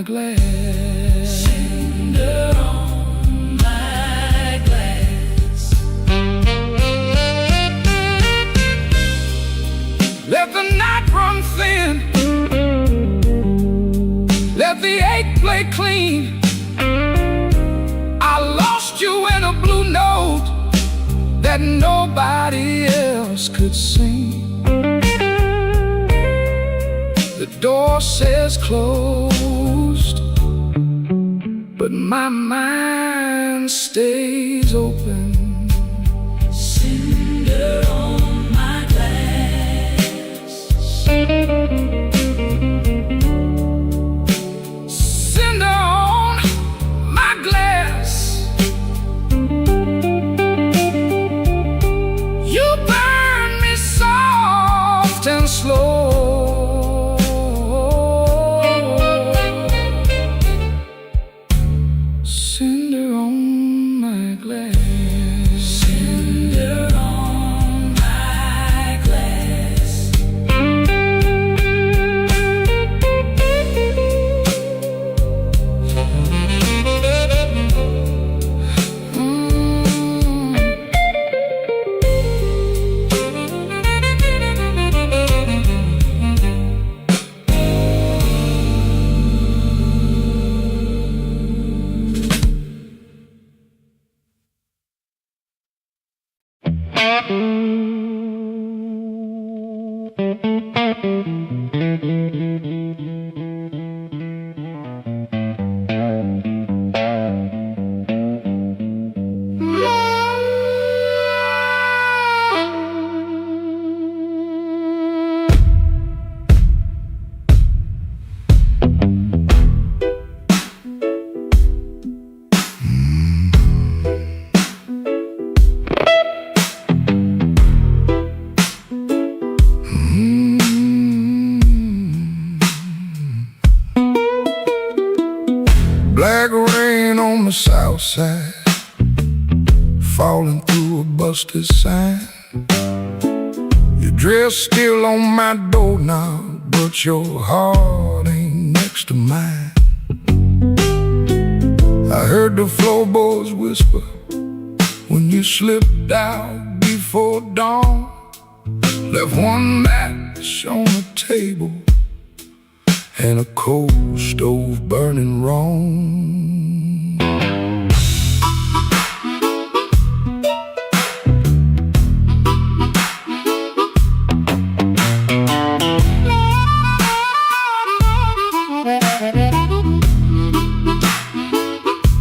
glass. Cinder on my glass. Let the night run thin, let the ache play clean. I lost you in a blue note that nobody else could sing. The door says closed, but my mind stays open. Cinder on my glass. Cinder on my glass. You burn me soft and slow. Cinder on my glass. Cinder on my glass. Black rain on the south side, falling through a busted sign. Your dress still on my doorknob, but your heart ain't next to mine. I heard the floorboards whisper when you slipped out before dawn. Left one match on the table and a coal stove burning wrong.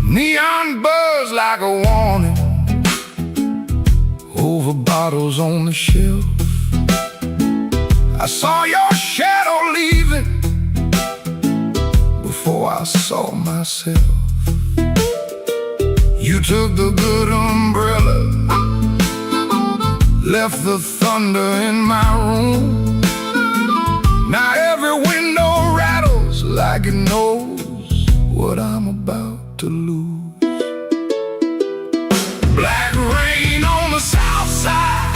Neon buzz like a warning over bottles on the shelf. I saw your shadow leaving before I saw myself. You took the good umbrella, left the thunder in my room. Now every window rattles like it knows what I'm about to lose. Black rain on the south side,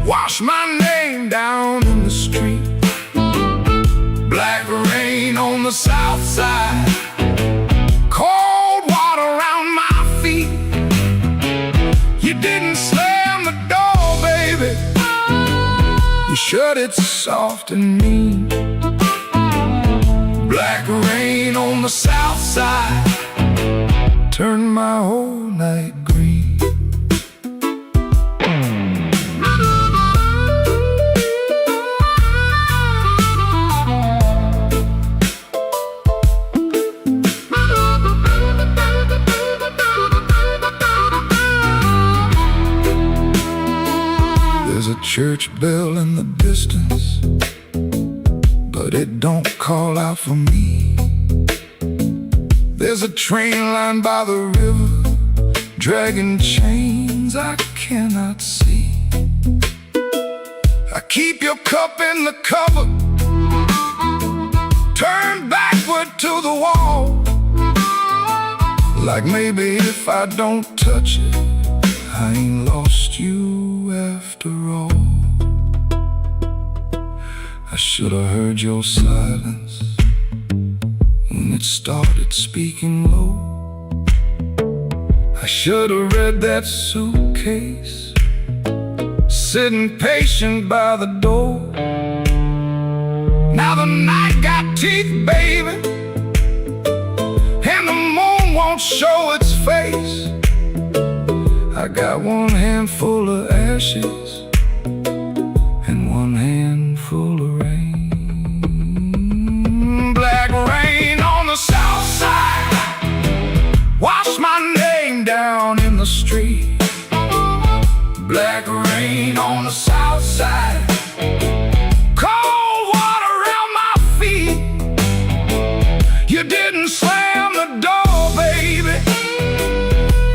wash my name down in the street. Black rain on the south side, cold water around my feet. You didn't slam the door, baby, you shut it soft and mean. Black rain on the south side, turned my whole night green. There's a church bell in the distance, but it don't call out for me. There's a train line by the river, dragging chains I cannot see. I keep your cup in the cupboard, turned backward to the wall, like maybe if I don't touch it, I ain't lost you after all. I should have heard your silence when it started speaking low. I should have read that suitcase, sitting patient by the door. Now the night got teeth, baby, and the moon won't show its face. I got one handful of ashes and one handful of rain. Black rain on the south side, wash my name down in the street. Black rain on the south side, cold water around my feet. You didn't slam the door, baby,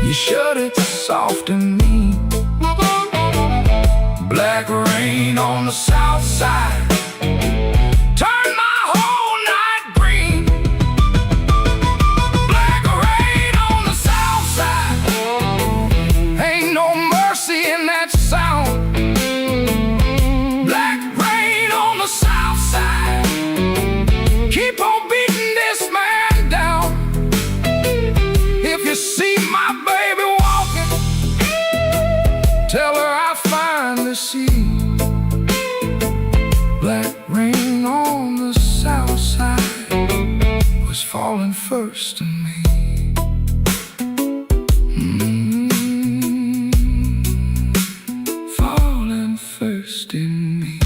you shut it soft and mean. Black rain on the south side, turn my whole night green. Black rain on the south side, ain't no mercy in that sound. Black rain on the south side, keep on beating this man down. If you see my baby walking, tell her I finally see. Black rain on the south side was falling first to me. Falling first in me.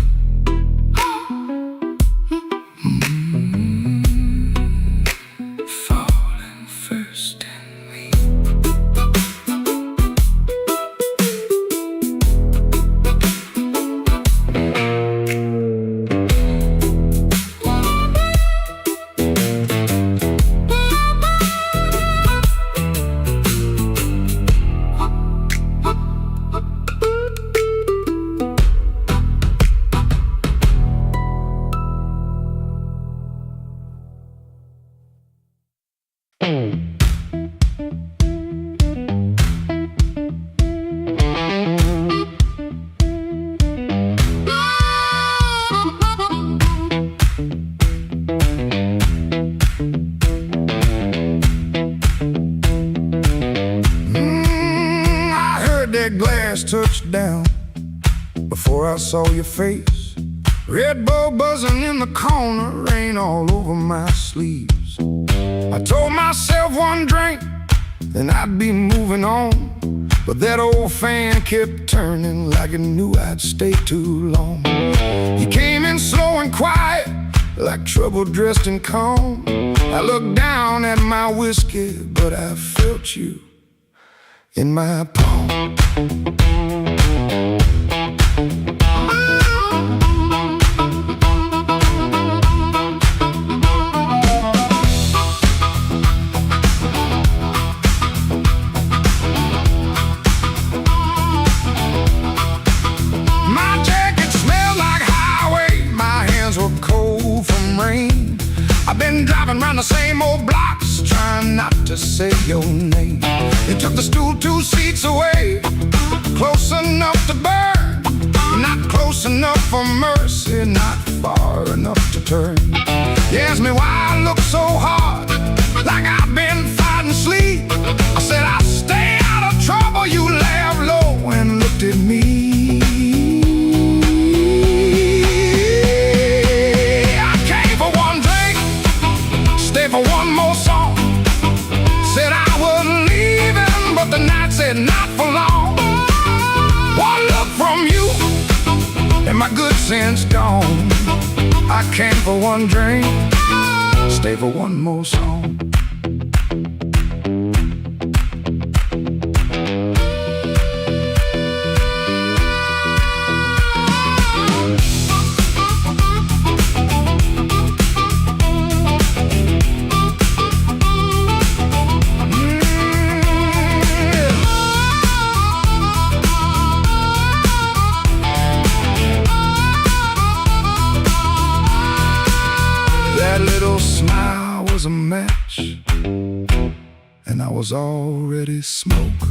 Falling first in me. Glass touched down before I saw your face. Red Bull buzzing in the corner, rain all over my sleeves. I told myself one drink, then I'd be moving on. But that old fan kept turning like it knew I'd stay too long. You came in slow and quiet, like trouble dressed in calm. I looked down at my whiskey, but I felt you in my palm. My jacket smelled like highway, my hands were cold from rain. I've been driving around the same old blocks, trying not to say your name. They took the stool 2 seats away, close enough to burn, not close enough for mercy, not far enough to turn. You asked me why I look so hard, like I've been fighting sleep. I said I'll stay out of trouble. You laughed low and looked at me. I came for one drink, stay for one more song. Said I wasn't leaving, but the night said not for long. One look from you, and my good sense gone. I came for one drink, stay for one more song. That little smile was a match, and I was already smoke.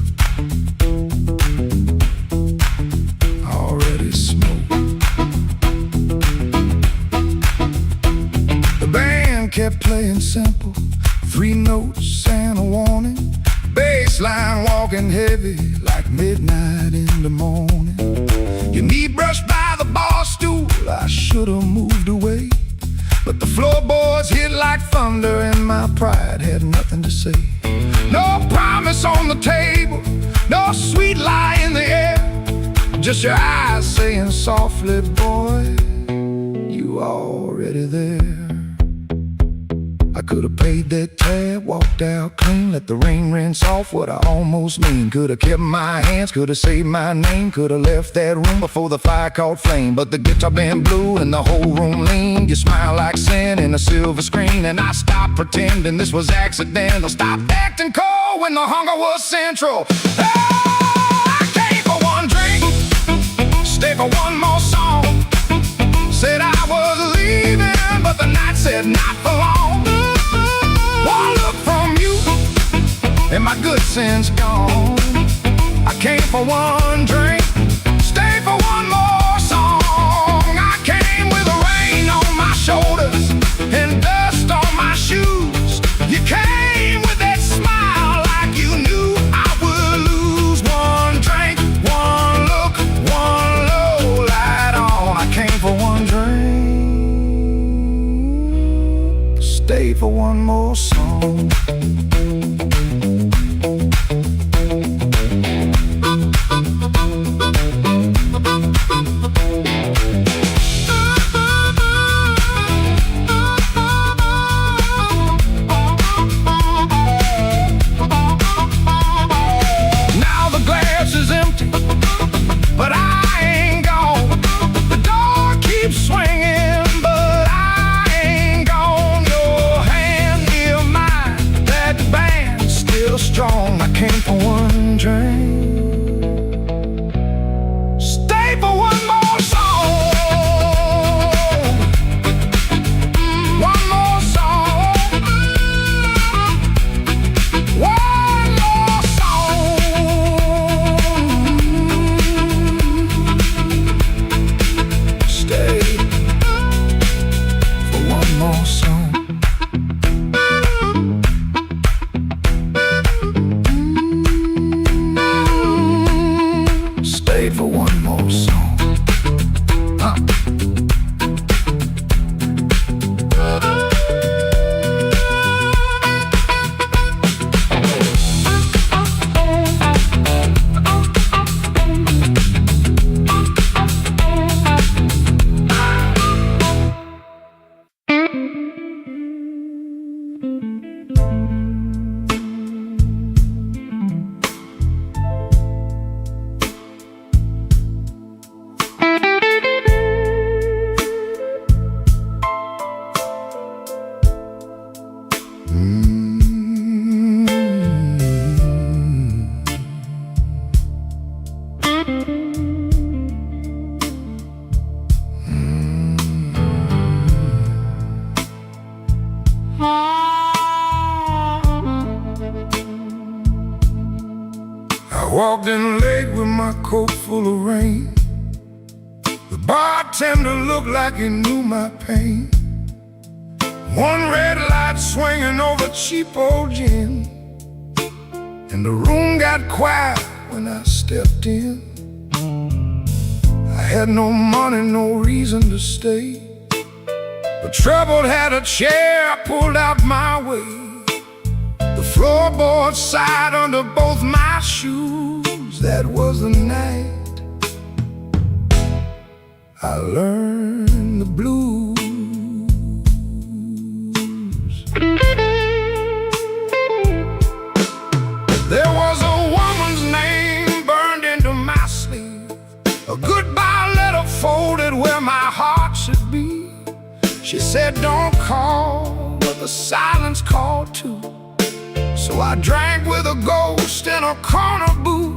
Already smoke. The band kept there playing simple, 3 notes and a warning. Bass line walking heavy like midnight in the morning. Your knee brushed by the bar stool, I should've moved away, but the floorboards hit like thunder and my pride had nothing to say. No promise on the table, no sweet lie in the air, just your eyes saying softly, boy, you already there. I could've paid that tab, walked out clean, let the rain rinse off what I almost mean. Could've kept my hands, could've saved my name, could've left that room before the fire caught flame. But the guitar band blew and the whole room leaned. You smile like sin in a silver screen, and I stopped pretending this was accidental. Stopped acting cold when the hunger was central. Oh, I came for one drink, stay for one more song. Said I was leaving, but the night said not for long. One look from you, and my good sense gone. I came for one drink, stay for one more song. I came with the rain on my shoulders and dust on my shoes. You came with that smile like you knew I would lose. One drink, one look, one low light on. I came for one drink, stay for one more song. Now the glass is empty, but I ain't gone. The door keeps swinging, but I ain't gone. Your hand near mine, that band's still strong. I came for one drink, stay for one more song. One more song, one more song. Stay for one more song. Stay for one more song. I walked in late with my coat full of rain. The bartender looked like he knew my pain. One red light swinging over cheap old gin, and the room got quiet when I stepped in. I had no money, no reason to stay, but trouble had a chair pulled out my way. The floorboards sighed under both my shoes. That was the night I learned the blues. There was a woman's name burned into my sleeve, a goodbye letter folded where my heart should be. She said, don't call, but the silence called too. So I drank with a ghost in a corner booth.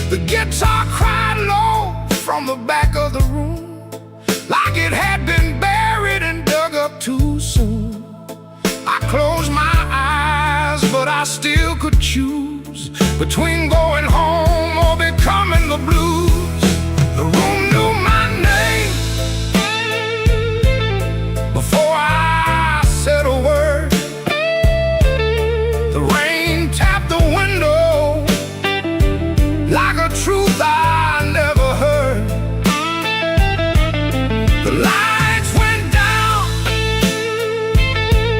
The guitar cried low from the back of the room, like it had been buried and dug up too soon. I closed my eyes, but I still could choose between going home or becoming the blues. The room knew my name before I said a word.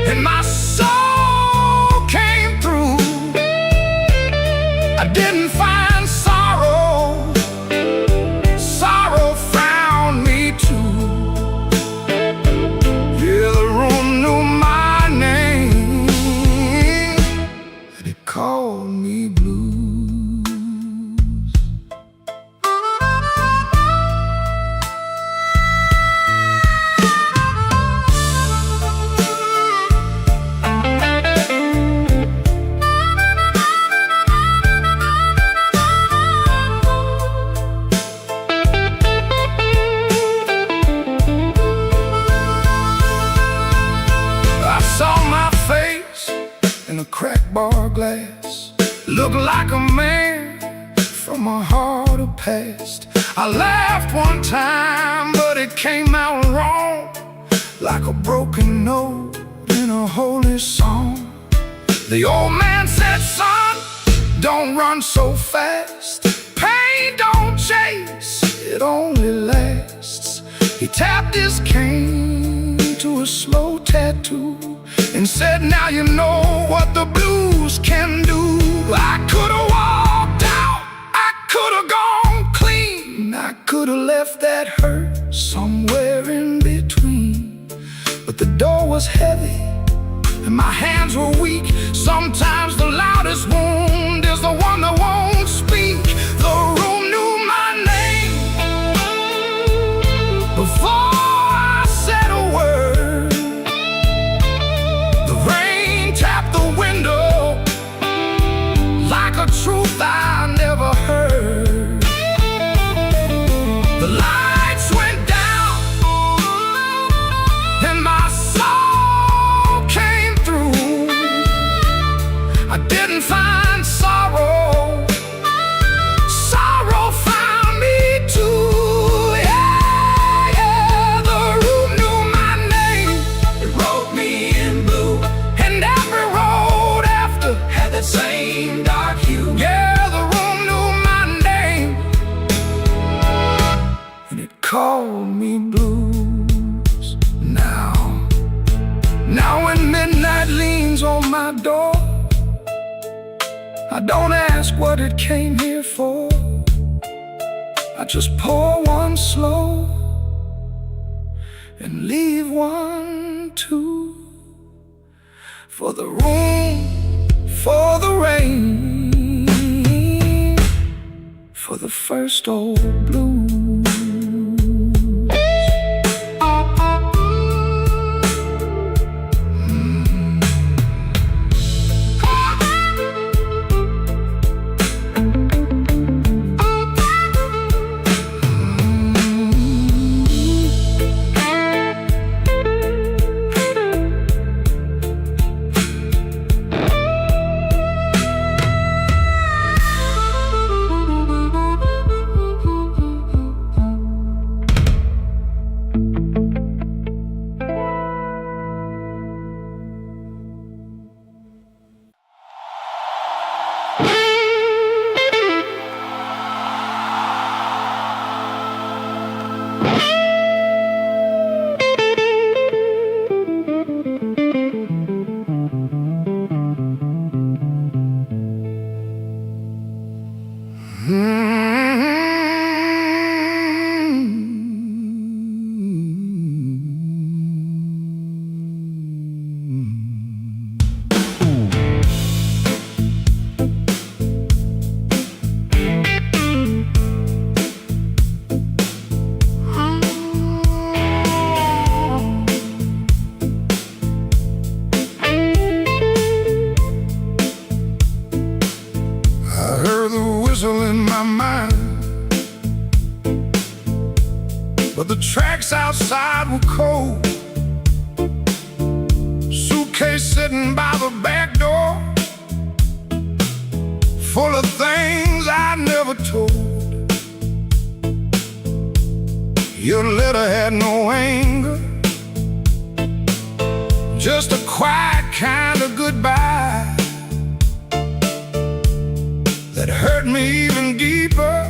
and my soul came through. I didn't find sorrow, sorrow found me too. Yeah, the room knew my name, and it called me blues. In a cracked bar glass, looked like a man from a harder past. I laughed one time, but it came out wrong, like a broken note in a holy song. The old man said, son, don't run so fast. Pain don't chase, it only lasts. He tapped his cane to a slow tattoo and said, now you know what the blues can do. I could've walked out, I could've gone clean, I could've left that hurt somewhere in between. But the door was heavy and my hands were weak. Sometimes the loudest wound is the one that won't speak. The room knew my name before I said a word. The rain tapped the window like a truth I never heard. The lights went down and my soul came through. I didn't find sorrow, sorrow found me too. Yeah, yeah, the room knew my name, it wrote me in blue, and every road after had that same dark hue. Yeah, the room knew my name, and it called me blues. Now when midnight leans on my door, I don't ask what it came here for. I just pour one slow and leave one too. For the room, for the rain, for the first old blues. In my mind, but the tracks outside were cold. Suitcase sitting by the back door, full of things I never told. Your letter had no anger, just a quiet kind of goodbye that hurt me even deeper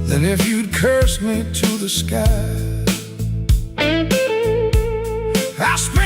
than if you'd cursed me to the sky. I spent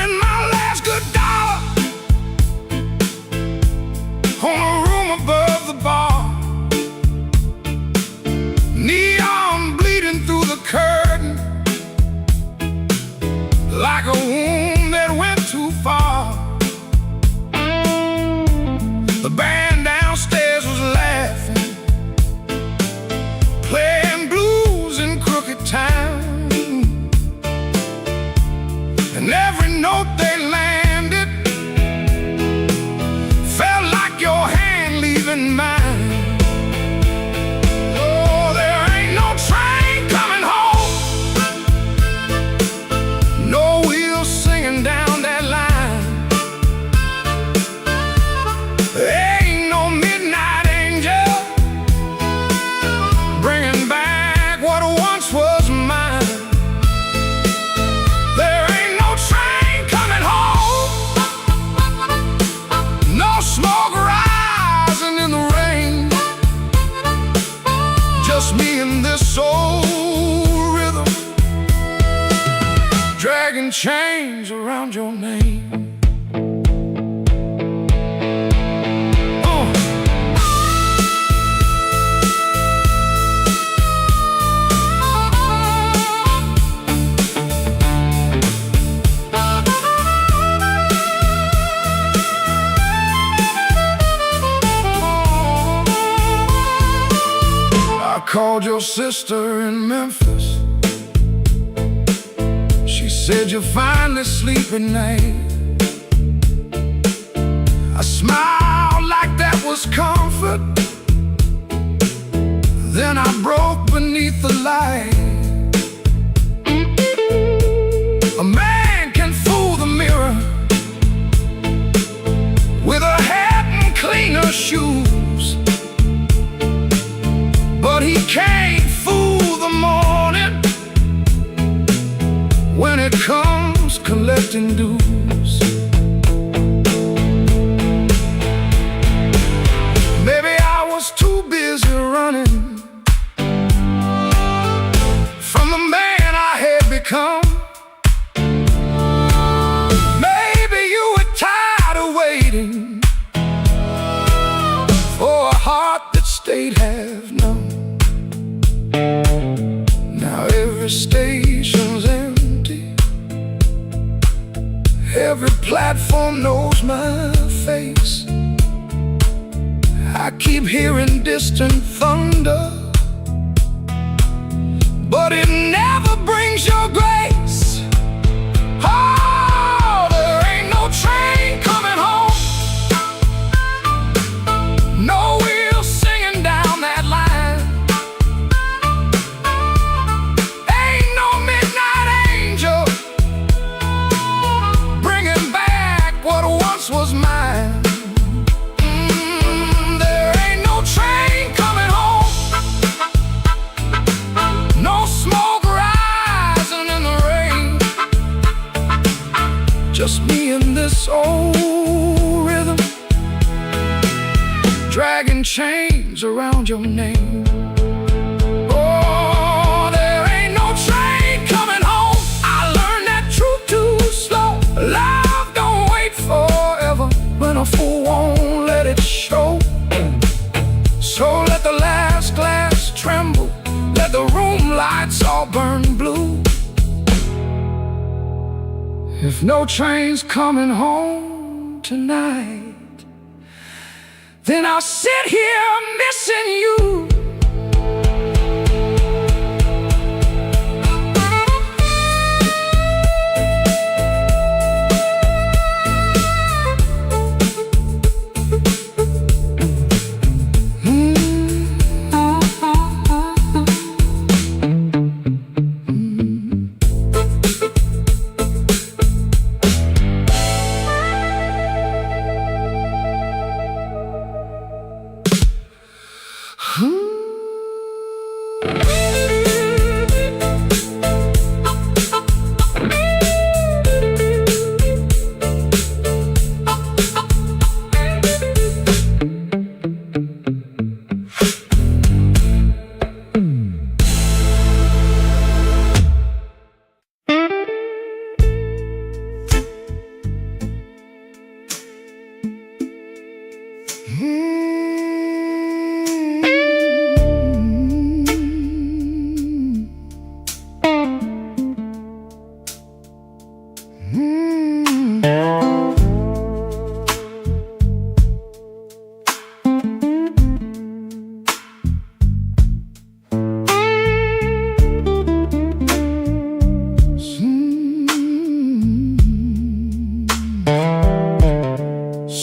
name. I called your sister in Memphis. She said you're finally sleeping night. I smiled like that was comfort. Then I broke beneath the light. A man can fool the mirror with a hat and cleaner shoes, but he can't fool the morning when it comes collecting dues. Maybe I was too busy running from the man I had become. Maybe you were tired of waiting for a heart that stayed half numb. Now every station's empty, every platform knows my face. I keep hearing distant thunder, but it never brings your grace. Oh, there ain't no train coming home, no wheels singing down that line. Ain't no midnight angel bringing back what once was mine. There ain't no train coming home, no smoke rising in the rain. Just me and this old rhythm, dragging chains around your name. Oh, there ain't no train coming home. I learned that truth too slow. Love don't wait forever when a fool won't let it show. So let the last glass tremble, let the room lights all burn blue. If no train's coming home tonight, then I'll sit here missing you.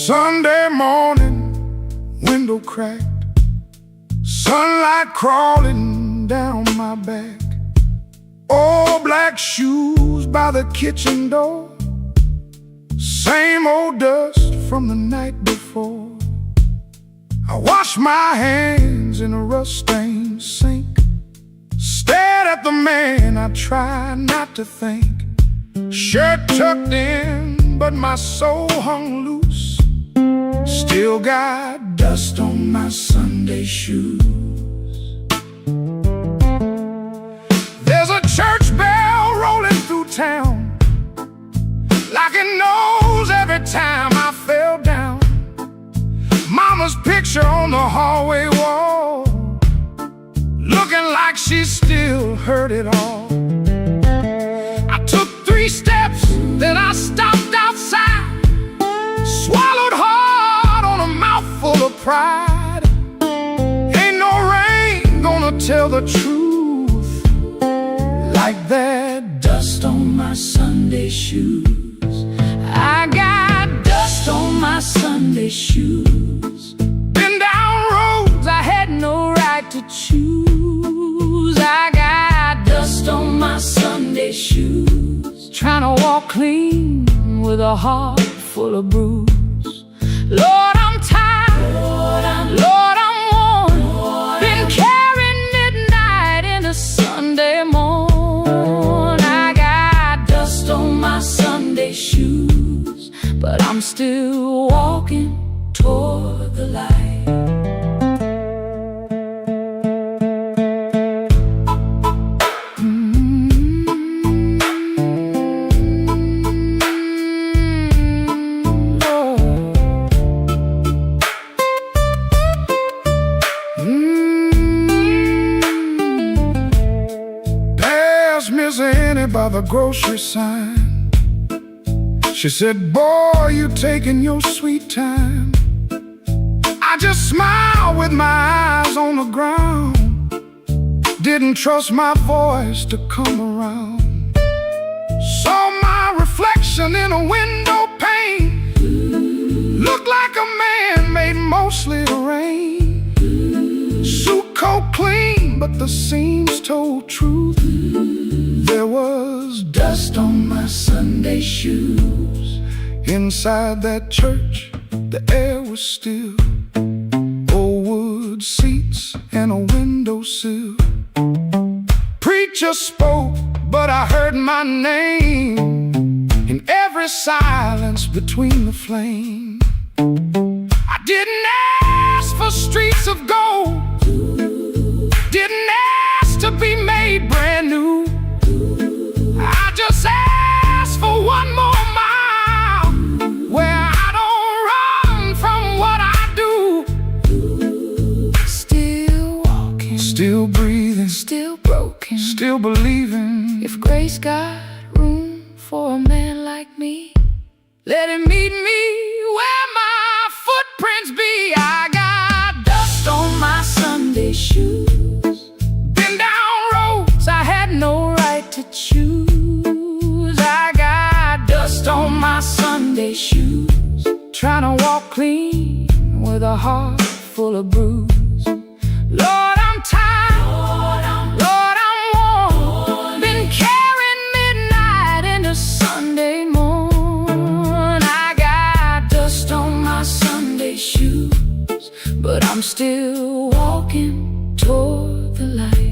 Sunday morning, window cracked, sunlight crawling down my back. Old black shoes by the kitchen door, same old dust from the night before. I washed my hands in a rust-stained sink, stared at the man I tried not to think. Shirt tucked in, but my soul hung loose. Still got dust on my Sunday shoes. There's a church bell rolling through town like it knows every time I fell down. Mama's picture on the hallway wall, looking like she still heard it all. I took 3 steps, then I stopped outside, swallowed hard on a mouthful of pride. Ain't no rain gonna tell the truth like that dust on my Sunday shoes. I got dust on my Sunday shoes. Been down roads I had no right to choose. I got dust on my Sunday shoes, trying to walk clean with a heart full of bruise. Lord, I'm tired. Lord, I'm worn. Been carrying midnight into Sunday morn. I got dust on my Sunday shoes, but I'm still walking toward the light. Miss Annie by the grocery sign, she said, boy, you taking your sweet time. I just smiled with my eyes on the ground, didn't trust my voice to come around. Saw my reflection in a window pane, looked like a man made mostly of rain. Suit coat clean, but the seams told truth. There was dust on my Sunday shoes. Inside that church, the air was still, old wood seats and a windowsill. Preacher spoke, but I heard my name in every silence between the flame. I didn't ask for streets of gold, didn't ask to be made brand new. I just asked for one more mile where I don't run from what I do. Still walking, still breathing, still broken, still believing. If grace got room for a man like me, let him meet me where my footprints be. I got dust on my Sunday shoes. Been down roads I had no right to choose. I got dust on my Sunday shoes, trying to walk clean with a heart full of bruise. Lord, I'm tired. Lord, I'm worn. Been carrying midnight into Sunday morn. I got dust on my Sunday shoes, but I'm still walking toward the light.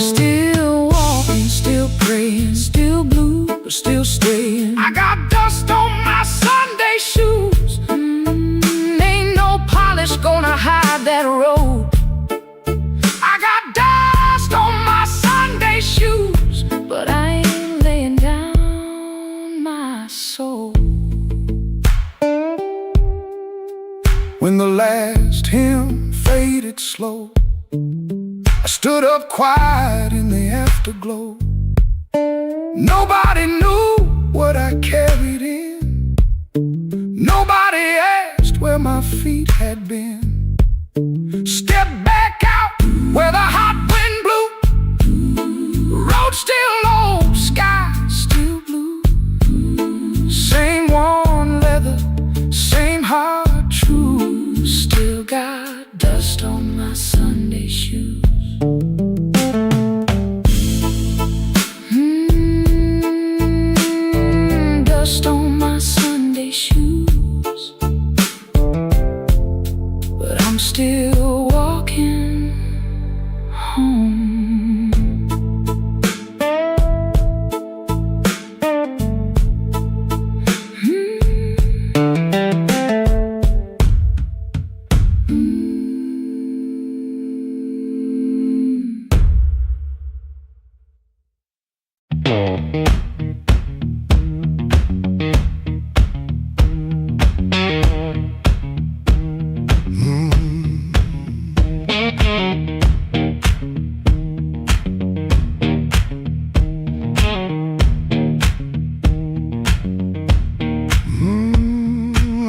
Still walking, still praying, still blue, but still staying. I got dust on my Sunday shoes. Ain't no polish gonna hide that road. I got dust on my Sunday shoes, but I ain't laying down my soul. When the last hymn faded slow, I stood up quiet in the afterglow. Nobody knew what I carried in. Nobody asked where my feet had been. Step back out where the hot wind blew. Road still low, sky still blue. Same worn leather, same heart true. Still got dust on my Sunday shoes. Dust on my Sunday shoes.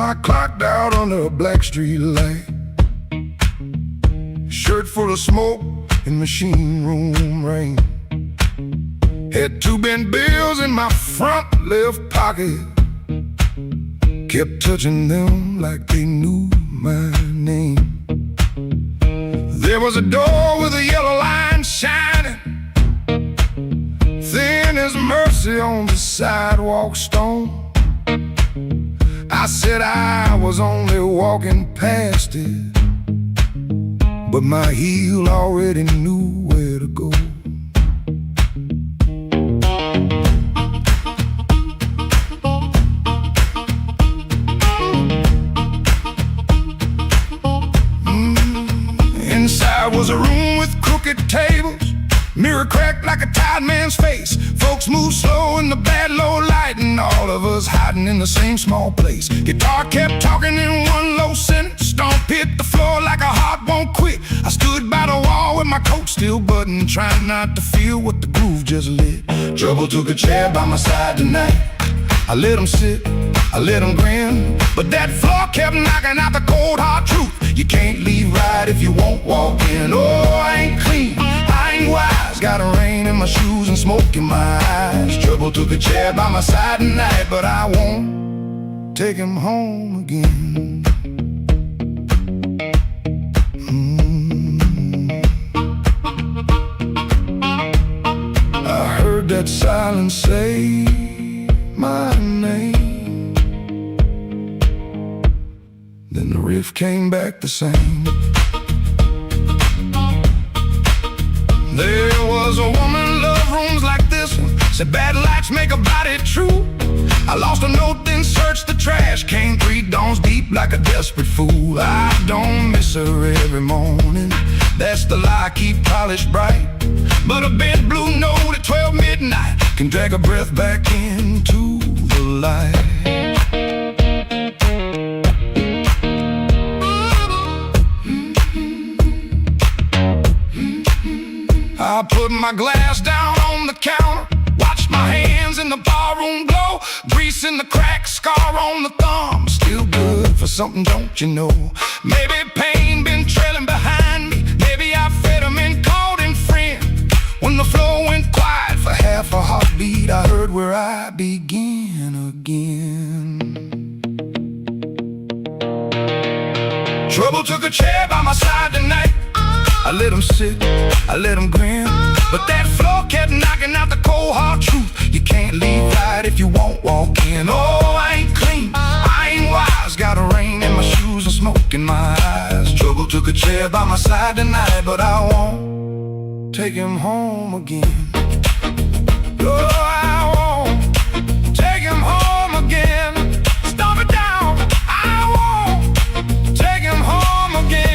I clocked out under a black street light. Shirt full of smoke and machine room rain. Had 2 bent bills in my front left pocket. Kept touching them like they knew my name. There was a door with a yellow line shining, thin as mercy on the sidewalk stone. I said I was only walking past it, but my heel already knew where to go. Inside was a room with crooked tables, mirror cracked like a tired man's face. Folks moved slow in the bad low light, and all of us hiding in the same small place. Guitar kept talking in one low sentence, stomp hit the floor like a heart won't quit. I stood by the wall with my coat still buttoned, trying not to feel what the groove just lit. Trouble took a chair by my side tonight. I let him sit, I let him grin, but that floor kept knocking out the cold hard truth. You can't leave right if you won't walk in. Oh, I ain't clean, I ain't wise, got a rain in my shoes and smoke in my eyes. Trouble took a chair by my side tonight, but I won't take him home again. I heard that silence say my name, then the riff came back the same. There was a woman loved rooms like this one, said bad lights make a body true. I lost a note, then searched the trash, came 3 dawns deep like a desperate fool. I don't miss her every morning, that's the lie I keep polished bright. But a bent blue note at 12 midnight can drag a breath back into the light. I put my glass down on the counter, watched my hands in the barroom glow. Grease in the crack, scar on the thumb, still good for something, don't you know? Maybe pain been trailing behind me, maybe I fed him and called him friend. When the floor went quiet for half a heartbeat, I heard where I began again. Trouble took a chair by my side tonight. I let him sit, I let him grin, but that floor kept knocking out the cold hard truth. You can't leave right if you won't walk in. Oh, I ain't clean, I ain't wise, got a rain in my shoes and smoke in my eyes. Trouble took a chair by my side tonight, but I won't take him home again. Oh, I won't take him home again. Stomp it down, I won't take him home again.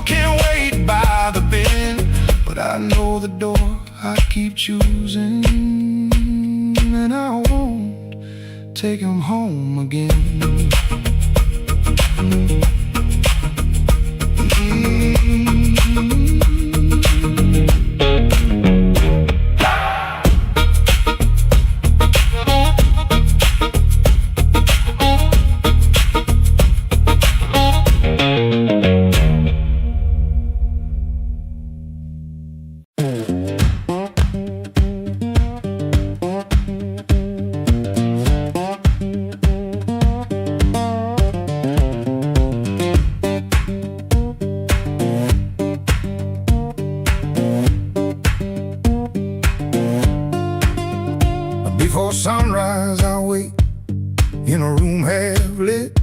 Can't wait by the bend, but I know the door I keep choosing, and I won't take him home again. Before sunrise I'll wait in a room half lit,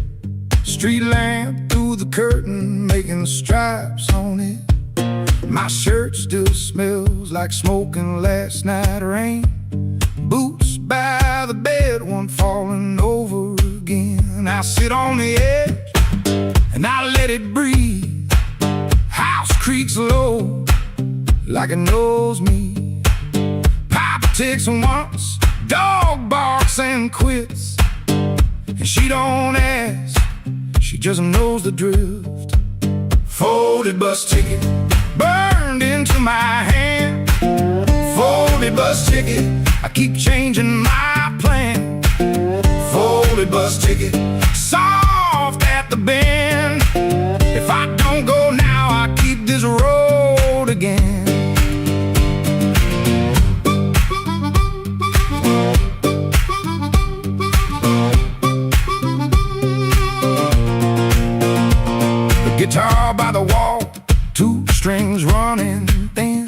street lamp through the curtain making stripes on it. My shirt still smells like smoking last night rain. Boots by the bed, one falling over I sit on the edge and I let it breathe. House creaks low like it knows me. Papa ticks once, dog barks and quits. And she don't ask, she just knows the drift. Folded bus ticket burned into my hand. Folded bus ticket, I keep changing my plan. Folded bus ticket, soft at the bend. If I don't go now, I keep this road again. The guitar by the wall, two strings running thin,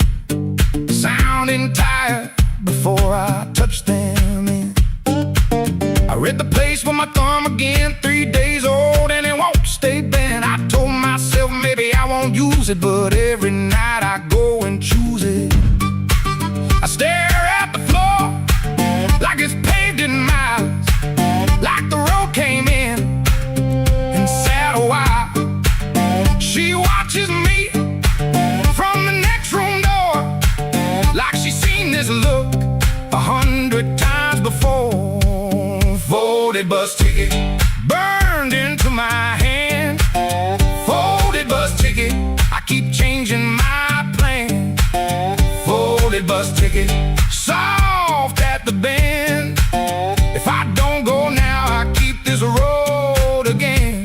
sounding tired before I touch them in. I read the place with my thumb again, 3 days old and it won't stay bent. I told myself maybe I won't use it, but every night I go and choose it. I stare at the floor like it's paved in miles, like the road came in and sat a while. She watches me from the next room door, like she's seen this look 100 times before. Folded bus ticket burned into my hand. Folded bus ticket, I keep changing my plan. Folded bus ticket, soft at the bend. If I don't go now, I keep this road again.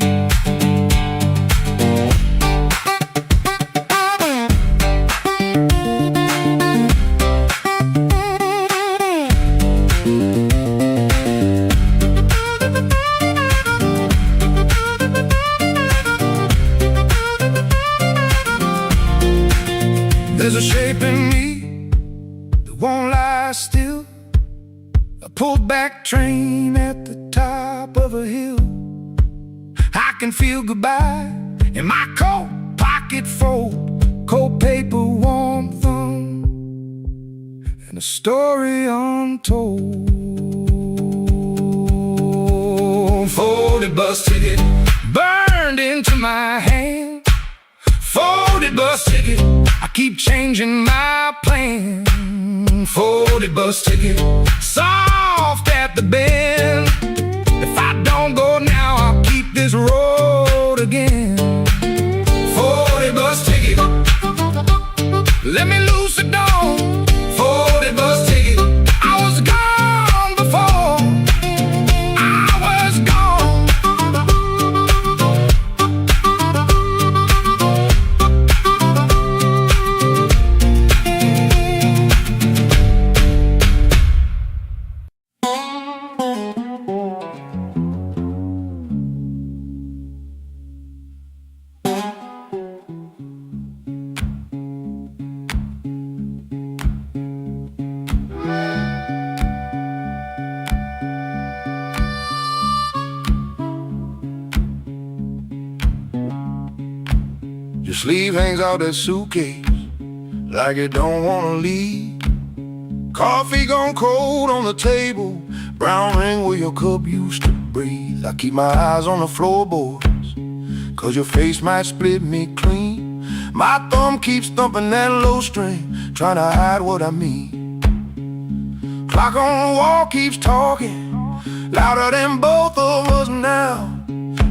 There's a shape in me that won't lie still. A pulled back train at the top of a hill. I can feel goodbye in my coat pocket fold, cold paper, warm thumb, and a story untold. Folded bus ticket burned into my hand. Folded bus ticket, I keep changing my plan. Folded bus ticket, soft at the bend. If I don't go now, I'll keep this road again. Folded bus ticket, let me loose the door. Folded bus ticket, I was gone before. I was gone. Your sleeve hangs out that suitcase like it don't wanna leave. Coffee gone cold on the table, brown ring where your cup used to breathe. I keep my eyes on the floorboards, cause your face might split me clean. My thumb keeps thumping that low string, trying to hide what I mean. Clock on the wall keeps talking, louder than both of us now.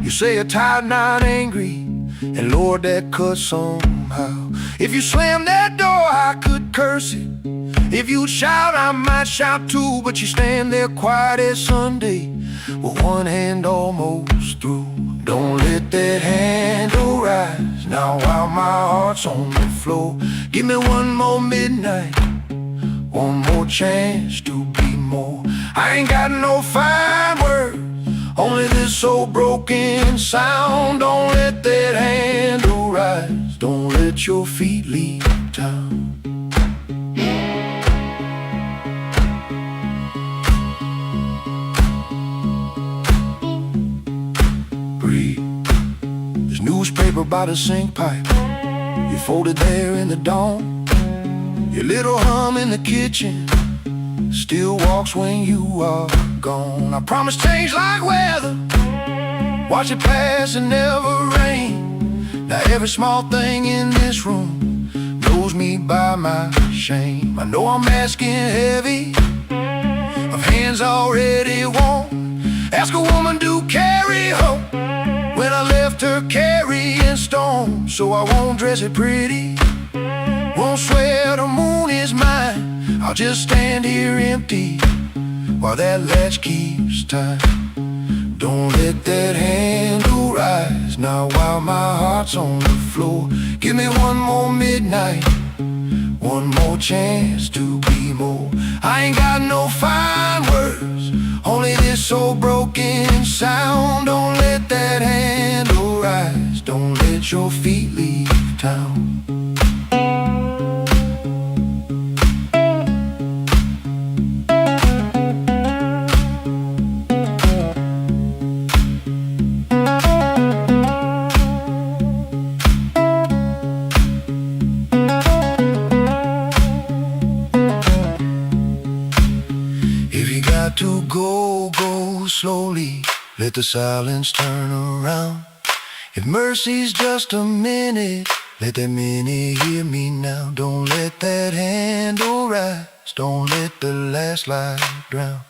You say you're tired, not angry, and Lord, that cuts somehow. If you slam that door, I could curse it. If you shout, I might shout too. But you stand there quiet as Sunday, with one hand almost through. Don't let that handle rise now while my heart's on the floor. Give me one more midnight, one more chance to be more. I ain't got no fine words, only this old broken sound. Don't let that handle rise, don't let your feet leave town. Breathe. There's newspaper by the sink pipe, you folded there in the dawn. Your little hum in the kitchen still walks when you are gone. I promise change like weather, Watch it pass and never rain. Now every small thing in this room knows me by my shame. I know I'm asking heavy of hands already warm. Ask a woman to carry hope when I left her carrying storm. So I won't dress it pretty, won't swear the moon is mine. I'll just stand here empty while that latch keeps time. Don't let that handle rise now while my heart's on the floor. Give me one more midnight, one more chance to be more. I ain't got no fine words, only this old broken sound. Don't let that handle rise, don't let your feet leave town. To go, go slowly, let the silence turn around. If mercy's just a minute, let that minute hear me now. Don't let that handle rise, don't let the last light drown.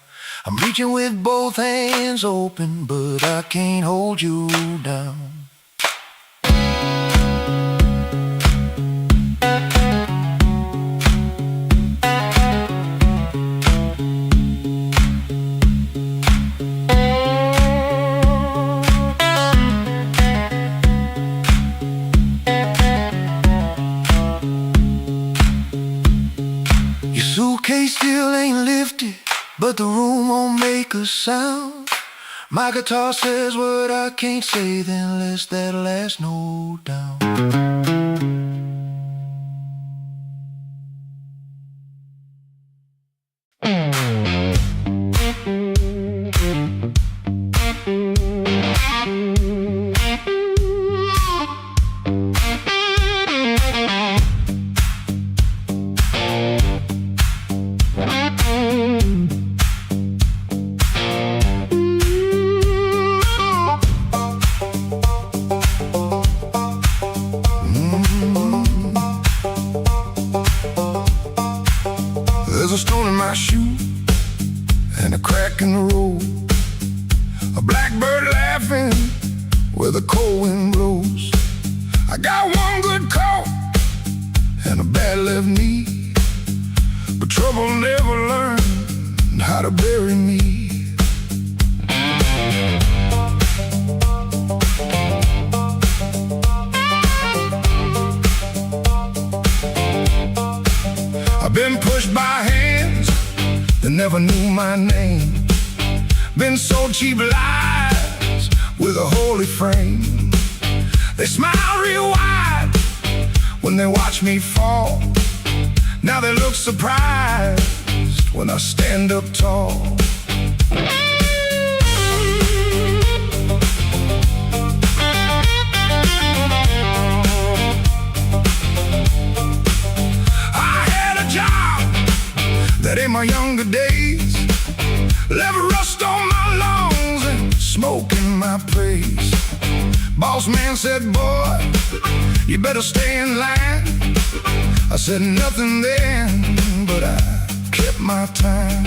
I'm reaching with both hands open, but I can't hold you down. Suitcase still ain't lifted, but the room won't make a sound. My guitar says what I can't say, then let's that last note down. There's a stone in my shoe and a crack in the road, a blackbird laughing where the cold wind blows. I got one good coat and a bad left knee, but trouble never learned how to bury me. I've been pushed by hands that never knew my name, been sold cheap lies with a holy frame. They smile real wide when they watch me fall. Now they look surprised when I stand up tall. That in my younger days left rust on my lungs and smoke in my praise. Boss man said, boy, you better stay in line. I said nothing then, but I kept my time.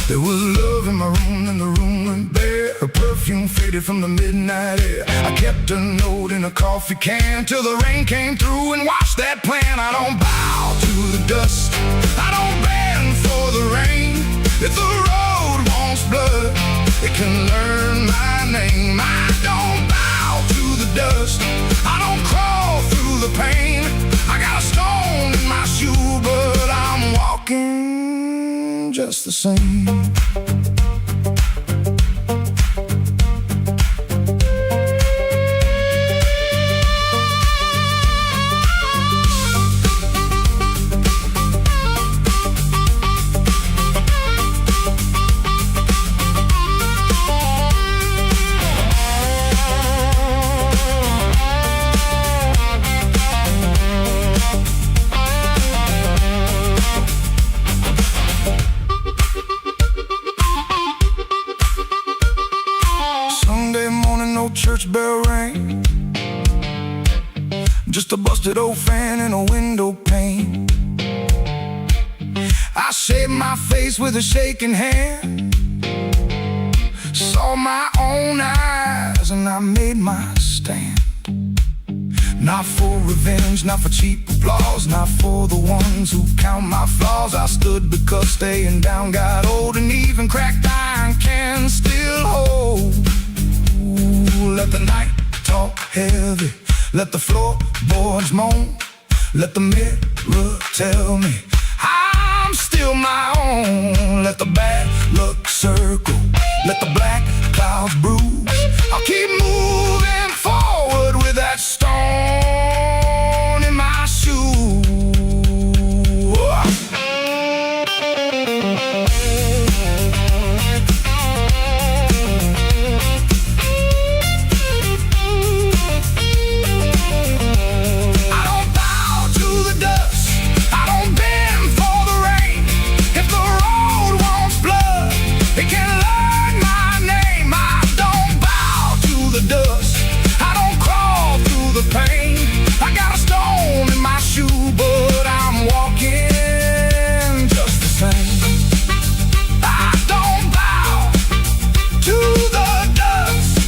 There was love in my room and the room went bare. Her perfume faded from the midnight air. I kept a note in a coffee can till the rain came through and washed that plan. I don't bow to the dust, I don't bend for the rain. If the road wants blood, it can learn my name. I don't bow to the dust, I don't crawl through the pain. I got a stone in my shoe, but I'm walking just the same. church bell rang, just a busted old fan and a window pane. I shaved my face with a shaking hand, saw my own eyes, and I made my stand. Not for revenge, not for cheap applause, not for the ones who count my flaws. I stood because staying down got old, and even cracked iron can still hold. Ooh, let the night talk heavy, let the floorboards moan, let the mirror tell me I'm still my own. Let the bad luck circle, let the black clouds bruise. I'll keep moving forward with that stone in my shoe. I don't bow to the dust, I don't bend for the rain. If the road wants blood, it can learn my name. I don't bow to the dust, I don't crawl through the pain. I got a stone in my shoe, but I'm walking just the same. I don't bow to the dust,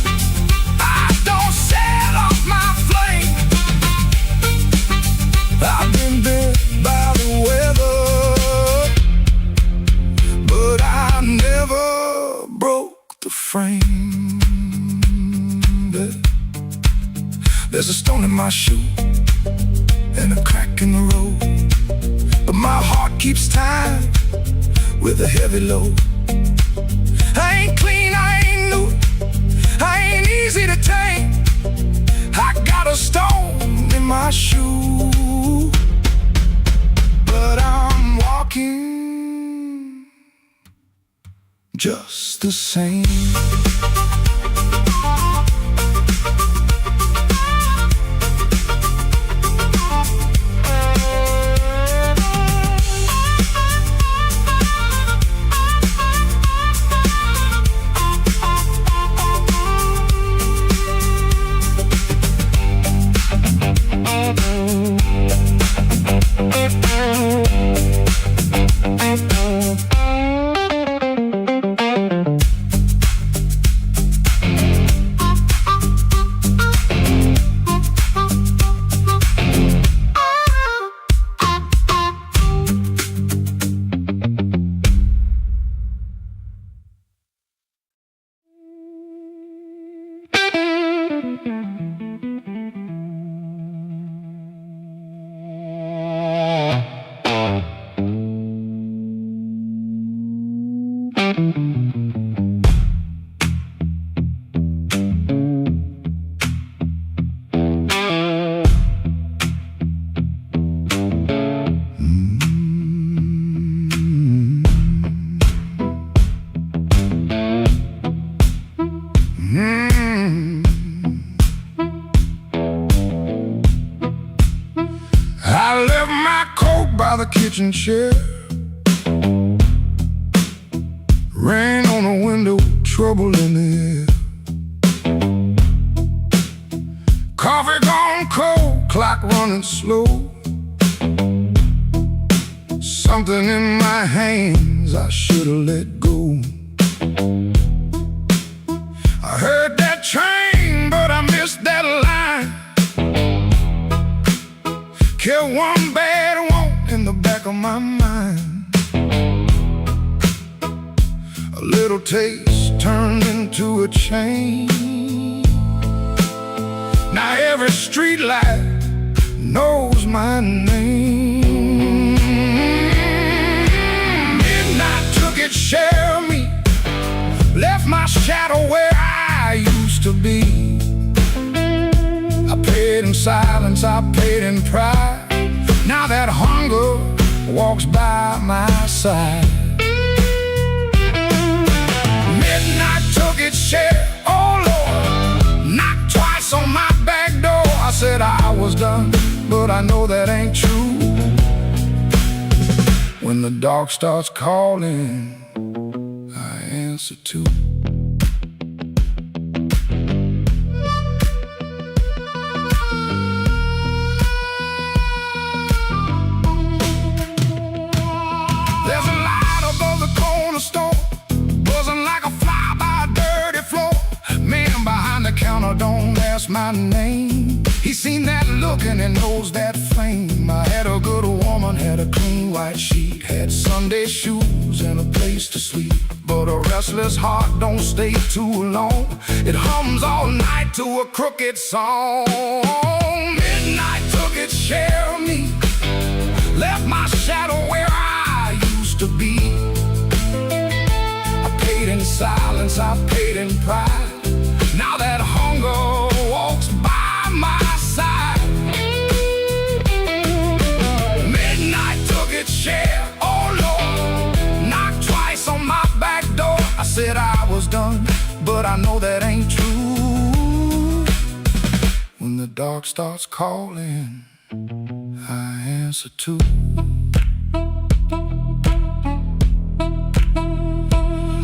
I don't set off my flame. I've been bit by the weather, but I never broke the frame. There's a stone in my shoe and a crack in the road, but my heart keeps time with a heavy load. I ain't clean, I ain't new, I ain't easy to tame. I got a stone in my shoe, but I'm walking just the same. I left my coat by the kitchen chair, rain on the window, trouble in the air. Coffee gone cold, clock running slow. Something in my hands I should've let go. I heard that train, but I missed that line. Kept one bad want in the back of my mind. A little taste turned into a chain. Now every street light knows my name. Midnight took its share of me, left my shadow where I used to be. I paid in silence, I paid in pride. Now that hunger walks by my side. Midnight took its share, oh Lord, knocked twice on my back door. I said I was done, but I know that ain't true. When the dark starts calling, I answer too. just my name. He seen that look and he knows that flame. I had a good woman, had a clean white sheet, had Sunday shoes and a place to sleep. But a restless heart don't stay too long. It hums all night to a crooked song. Midnight took its share of me, left my shadow where I used to be. I paid in silence, I paid in pride. Now that hunger walks by my side. Midnight took its share, oh Lord, knocked twice on my back door. I said I was done, but I know that ain't true. When the dark starts calling, I answer too.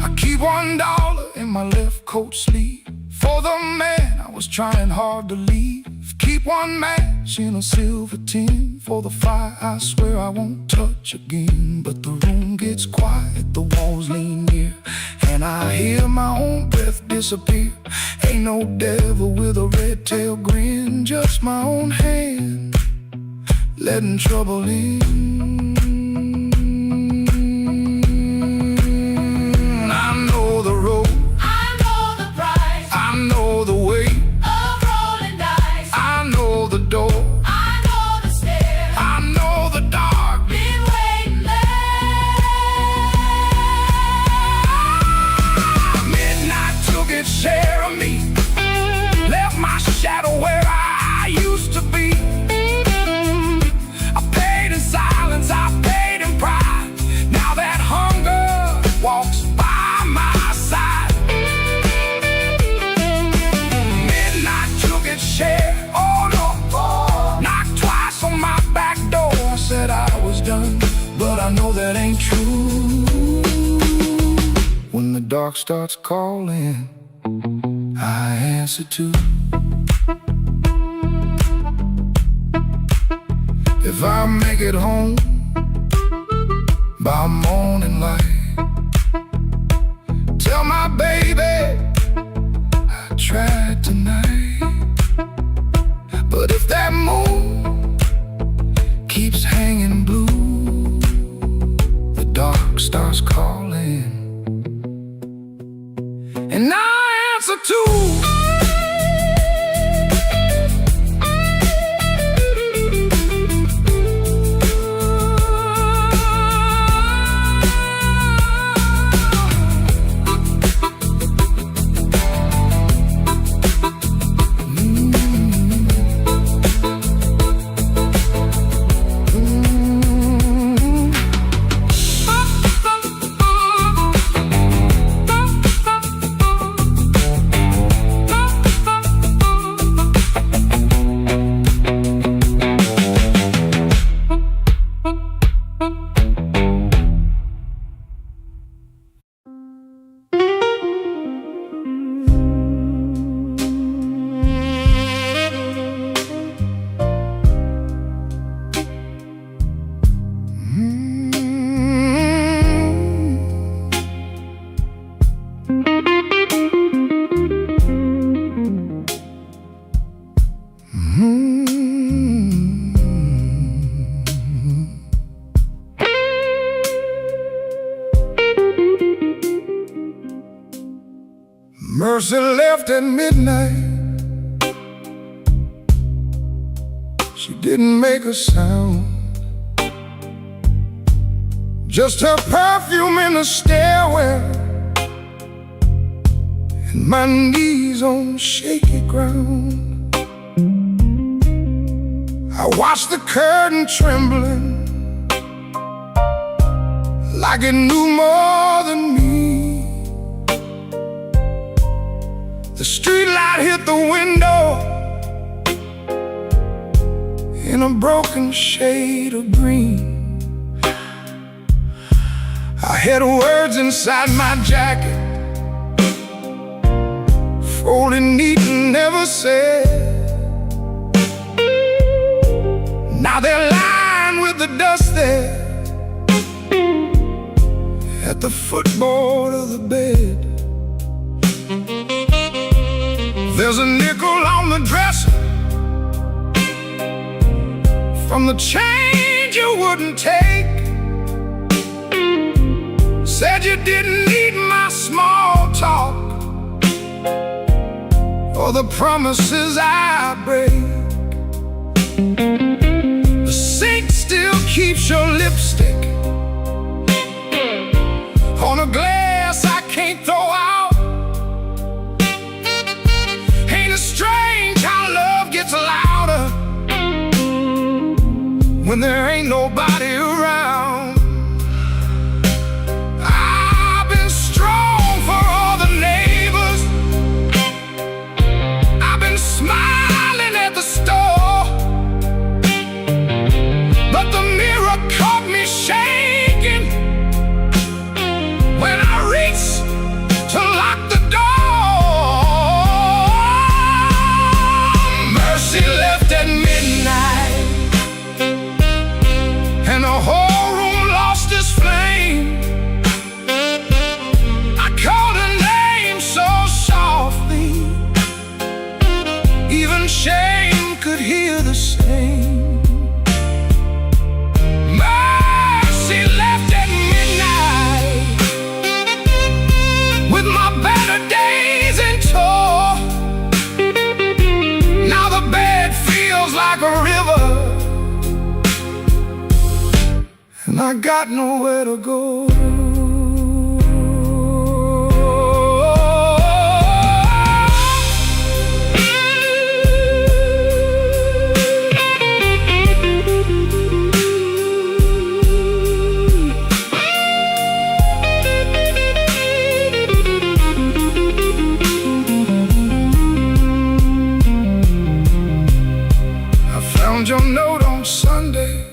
I keep $1 in my left coat sleeve for the man I was trying hard to leave. Keep one match in a silver tin for the fire I swear I won't touch again. But the room gets quiet, the walls lean near, and I hear my own breath disappear. Ain't no devil with a red tail grin, just my own hand letting trouble in. I know the road, I know the price, I know the way, of rolling dice. I know the door, I know the stairs, I know the dark. been waiting there. Midnight took its share of me, left my shadow where I used to be. I paid in silence, I paid in pride. Now that hunger walks by my side. Midnight took its share, oh no, knocked twice on my back door. I said I was done, but I know that ain't true. When the dark starts calling, I answer too. If I make it home by morning light, tell my baby I tried tonight. But if that moon keeps hanging blue, the dark starts calling, and I answer too. Mercy left at midnight. She didn't make a sound, just her perfume in the stairwell, and my knees on shaky ground. I watched the curtain trembling like it knew more than me. The street light hit the window in a broken shade of green. I had words inside my jacket, folded neat and never said. Now they're lying with the dust there at the footboard of the bed. There's a nickel on the dresser from the change you wouldn't take. Said you didn't need my small talk or the promises I break. The sink still keeps your lipstick on a glass I can't throw out. Ain't it strange how love gets louder when there ain't nobody around? I've been strong for all the neighbors. I've been smiling at the store, but the mirror caught me shaking when I reached to lock the door. Mercy left at midnight, and the whole room lost its flame. I called her name so softly, even shame could hear the same. Mercy left at midnight, with my better days in tow. Now the bed feels like a river, and I got nowhere to go. I found your note on Sunday,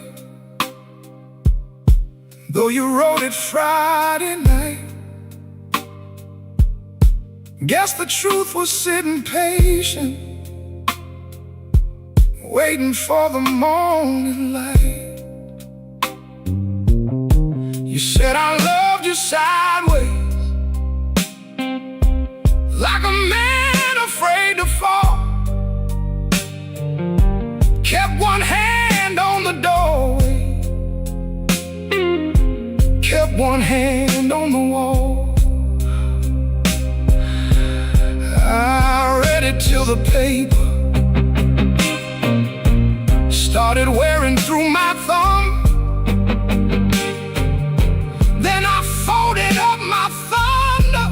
though you wrote it Friday night. Guess the truth was sitting patient, waiting for the morning light. You said I loved you sideways, like a man afraid to fall. Kept one hand on the doorway, kept one hand on the wall. I read it till the paper started wearing through my thumb. Then I folded up my thunder,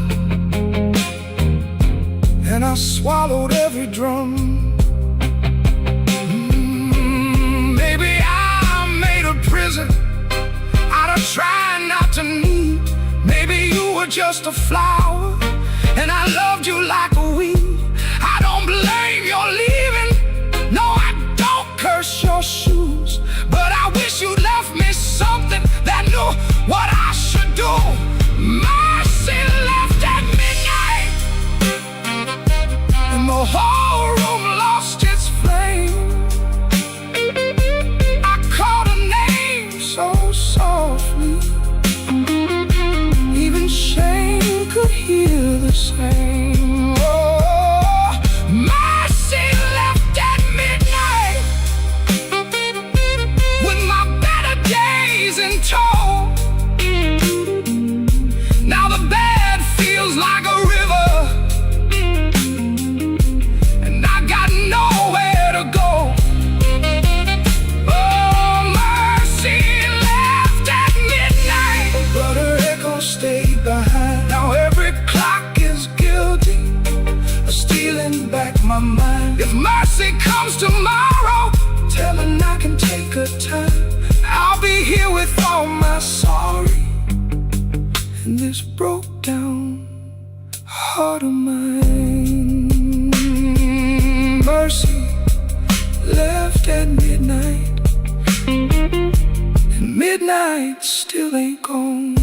and I swallowed every drum. Maybe I made a prison out of trying not to need. Maybe you were just a flower, and I loved you like a weed. I don't blame your leaving, no, I don't curse your shoes, but I wish you left me something that knew what I should do. Mercy left at midnight, and the whole room lost its flame. I called her name so softly, even shame could hear the same. Oh, mercy left at midnight, with my better days in tow. Now the bed feels like a river, and I got nowhere to go. Oh, mercy left at midnight, but her echo stayed behind. Now every clock is guilty of stealing back my mind. If mercy comes tomorrow, tell her I can take her time. I'll be here with all my sorry and this broke down heart of mine. Mercy left at midnight, and midnight still ain't gone.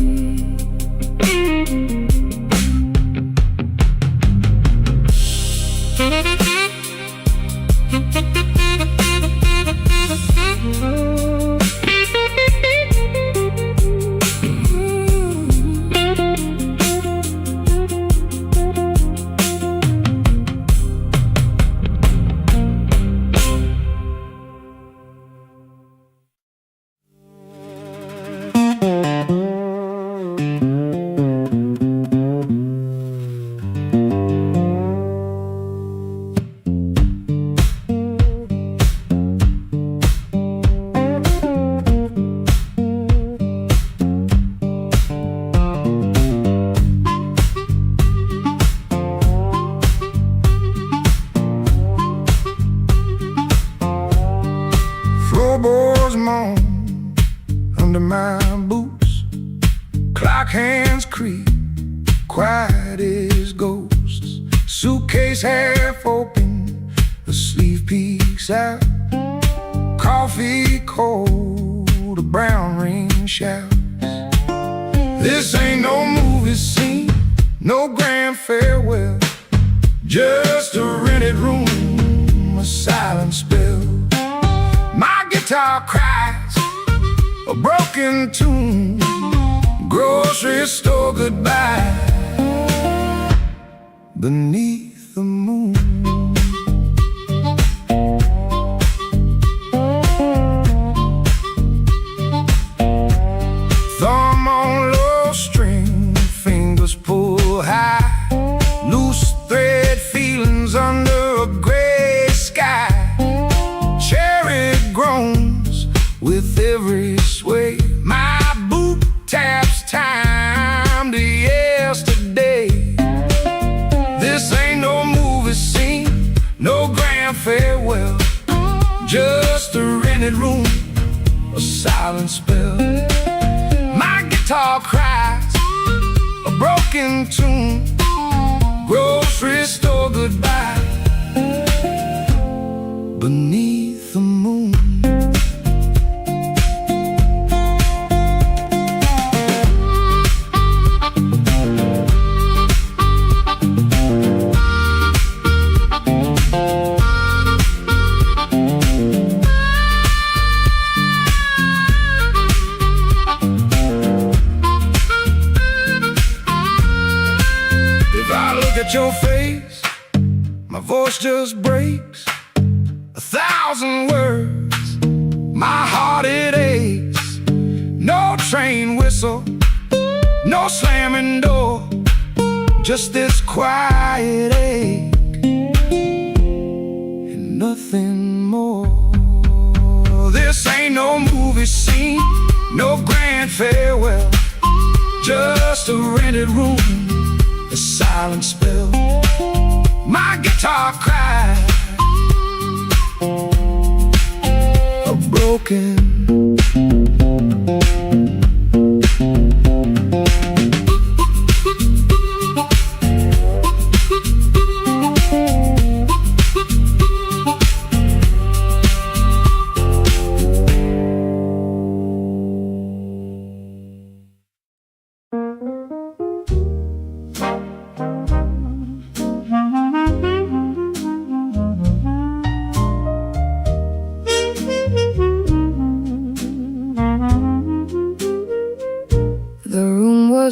Suitcase half open, the sleeve peeks out. Coffee cold, a brown ring shouts. This ain't no movie scene, no grand farewell, just a rented room, a silent spell. My guitar cries a broken tune, grocery store goodbye beneath the moon. Thumb on low string, fingers pull high, loose thread feelings under a gray sky. Cherry groans with every sway. My boot taps time to yesterday. This ain't no movie scene, no grand farewell, just a rented room, a silent spell. My guitar cries a broken tune, grocery store goodbye beneath the moon. At your face, my voice just breaks 1,000 words, my heart it aches. No train whistle, no slamming door, just this quiet ache and nothing more. This ain't no movie scene, no grand farewell, just a rented room, a silent spell. My guitar cries a broken.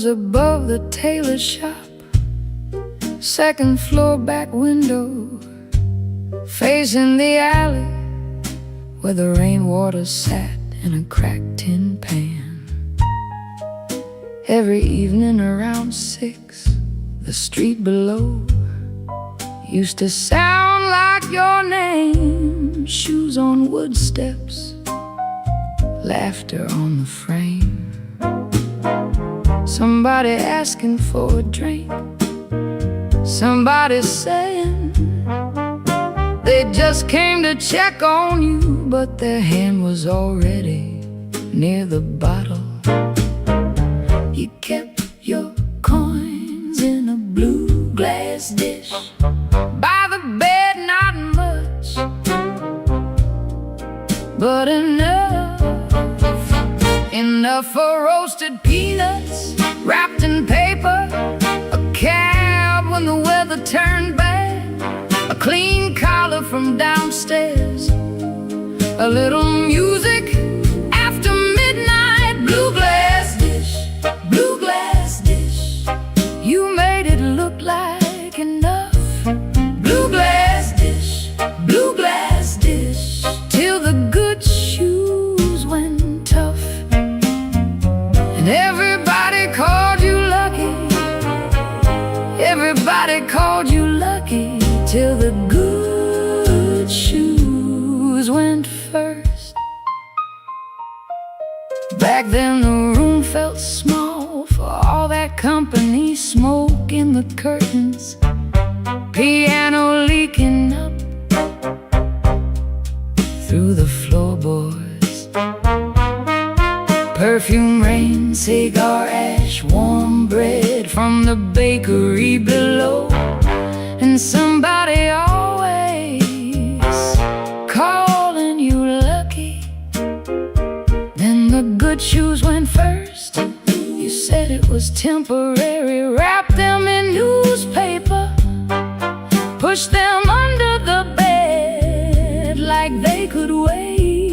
Above the tailor shop, second floor back window, facing the alley where the rainwater sat in a cracked tin pan. Every evening around 6, the street below used to sound like your name. Shoes on wood steps, laughter on the frame, somebody asking for a drink, somebody saying they just came to check on you, but their hand was already near the bottle. You kept your coins in a blue glass dish by the bed, not much, but enough for roasted peanuts wrapped in paper, a cab when the weather turned bad, a clean collar from downstairs, a little music after midnight. Blue glass dish, blue glass dish, you made it look like enough. Blue glass dish, blue glass dish, till the good shoes went tough, and everybody called you lucky. Everybody called you lucky, till the good shoes went first. Back then the room felt small for all that company, smoke in the curtains, piano leaking up through the floorboards, perfume rain, cigar ash, warm bread from the bakery below, and was temporary. Wrap them in newspaper, push them under the bed like they could wait.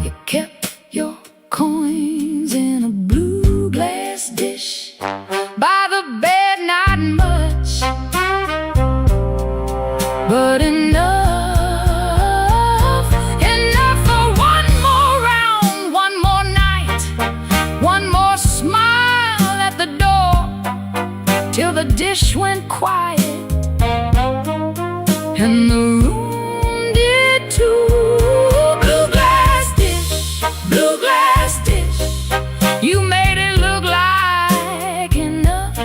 You kept your coins in a blue glass dish by the bed, not much, but enough for one more round, one more night, one more smile at the door, till the dish went quiet and the room did too. Blue glass dish, blue glass dish, you made it look like enough.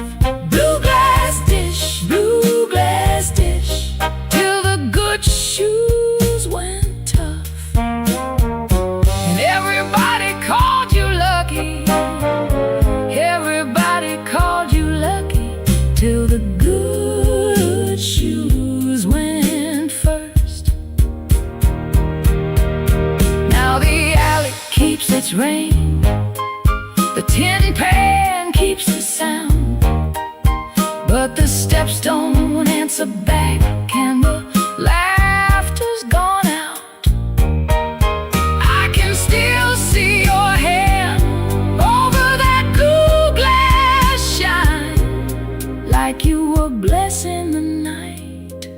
Blue glass dish, blue glass dish, till the good shoes went tough. And everybody called you lucky, everybody called you lucky, till the good shoes went first. Now the alley keeps its rain, the tin pan keeps the sound, but the steps don't answer back and the laughter's gone out. I can still see your hand over that blue glass shine, like you were blessing the night,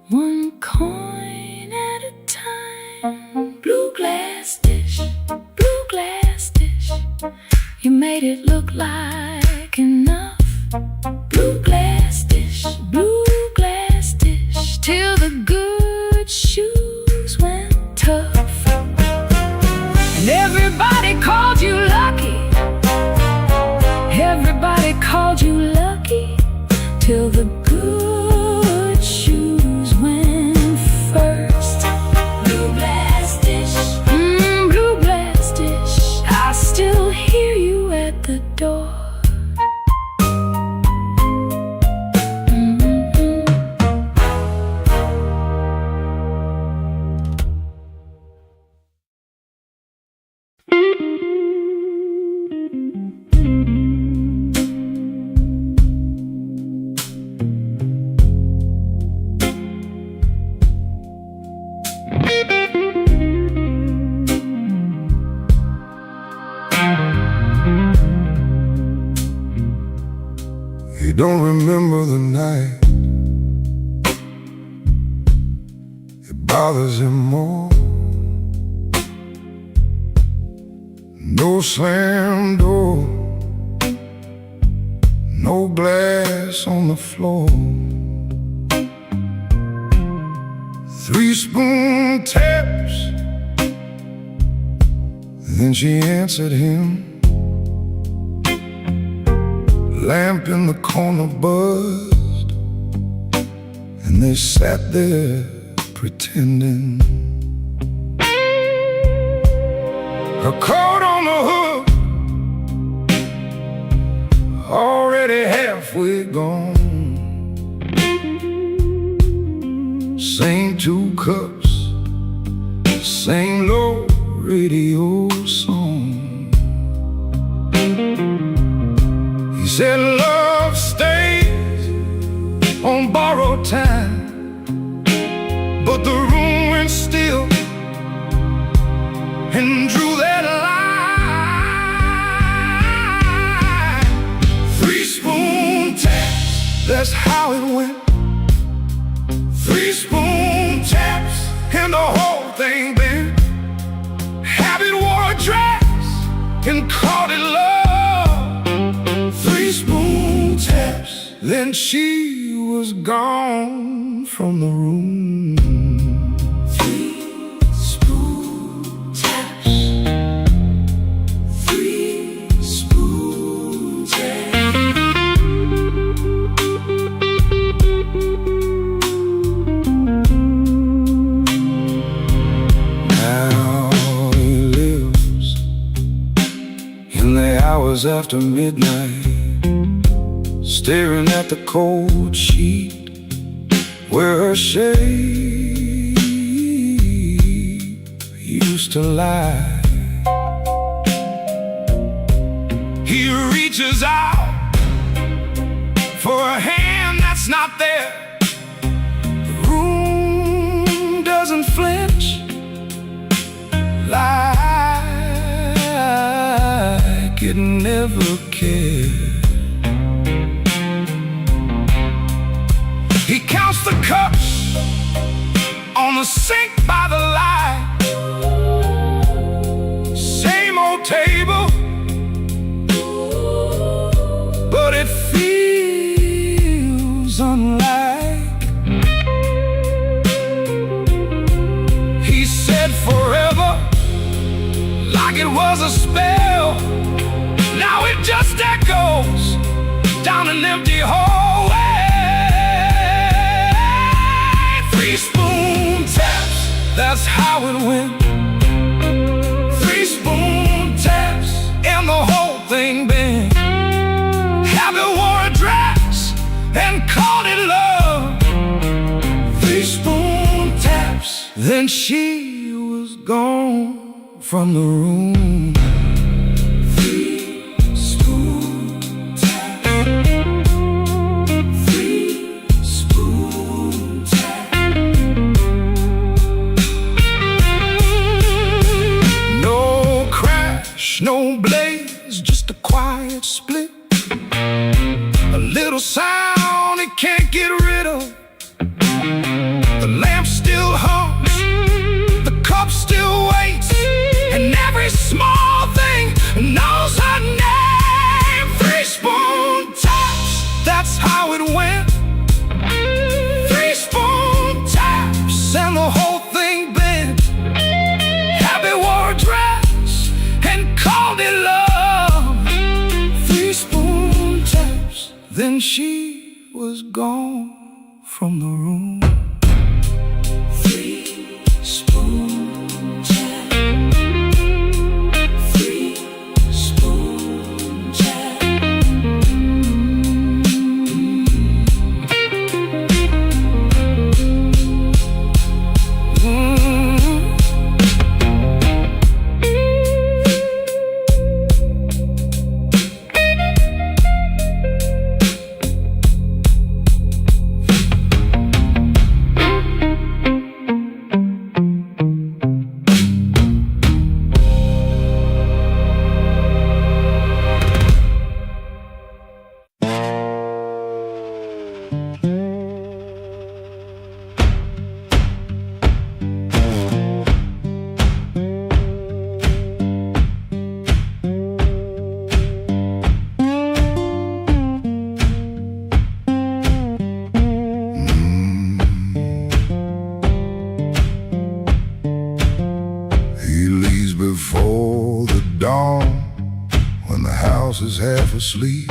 one coin at a time. Blue glass dish, blue glass dish, you made it look like enough. Blue glass dish, till the good shoes went tough. And everybody called you lucky, everybody called you lucky, till the good shoes went first. Blue glass dish, blue glass dish, I still hear you at the door. He don't remember the night, it bothers him more. No slam door, no glass on the floor. 3-spoon taps, then she answered him. Lamp in the corner buzzed, and they sat there pretending. Her coat on the hook, already halfway gone. Same 2 cups, same low radio song. He said love stays on borrowed time, but the room went still and drew that line. 3-spoon taps, that's how it went. 3-spoon taps, and the whole thing bent. Habit wore a dress and called it love. 3-spoon taps, then she was gone from the room. 3-spoon taps, 3-spoon taps. Now he lives in the hours after midnight, staring at the cold sheet where her shape used to lie. He reaches out for a hand that's not there. The room doesn't flinch like it never cared. He counts the cups on the sink by the light. Same old table, but it feels unlike. He said forever, like it was a spell. Now it just echoes down an empty hallway. 3 spoon taps, that's how it went. 3 spoon taps, and the whole thing bent. Habit wore a dress and called it love. 3 spoon taps, then she was gone from the room. 3 spoon taps. 3 spoon taps. No crash, no blaze, just a quiet split. A little sound it can't get rid of. The lamp still hums, the cup still waits, and every small thing knows her name. 3 spoon taps, that's how it went. 3 spoon taps, and the whole thing bent. Habit wore a dress and called it love. 3 spoon taps, then she was gone from the room. 3 spoon taps. 3 spoon taps. Before the dawn, when the house is half asleep,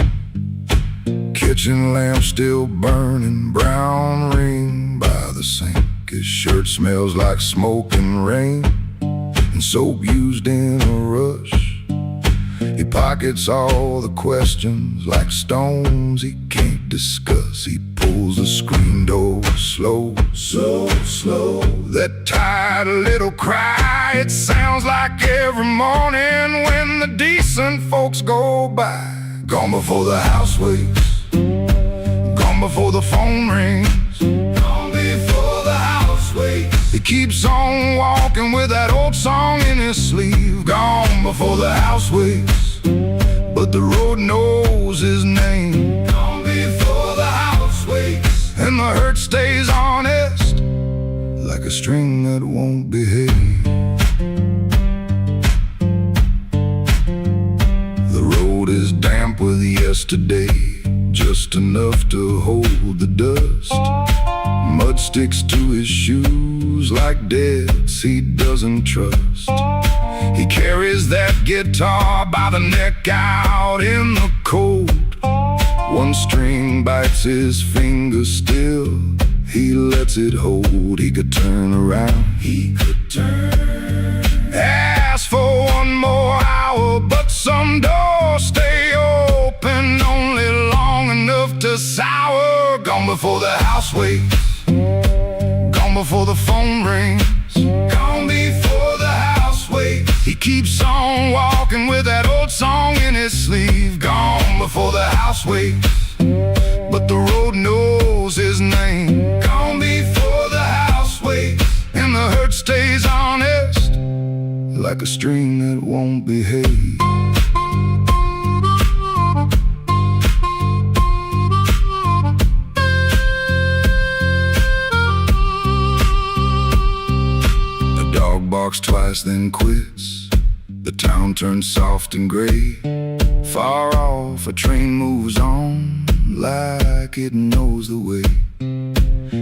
kitchen lamp still burning, brown ring by the sink. His shirt smells like smoke and rain, and soap used in a rush. He pockets all the questions like stones he can't discuss. He pulls the screen door slow, so slow. That tired little cry, it sounds like every morning when the decent folks go by. Gone before the house wakes, gone before the phone rings, gone before the house wakes. He keeps on walking with that old song in his sleeve. Gone before the house wakes, but the road knows his name. Gone before the house wakes, and the hurt stays honest, like a string that won't behave. The road is damp with yesterday, just enough to hold the dust. Mud sticks to his shoes like debts he doesn't trust. He carries that guitar by the neck out in the cold. One string bites his finger still, he lets it hold. He could turn around, he could turn, ask for one more hour, but some doors stay open only long enough to sour. Gone before the house wakes, gone before the phone rings, gone before the house wakes. He keeps on walking with that old song in his sleeve. Gone before the house wakes, but the road knows his name. Gone before the house wakes, and the hurt stays honest, like a string that won't behave. The dog barks twice, then quits. The town turns soft and gray. Far off, a train moves on like it knows the way.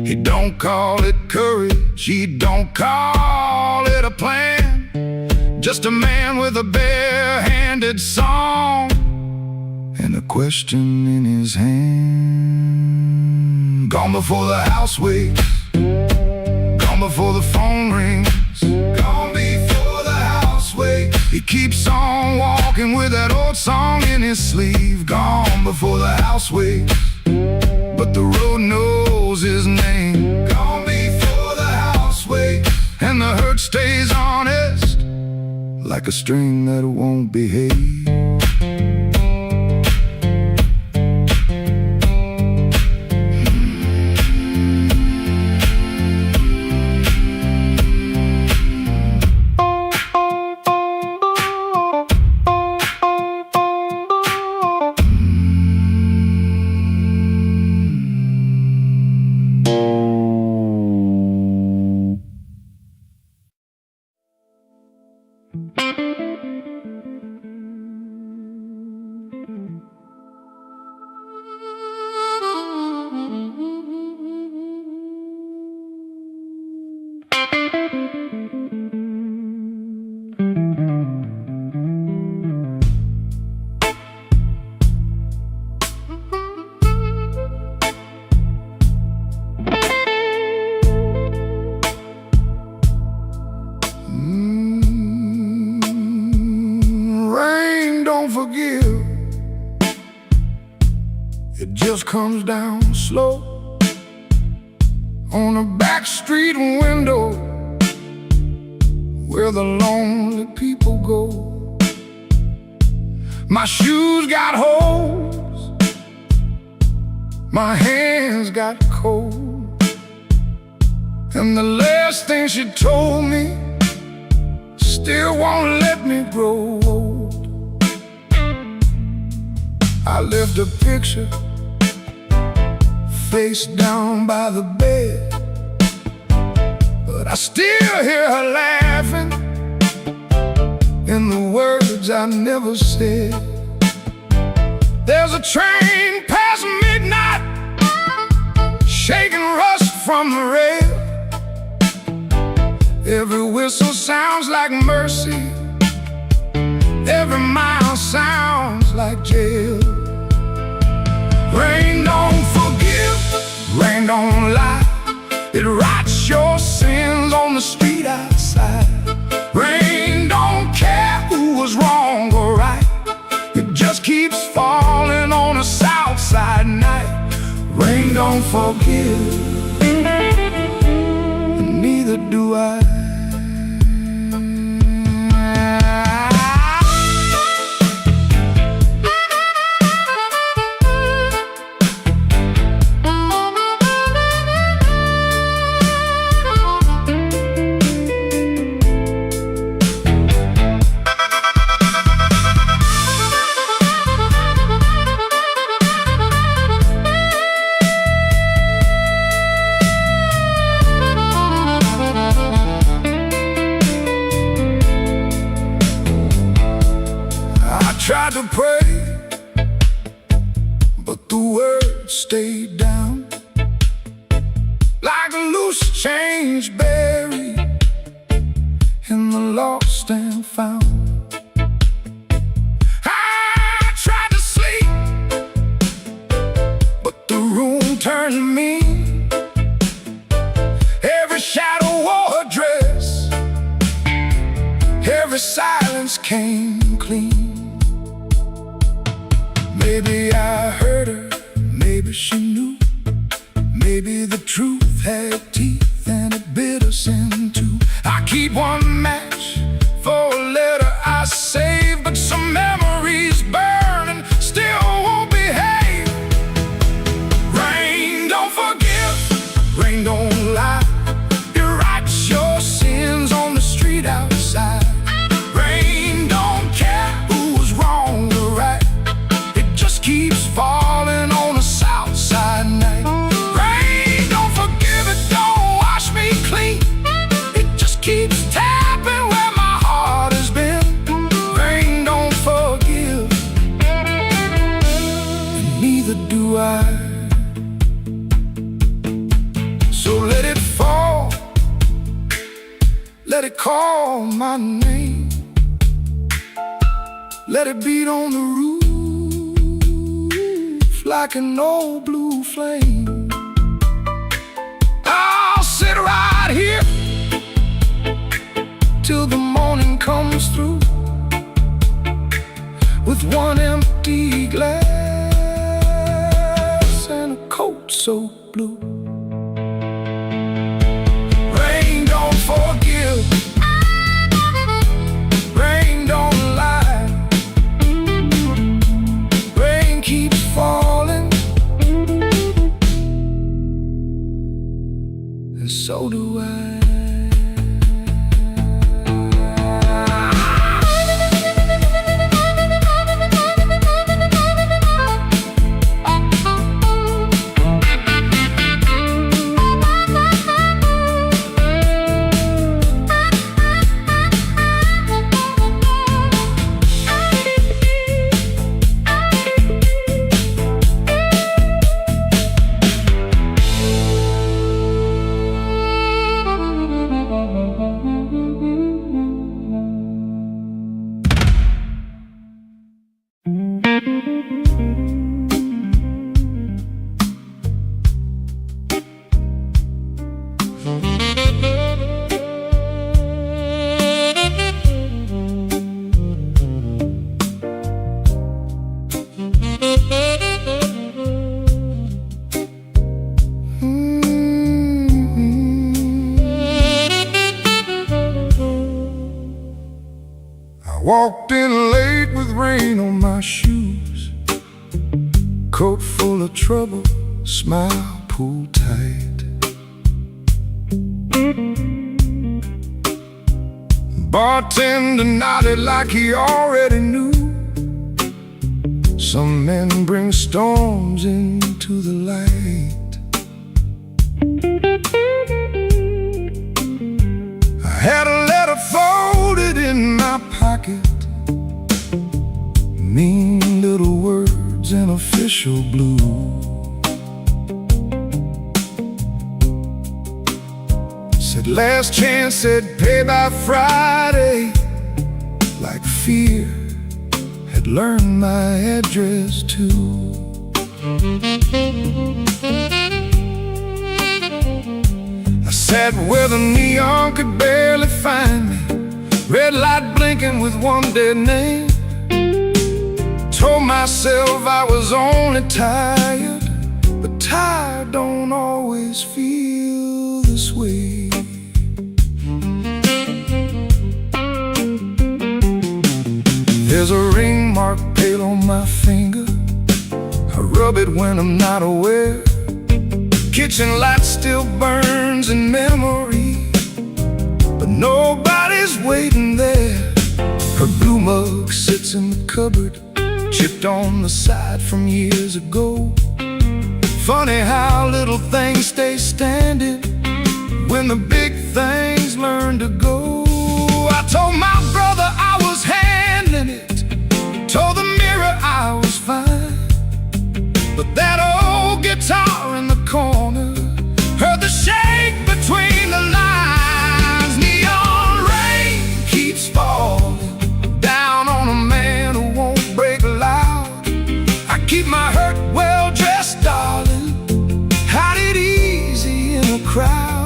He don't call it courage, he don't call it a plan. Just a man with a bare-handed song and a question in his hand. Gone before the house wakes, gone before the phone rings, gone before the house wakes. He keeps on walking with that old song in his sleeve. Gone before the house wakes, but the road knows his name. Gone before the house wakes, and the hurt stays honest, like a string that won't behave. Rain don't forgive, it just comes down slow on a back street window where the lonely people go. My shoes got holes, my hands got cold, and the last thing she told me still won't let me grow old. I left a picture face down by the bed, but I still hear her laughing in the words I never said. There's a train past midnight, shaking rust from the rail. Every whistle sounds like mercy, every mile sounds like jail. Rain don't forgive, rain don't lie, it writes your sins on the street outside. Rain don't care who was wrong or right, it just keeps falling on a south side night. Rain don't forgive, and neither do I. Tried to pray, but the words stayed down like a loose change buried in the lost and found. I tried to sleep, but the room turned mean. Every shadow wore a dress, every silence came clean. Maybe I heard her, maybe she knew, maybe the truth had teeth and it bit us in two. I keep one match for a letter neither do I. So let it fall, let it call my name, let it beat on the roof like an old blue flame. I'll sit right here till the morning comes through with one empty glass and a coat so blue. Rain don't forgive, rain don't lie, rain keeps falling, and so do I. Walked in late with rain on my shoes, coat full of trouble, smile pulled tight. Bartender nodded like he already knew. Some men bring storms into the light. I had a letter folded in my pocket, mean little words in official blue. Said last chance, said pay by Friday, like fear had learned my address too. I sat where the neon could barely find me, red light blinking with one dead name. Told myself I was only tired, but tired don't always feel this way. There's a ring mark pale on my finger, I rub it when I'm not aware. Kitchen light still burns in memory, but nobody's waiting there. Her blue mug sits in the cupboard, chipped on the side from years ago. Funny how little things stay standing when the big things learn to go. I told my brother I was handling it, told the mirror I was fine, but that old guitar in the corner heard the shake between the lines. Neon rain keeps falling down on a man who won't break loud. I keep my hurt well dressed, darling, hide it easy in a crowd.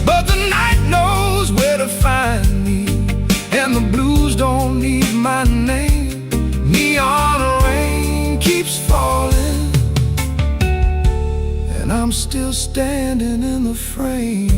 But the night knows where to find me, and the blues don't need my name. Neon rain keeps falling, and I'm still standing in the frame.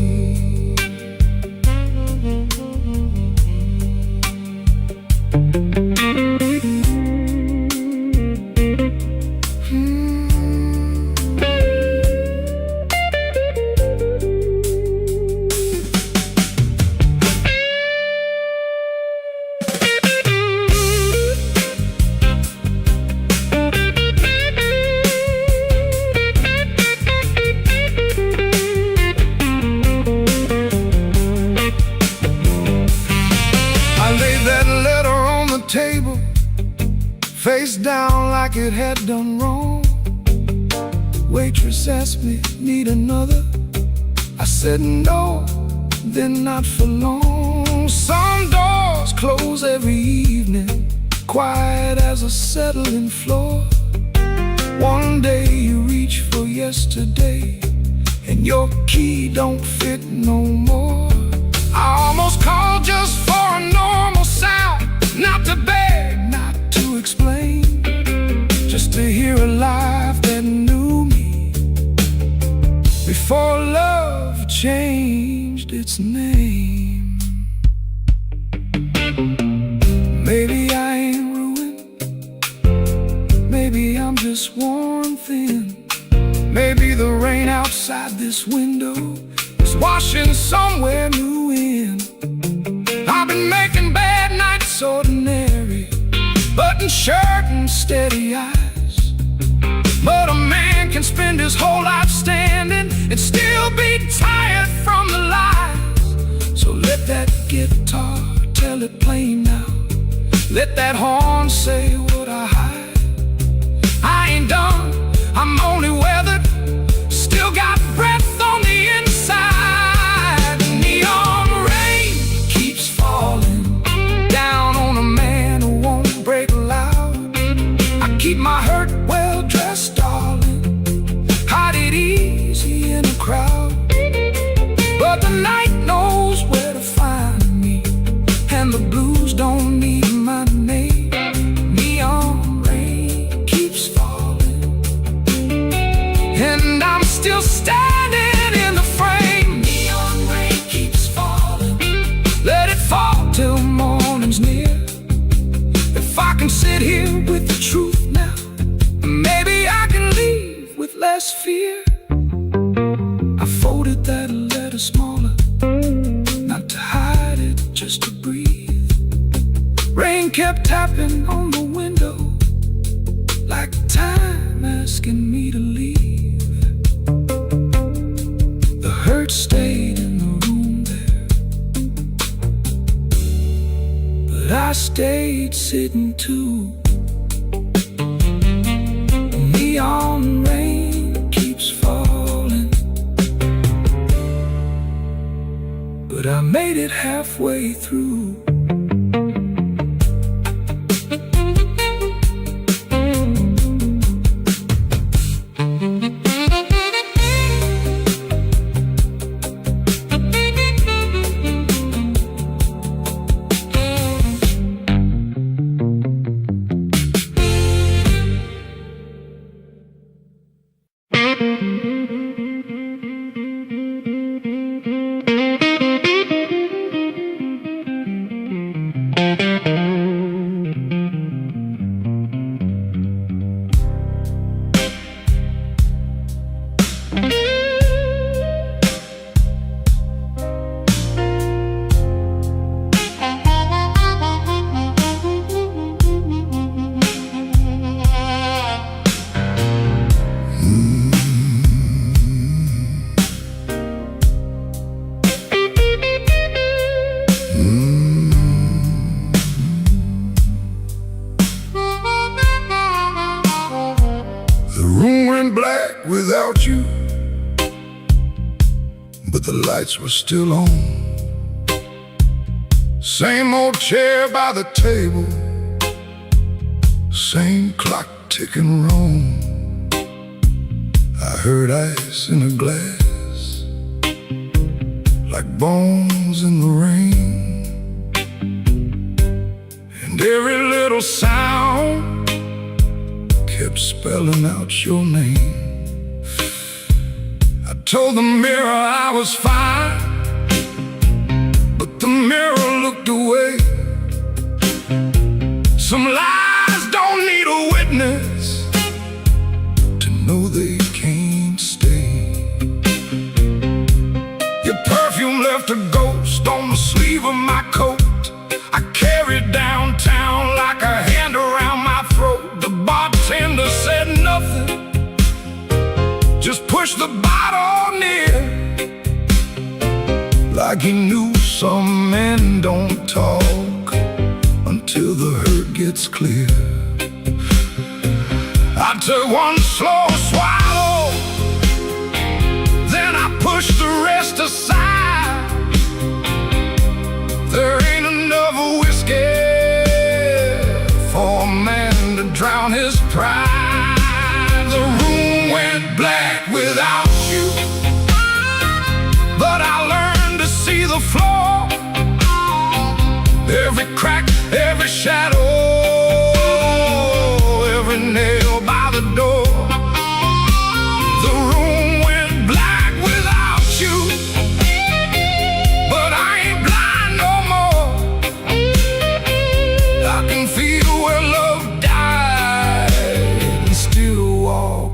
Face down like it had done wrong. Waitress asked me, need another? I said no, then not for long. Some doors close every evening, quiet as a settling floor. One day you reach for yesterday, and your key don't fit no more. I almost called just for a normal sound, not to beg, not to explain, just to hear a life that knew me before love changed its name. Maybe I ain't ruined, maybe I'm just worn thin. Maybe the rain outside this window is washing somewhere new in. I've been making bad nights ordinary, button shirt and steady eyes. But a man can spend his whole life standing and still be tired from the lies. So let that guitar tell it plain now, let that horn say what I hide. I ain't done, I'm only weathered, still got breath on the inside. Neon rain keeps falling down on a man who won't break loud. I keep my hurt well dressed, darling, hide it easy in a crowd. But the night knows where to find me, and the blues don't need my name. Neon rain keeps falling, and I'm still standing in the frame. Neon rain keeps falling, let it fall till morning's near. If I can sit here with the truth now, maybe I can leave with less fear. I folded that letter smaller, not to hide it, just to breathe. Rain kept tapping on the window, like time asking me to leave. The hurt stayed in the room there, but I stayed sitting too. Neon rain keeps falling, but I made it halfway through. Black without you, but the lights were still on. Same old chair by the table, same clock ticking wrong. I heard ice in a glass, like bones in the rain, and every little sound kept spelling out your name. I told the mirror I was fine, but the mirror looked away. Some lies don't need a witness to know they can't stay. Your perfume left a ghost on the sleeve of my coat. I carried downtown like a hand around my throat. The bartender said nothing, just pushed the bottle near, like he knew some men don't talk until the hurt gets clear. I took one slow swallow,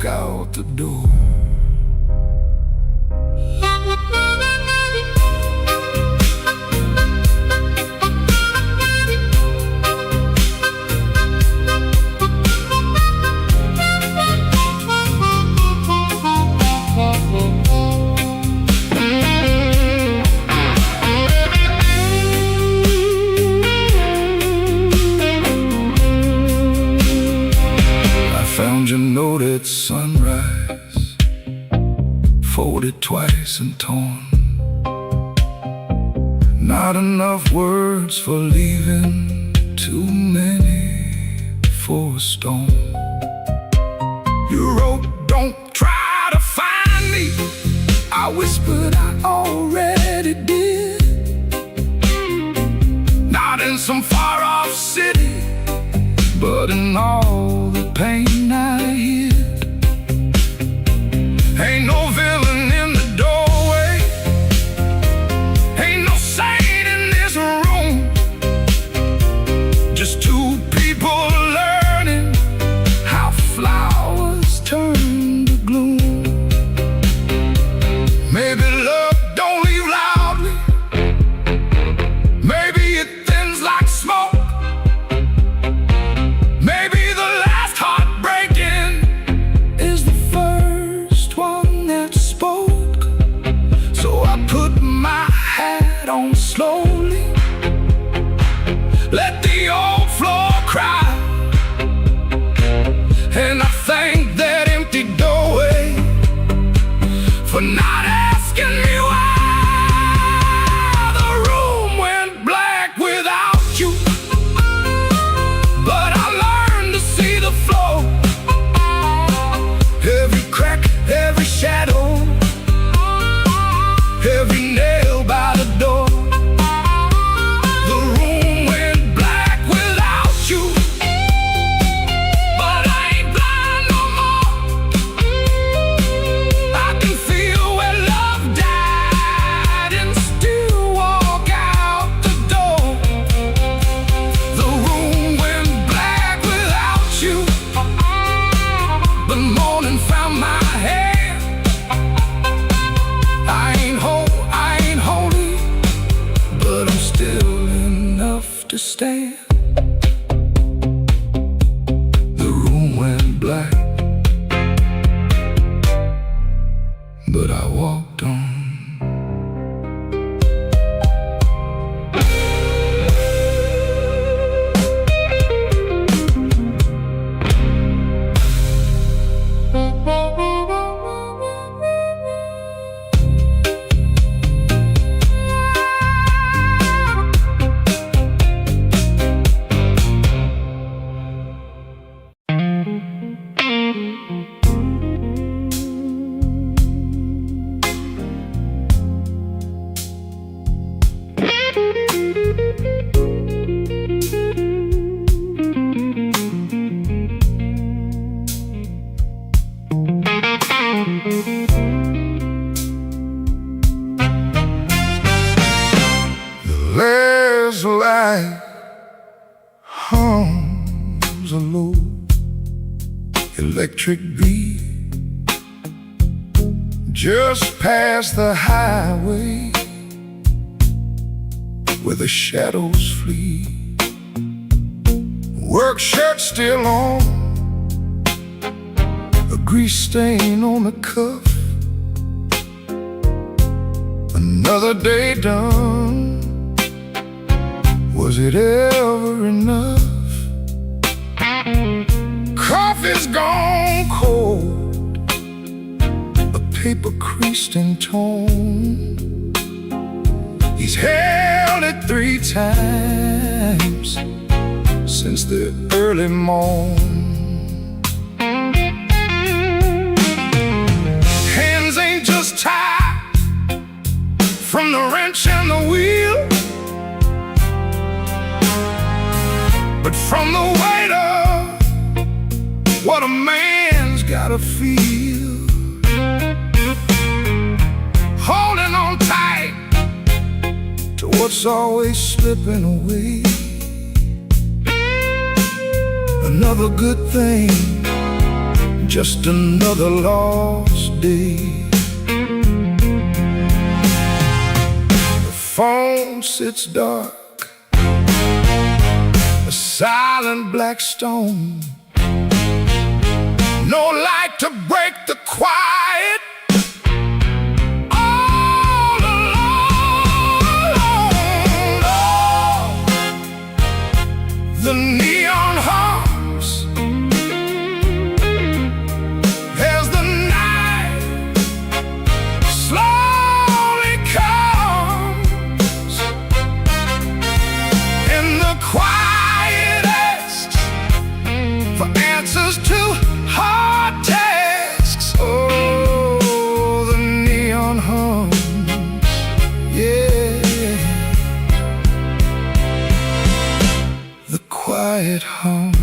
out the door. Found your note at sunrise, folded twice and torn. Not enough words for leaving, too many for a storm. You wrote, don't try to find me. I whispered, I already did. Not in some far-off city, but in all the pain I hid. Ain't no villain in the doorway, ain't no saint in this room. Just two people learning how flowers turn to gloom. Maybe love don't leave loudly, maybe it thins like smoke. Maybe the last heartbreaking is the first one that spoke. So I put my hat on slowly, let the old floor cry, and I thank that empty doorway for not asking me why. The room went black without you, but I learned to see the flow. Every crack, every shadow, every nail by the door. The room went black without you, but I ain't blind no more. I can feel where love died and still walk out the door. The room went black without you. The morning found my hand. I ain't holy, but I'm still enough to stand. The room went black, but I walked on. There's a light hums a low electric beat just past the highway where the shadows flee. Work shirt still on, a grease stain on the cuff. Another day done. Was it ever enough? Coffee's gone cold, a paper creased and torn. He's held it 3 times since the early morn. Hands ain't just tied from the wrench and the wheel, but from the weight of what a man's gotta feel. Holding on tight to what's always slipping away. Another good thing just another lost day. The phone sits dark, a silent black stone. No light to break the quiet. All alone, oh, the neon hums as the night slowly comes, and the quiet asks for answers to hard tasks. Oh, the neon hums, yeah, the quiet hums.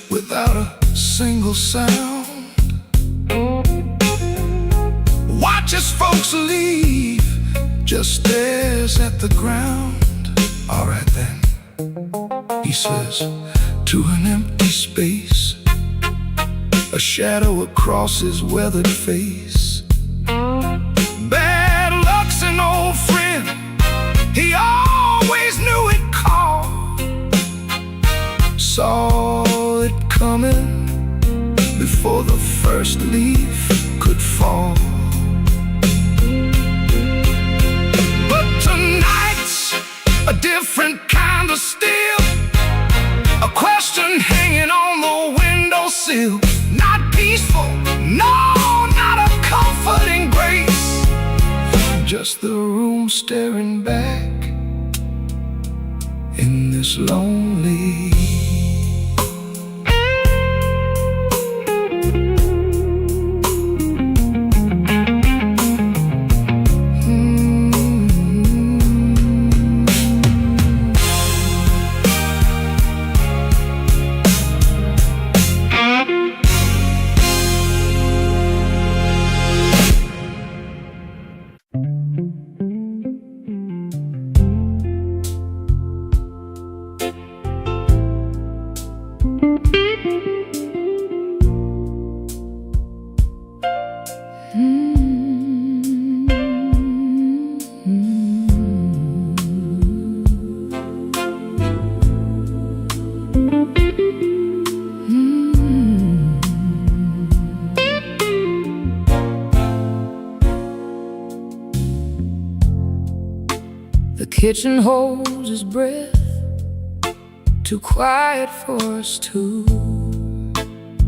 Without a single sound, watches folks leave, just stares at the ground. All right then, he says to an empty space, a shadow across his weathered face. Bad luck's an old friend, he always knew it called. Saw it coming before the first leaf could fall. But tonight's a different kind of steel, a question hanging on the windowsill. Not peaceful, no, not a comforting grace, just the room staring back in this lonely. The kitchen holds his breath, too quiet for us two.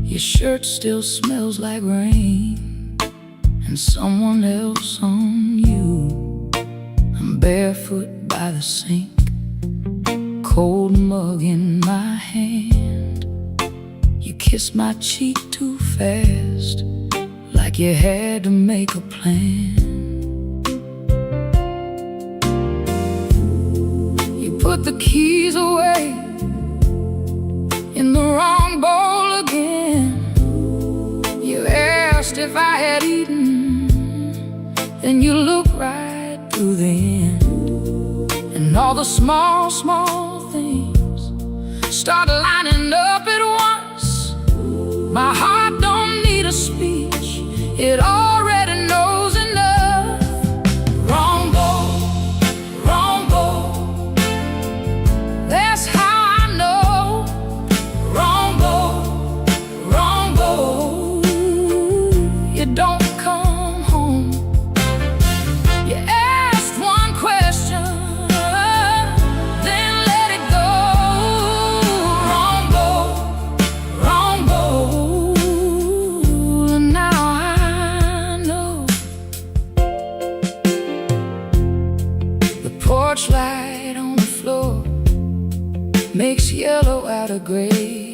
Your shirt still smells like rain and someone else on you. I'm barefoot by the sink, cold mug in my hand. You kissed my cheek too fast, like you had to make a plan. Put the keys away in the wrong bowl again. You asked if I had eaten, then you looked right through the end. And all the small, small things start lining up at once. My heart don't need a speech, it already knows enough. Wrong bowl, wrong bowl, that's how I know. Wrong bowl, wrong bowl, you don't come home. You asked one question, then let it go. Wrong bowl, wrong bowl, and now I know. The porch light on the floor makes yellow out of gray.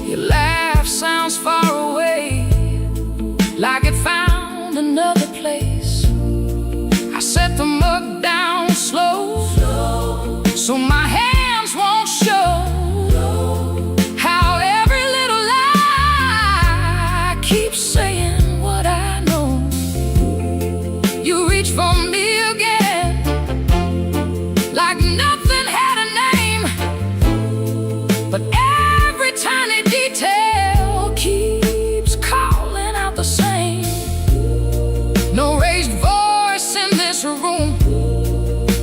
Your laugh sounds far away, like it found another place. I set the mug down slow, so my hands won't show how every little lie keeps saying what I know. You reach for me again like nothing had a name, but every tiny detail keeps calling out the same. No raised voice in this room,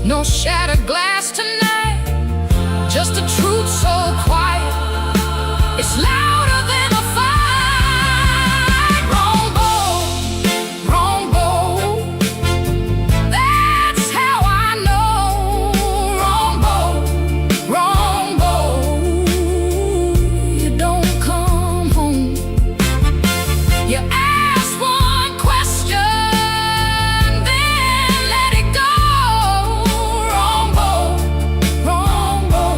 no shattered glass tonight, just a truth so quiet, it's louder than a fight. Wrong bow, wrong bow, that's how I know. Wrong bow, wrong bow, you don't come home. You ask one question, then let it go. Wrong bow, wrong bow,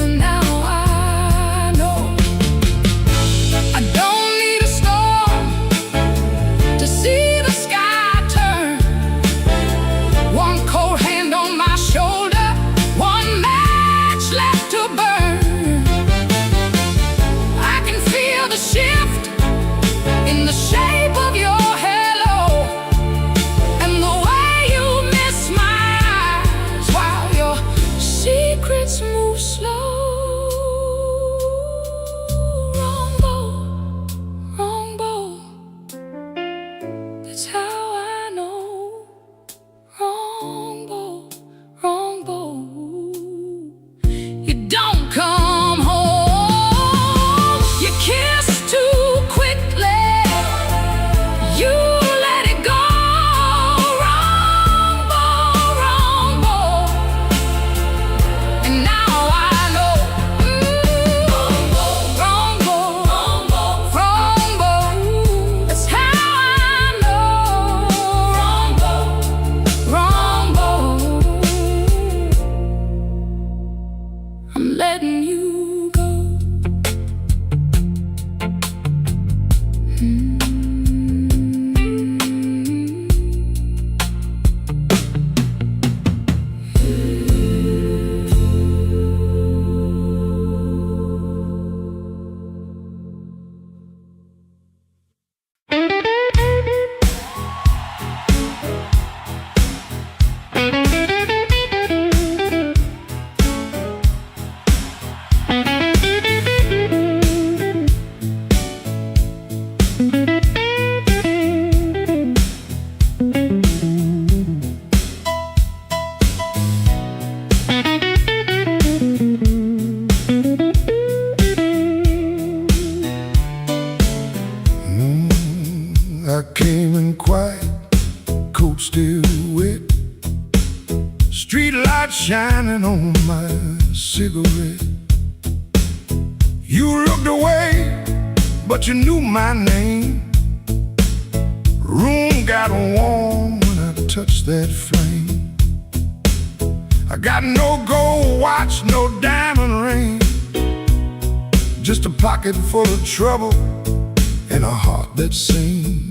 and now I know. I don't need a storm to see the sky turn. One cold hand on my shoulder, one match left to burn. I can feel the shift in the shape of your halo, and the way you miss my eyes while your secrets move slow. Wrong bow, wrong bow, that's how I know. Wrong bow, wrong bow, you don't come home. You kiss too quickly, you let it go. Wrong bow, and now I know. Wrong bow, wrong bow, that's how I know. Wrong bow, wrong bow, I'm letting you go. I came in quiet, coat still wet, street light shining on my cigarette. You looked away, but you knew my name. Room got warm when I touched that flame. I got no gold watch, no diamond ring, just a pocket full of trouble and a heart that sings.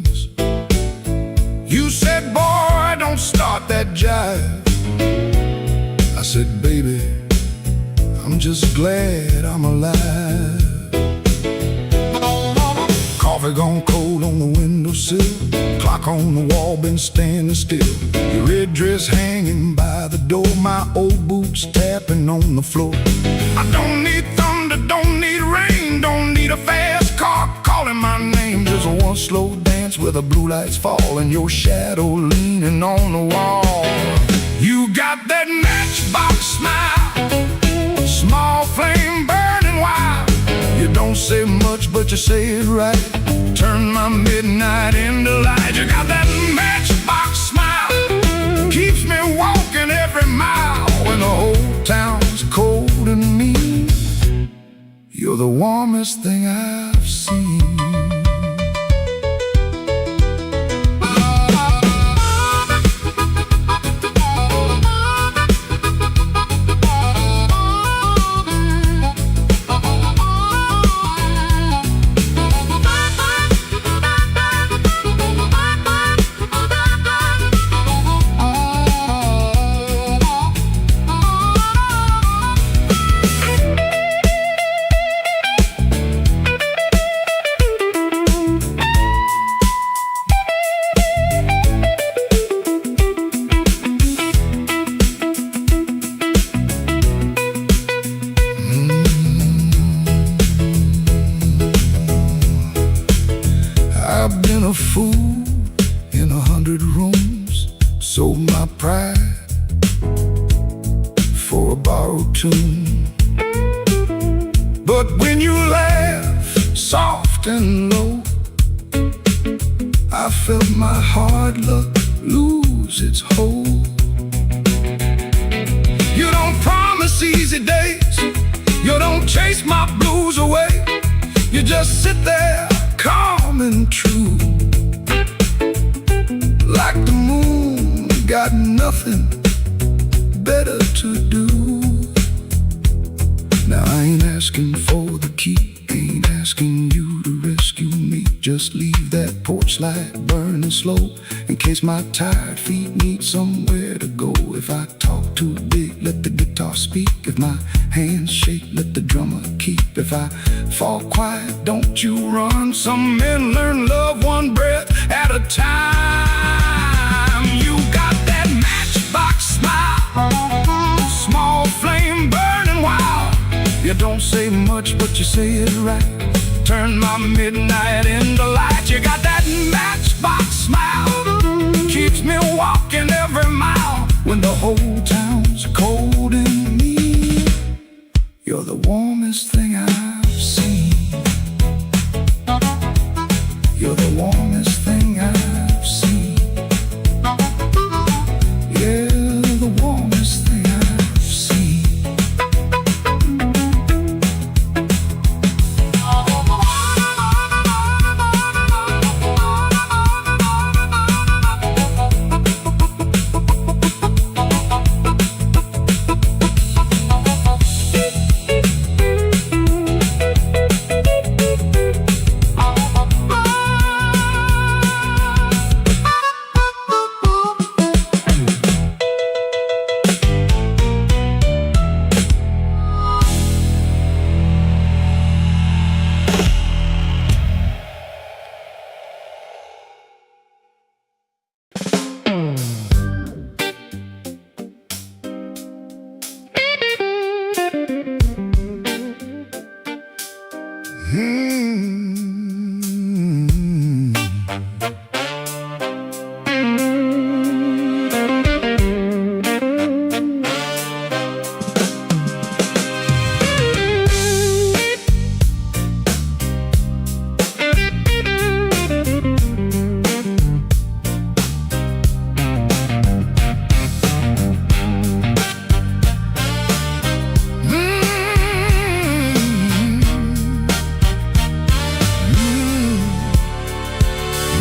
You said, boy, don't start that jive. I said, baby, I'm just glad I'm alive. Coffee gone cold on the windowsill, clock on the wall been standing still. Your red dress hanging by the door, my old boots tapping on the floor. I don't need thunder, don't need rain, don't need a fast car calling my name. Just one slow dance where the blue lights fall and your shadow leaning on the wall. You got that matchbox smile, small flame burning wild. You don't say much, but you say it right. Turn my midnight into light. You got that matchbox smile, keeps me walking every mile when the whole town's cold and mean. You're the warmest thing I've seen. been a fool in 100 rooms, sold my pride for a borrowed tune. But when you laugh soft and low, I felt my hard luck lose its hold. You don't promise easy days, you don't chase my blues away. You just sit there calm and true, like the moon got nothing better to do. Now I ain't asking for the key, ain't asking you to rescue me. Just leave that porch light burning slow, in case my tired feet need somewhere to go. If I talk too big, let the guitar speak. If my hands shake, let the drummer keep. If I fall quiet, don't you run. Some men learn love one breath at a time. You got that matchbox smile, small flame burning wild. You don't say much, but you say it right. Turn my midnight into light. You got that matchbox smile, keeps me walking every mile. When the whole town's cold and mean, you're the warmest thing I've seen. You're the warmest thing I've seen. Yeah, the warmest thing I've seen.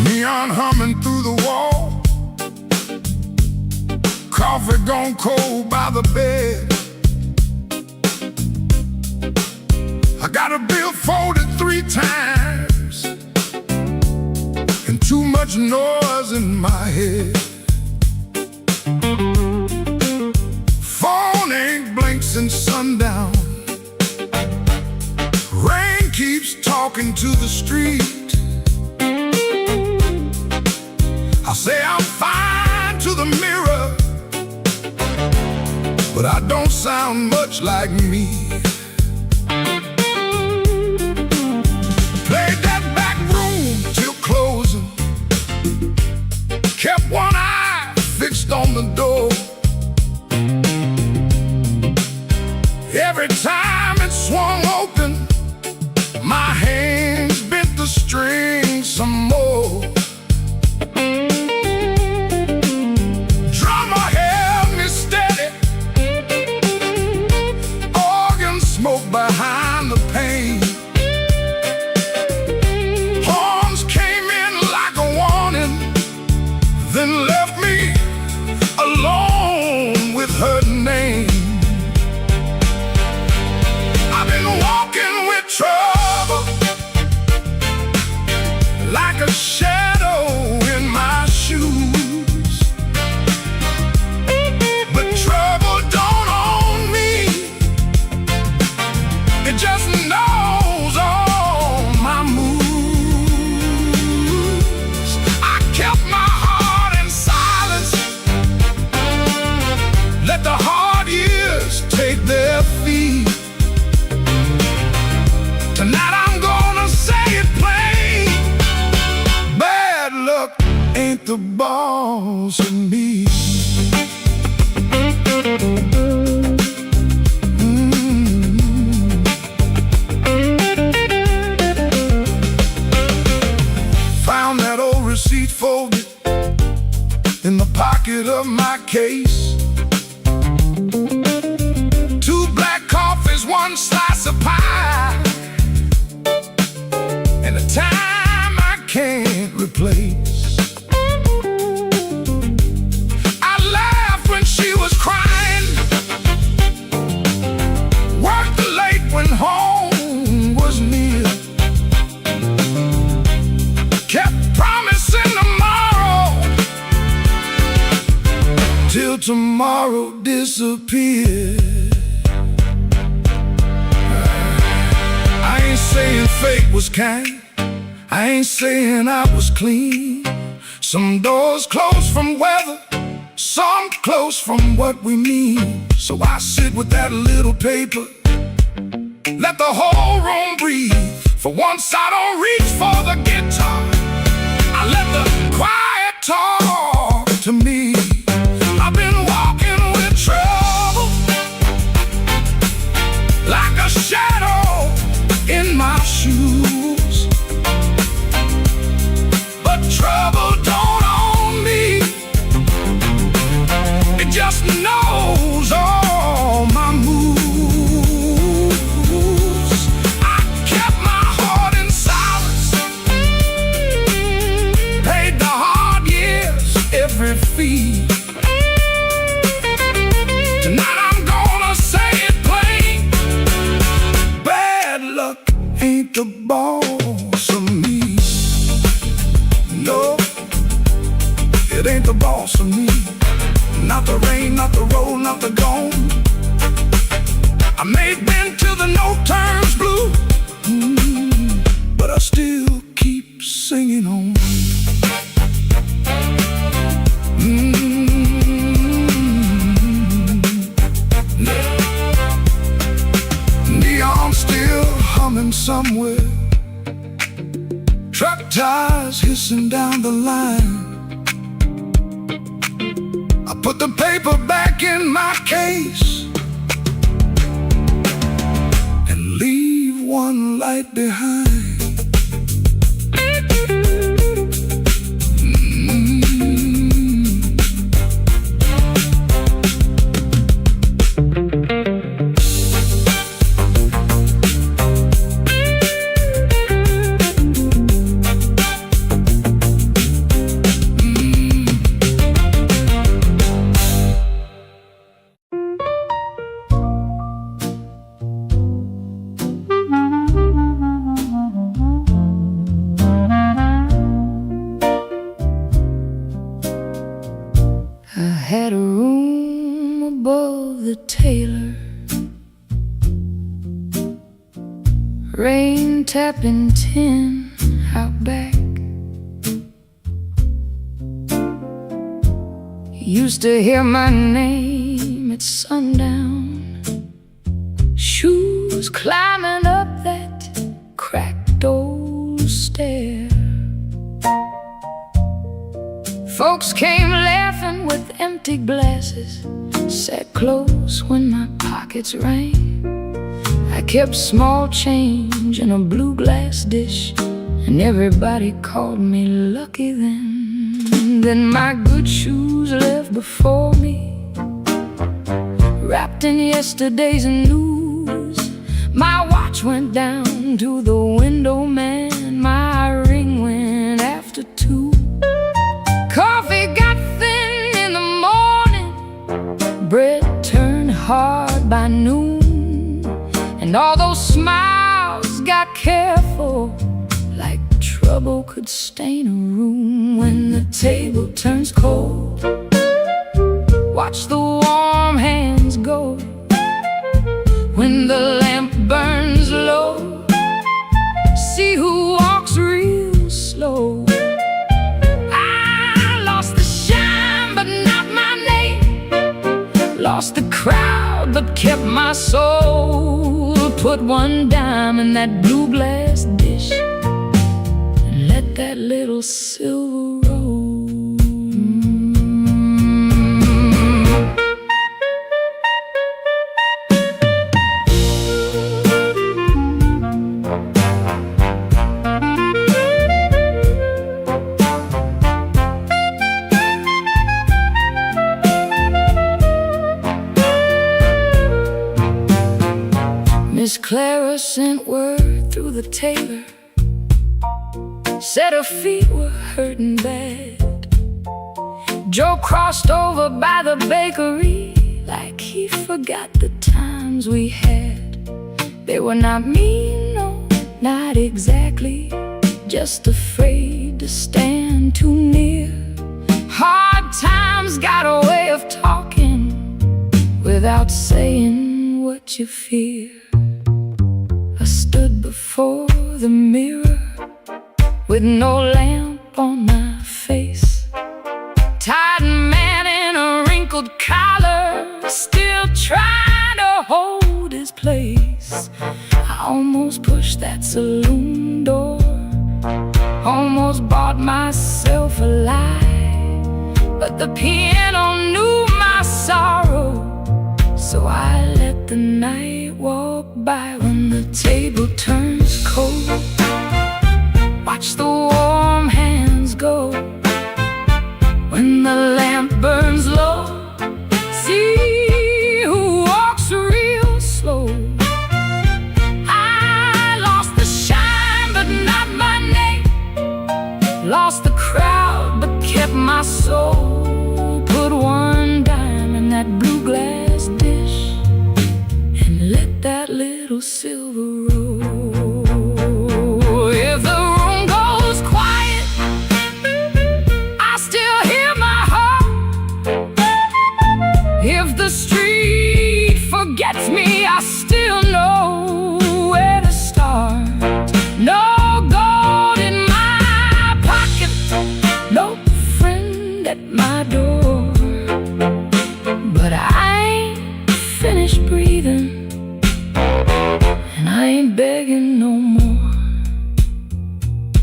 Neon humming through the wall, coffee gone cold by the bed. I got a bill folded 3 times, and too much noise in my head. Phone ain't blinks since sundown. Rain keeps talking to the street. I say I'm fine to the mirror, but I don't sound much like me. Played that back room till closing, kept one eye fixed on the door. Every time it swung open, my hands bent the string some more. Drummer held me steady, organ ain't the boss of me. Found that old receipt folded in the pocket of my case. 2 black coffees, 1 slice of pie, and a time I can't replace. I laughed when she was crying, worked late when home was near, kept promising tomorrow till tomorrow disappeared. I ain't saying fate was kind, I ain't saying I was clean. Some doors close from weather, some close from what we mean. So I sit with that little paper, let the whole room breathe. For once I don't reach for the guitar, I let the quiet talk to me. I've been walking with trouble, like a shadow in my shoes, but trouble don't own me. It just knows all my moves. I kept my heart in silence, paid the hard years every fee. Tonight I'm gonna say it plain, bad luck ain't the boss of me. No, it ain't the boss of me. Not the rain, not the road, not the gone. I may have been till the no turns blue, but I still keep singing on. Neon still humming somewhere, truck tires hissing down the line. I put the paper back in my case and leave one light behind. Had a room above the tailor, rain tapping tin out back. Used to hear my name at sundown, shoes climbing up that cracked old stair. Folks came laughing with empty glasses, sat close when my pockets rang. I kept small change in a blue glass dish, and everybody called me lucky then. Then my good shoes left before me, wrapped in yesterday's news. My watch went down to the window man, my ring went after 2. Coffee got thin in the morning, bread turned hard by noon, and all those smiles got careful, like trouble could stain a room. When the table turns cold, watch the warm hands go. When the lamp burns low, see who walks real slow. Lost the crowd but kept my soul. Put one dime in that blue glass dish and let that little silver roll. sent word through the tailor, said her feet were hurting bad. Joe crossed over by the bakery like he forgot the times we had. They were not mean, no, not exactly, just afraid to stand too near. Hard times got a way of talking without saying what you fear. I stood before the mirror with no lamp on my face, tired man in a wrinkled collar, still trying to hold his place. I almost pushed that saloon door, almost bought myself a lie, but the piano knew my sorrow, so I let the night walk by. When the table turns cold, watch the warm hands go. When the lamp burns low, see who walks real slow. I lost the shine but not my name, lost the crowd but kept my soul. Put one dime in that blue glass dish and let that little silver roll. If the room goes quiet, I still hear my heart. If the street forgets me, I still know where to start. No gold in my pocket, no friend at my door, but I ain't finished breathing, and I ain't begging no more.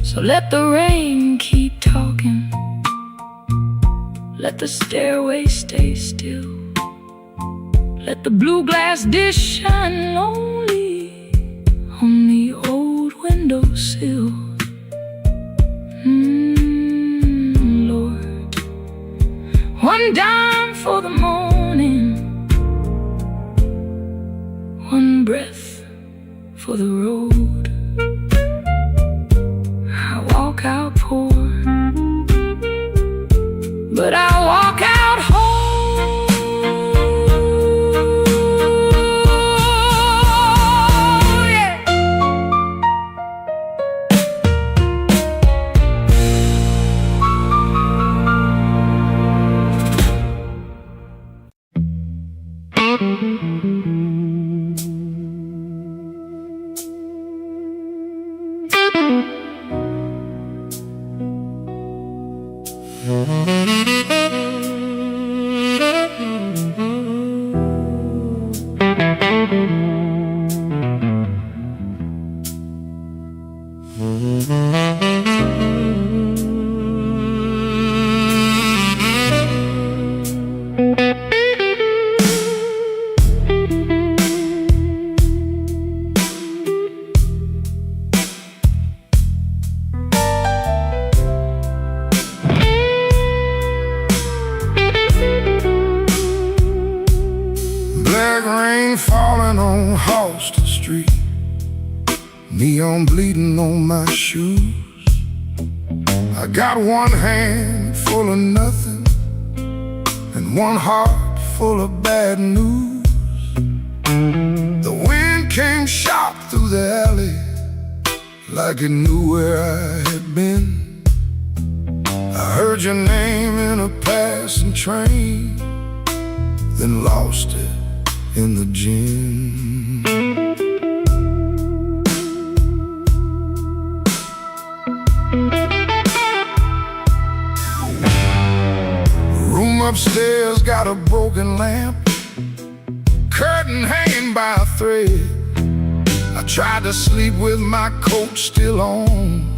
So let the rain keep talking, let the stairway stay still, let the blue glass dish shine lonely on the old windowsill. Lord, one dime for the morning, one breath for the road. I walk out poor, but I walk out whole. Yeah. Black rain falling on Halston Street, neon bleeding on my shoes. I got one hand full of nothing and one heart full of bad news. The wind came sharp through the alley like it knew where I had been. I heard your name in a passing train, then lost it in the gym. Room upstairs got a broken lamp, curtain hanging by a thread. I tried to sleep with my coat still on,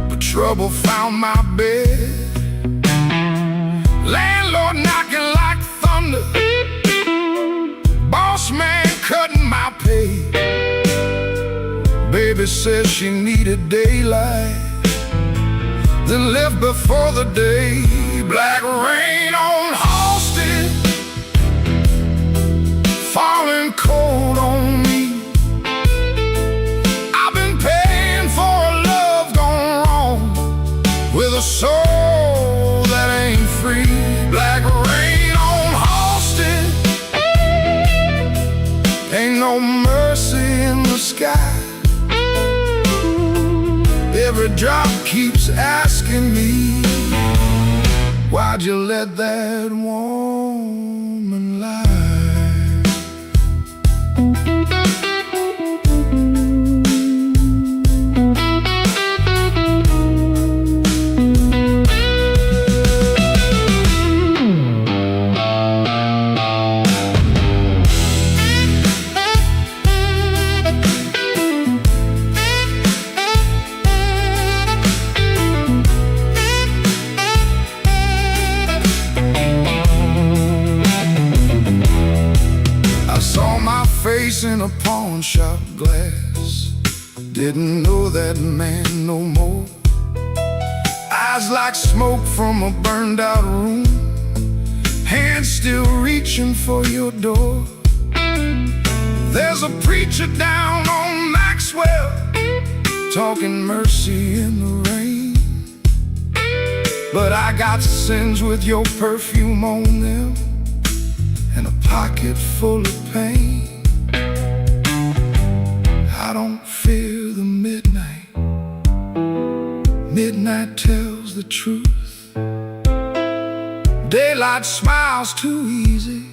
but trouble found my bed. Landlord knocking like thunder, boss man cutting my pay. Baby says she needed daylight, then left before the day. Black rain on Halston, falling cold on me. a soul that ain't free. Black rain on Halsted, ain't no mercy in the sky. Every drop keeps asking me, why'd you let that woman lie? In a pawn shop glass, didn't know that man no more. Eyes like smoke from a burned out room, hands still reaching for your door. There's a preacher down on Maxwell, talking mercy in the rain. But I got sins with your perfume on them, and a pocket full of pain. I don't fear the midnight. Midnight tells the truth. Daylight smiles too easy,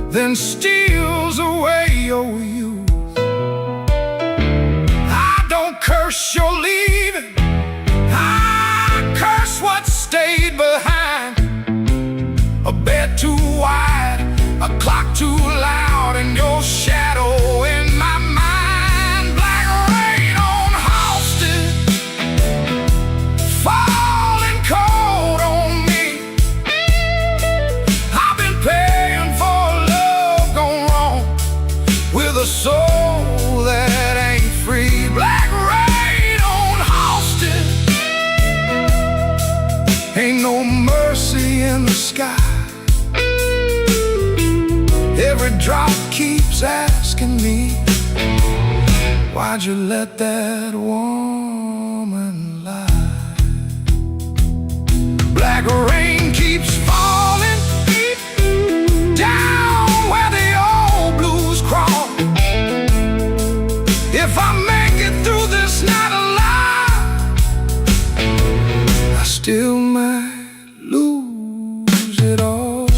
then steals away your youth. I don't curse your leaving, I curse what stayed behind. A bed too wide, a clock too loud, and your shadow in my mind. A soul that ain't free. Black rain on Halsted, ain't no mercy in the sky. Every drop keeps asking me, why'd you let that woman lie? Black rain keeps falling down where the old blues crawl. If I make it through this night alive, I still might lose it all.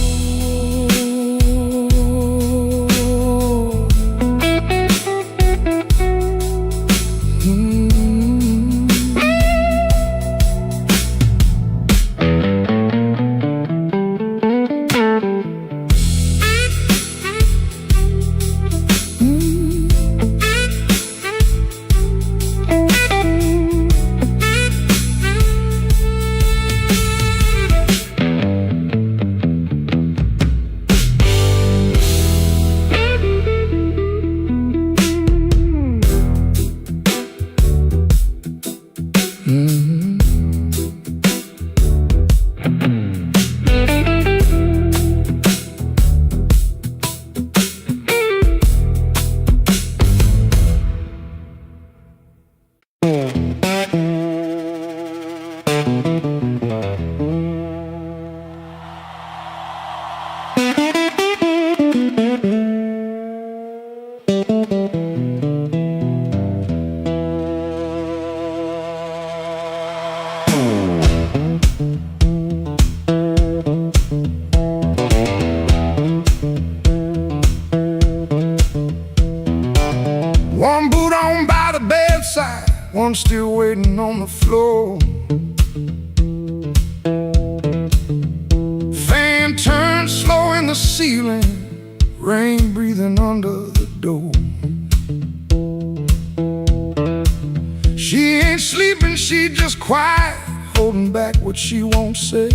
One boot on by the bedside, one still waiting on the floor. Fan turned slow in the ceiling, rain breathing under the door. She ain't sleeping, she just quiet, holding back what she won't say.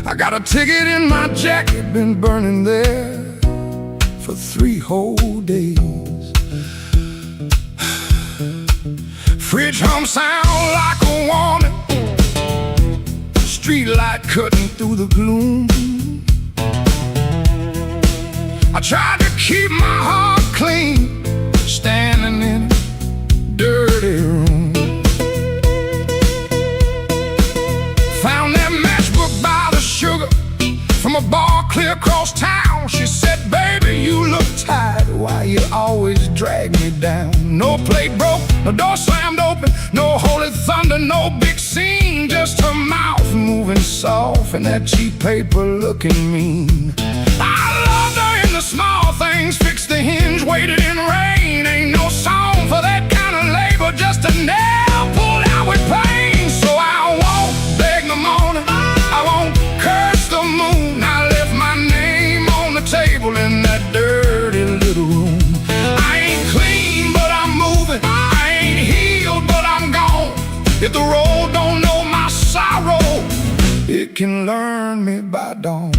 I got a ticket in my jacket, been burning there for 3 whole days. Fridge hum sound like a warning, street light cutting through the gloom. I tried to keep my heart clean, standing in a dirty No door slammed open, no holy thunder, no big scene. Just her mouth moving soft and that cheap paper looking mean. I loved her in the small things, fixed the hinge, waited in rain. Ain't no song for that kind of labor, just a nail pulled out with pain. So I won't beg the morning, I won't curse the moon. I left my name on the table in that dirty little room. I ain't clean, but I'm moving. I ain't healed, but I'm gone. If the road don't know my sorrow, it can learn me by dawn.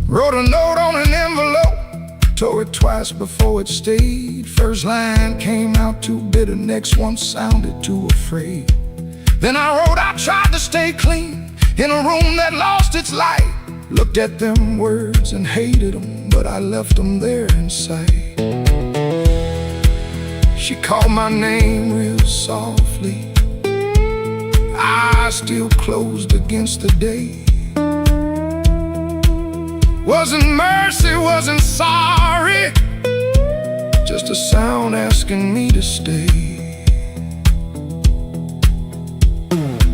Wrote a note on an envelope, tore it twice before it stayed. First line came out too bitter, next one sounded too afraid. Then I wrote, I tried to stay clean in a room that lost its light. Looked at them words and hated them, but I left them there inside. She called my name real softly, eyes still closed against the day. Wasn't mercy, wasn't sorry, just a sound asking me to stay.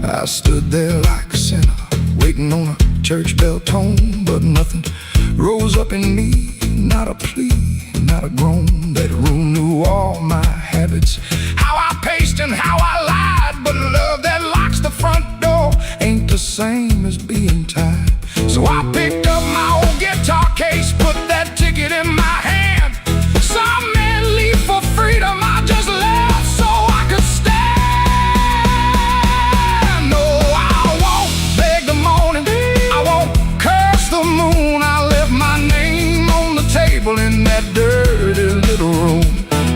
I stood there like a sinner, waiting on a church bell tone, but nothing rose up in me, not a plea, not a groan. That room knew all my habits, how I paced and how I lied, but love that locks the front door ain't the same as being tied. So I picked up my old guitar case, put that ticket in my hand. Some men leave for freedom, I just left so I could stand. No, I won't beg the morning, I won't curse the moon. I left my name on the table in that dirty little room.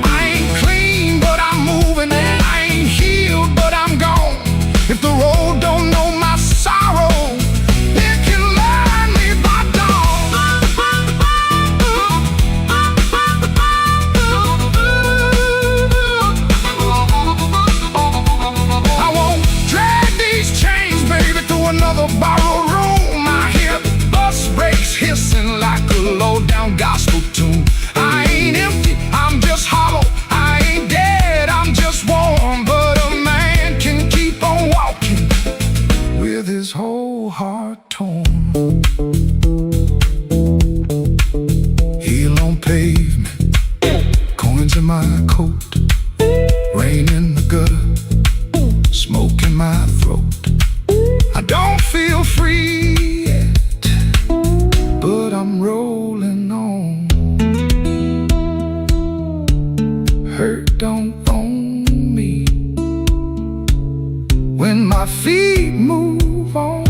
I ain't clean, but I'm moving. I ain't healed, but I'm gone. If the road don't know my sorrow, another borrowed room. I hear bus brakes hissing like a low-down gospel tune. I ain't empty, I'm just hollow. I ain't dead, I'm just warm. But a man can keep on walking with his whole heart torn. Heel on pavement, coins in my coat, rain in the gutter, smoke in my throat. I don't feel free yet, but I'm rolling on. Hurt don't own me when my feet move on.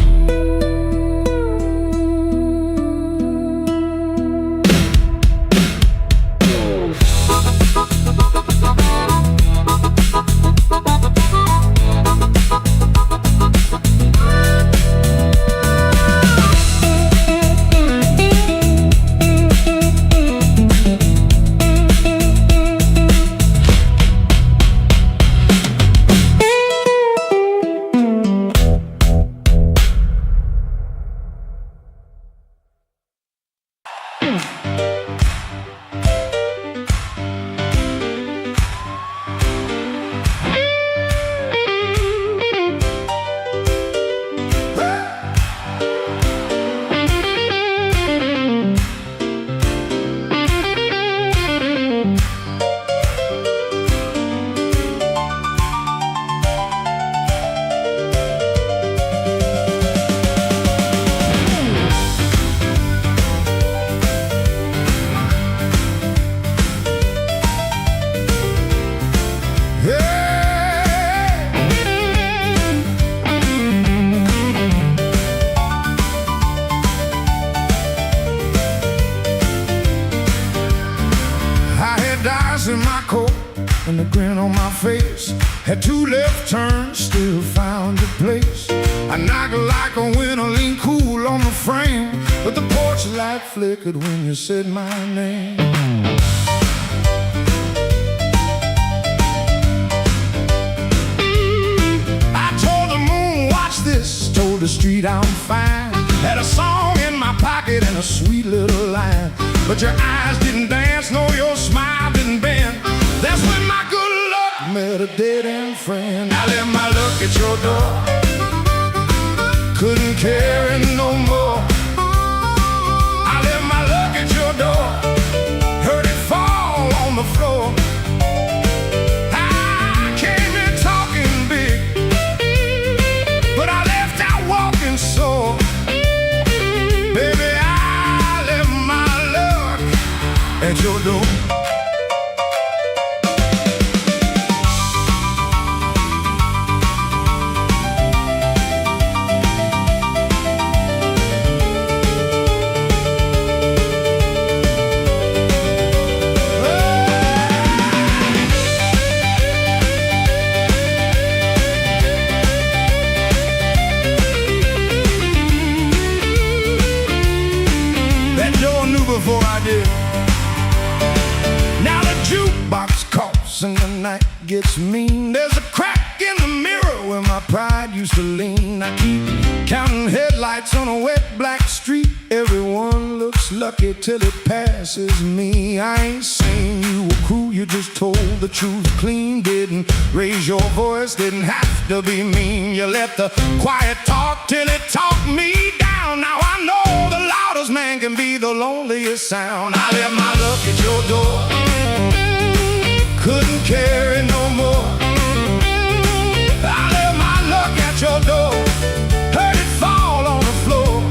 and the grin on my face. Had two left turns, still found your place. I knocked like a winter, lean cool on the frame, but the porch light flickered when you said my name. I told the moon, watch this, told the street I'm fine. Had a song in my pocket and a sweet little line, but your eyes didn't dance, no, your smile didn't bend. That's when my good luck met a dead-end friend. I left my luck at your door, couldn't carry no more. I left my luck at your door, heard it fall on the floor. I came in talking big, but I left out walking sore. Baby, I left my luck at your door. Before I did. Now the jukebox coughs and the night gets mean. There's a crack in the mirror where my pride used to lean. I keep counting headlights on a wet black street. Everyone looks lucky till it passes me. I ain't saying you were cruel, you just told the truth clean. Didn't raise your voice, didn't have to be mean. You let the quiet talk till it talked me down. Now I know the loudest man can be the loneliest sound. I left my luck at your door, couldn't carry no more. I left my luck at your door, heard it fall on the floor.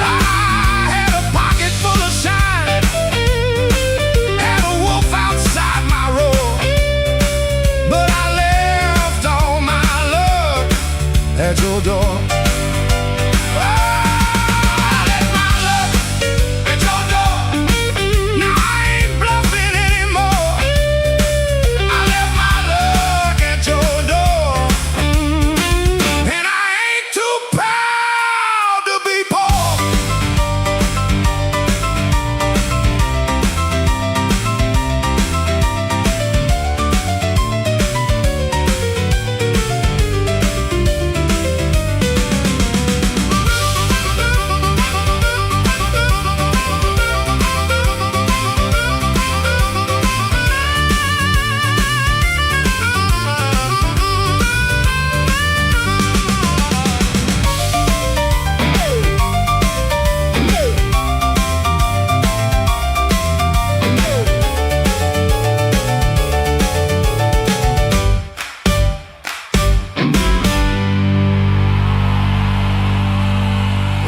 I had a pocket full of shine, had a wolf outside my roar, but I left all my luck at your door.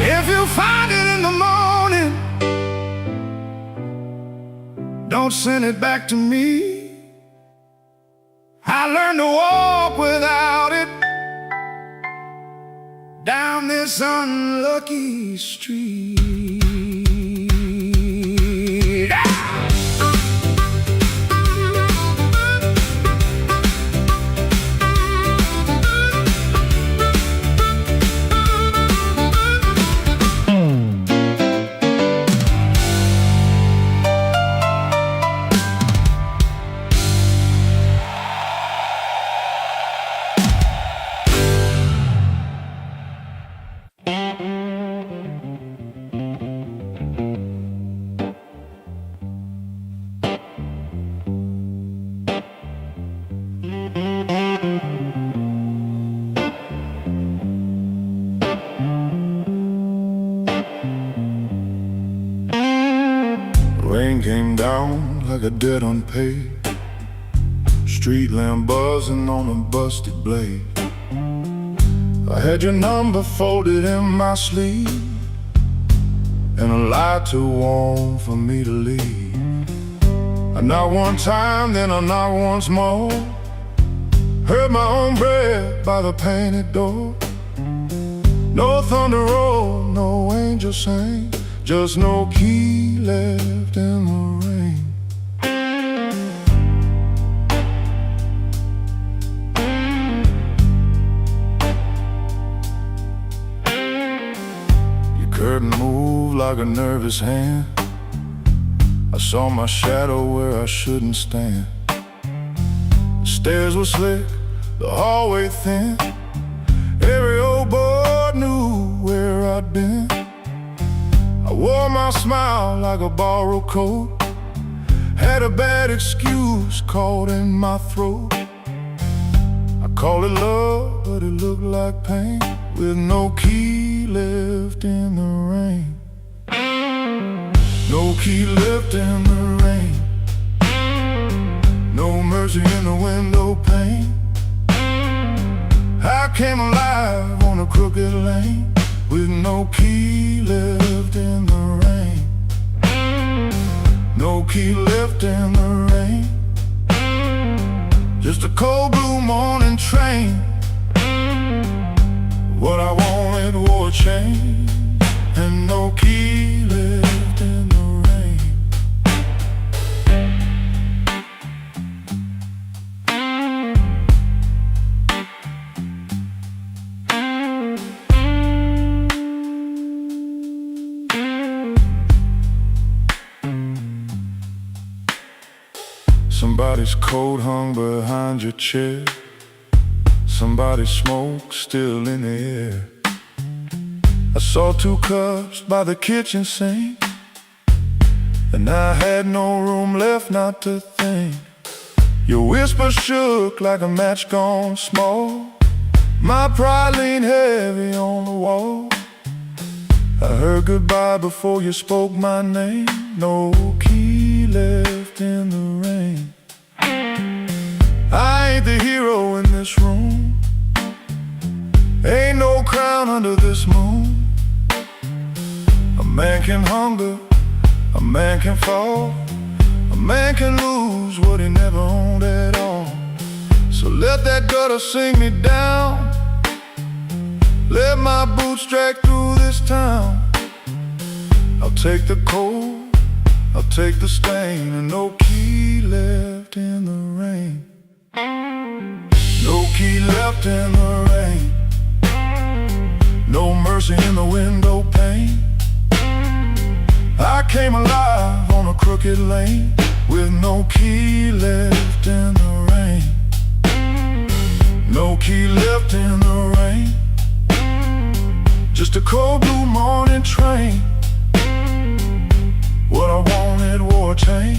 If you find it in the morning, don't send it back to me. I learned to walk without it down this unlucky street. Rain came down like a debt unpaid, street lamp buzzing on a busted blade. I had your number folded in my sleeve, and a lie too warm for me to leave. I knocked one time, then I knocked once more, heard my own breath by the painted door. No thunder roll, no angel sang, just no key left in the rain. like a nervous hand. I saw my shadow where I shouldn't stand. The stairs were slick, the hallway thin. Every old boy knew where I'd been. I wore my smile like a borrowed coat. Had a bad excuse caught in my throat. I called it love, but it looked like pain. With no key left in the rain. No key left in the rain. No mercy in the window pane. I came alive on a crooked lane. With no key left in the rain. No key left in the rain. Just a cold blue morning train. What I wanted wore a chain. And no key left in the rain. Somebody's coat hung behind your chair. Somebody's smoke still in the air. I saw 2 cups by the kitchen sink, and I had no room left not to think. Your whisper shook like a match gone small. My pride leaned heavy on the wall. I heard goodbye before you spoke my name. No key left in the rain. I ain't the hero in this room. Ain't no crown under this moon. A man can hunger, a man can fall, a man can lose what he never owned at all. So let that gutter sing me down. Let my boots drag through this town. I'll take the cold, I'll take the stain. And no key left in the rain. No key left in the rain. No mercy in the window pane. I came alive on a crooked lane. With no key left in the rain. No key left in the rain. Just a cold blue morning train. What I wanted wore a chain.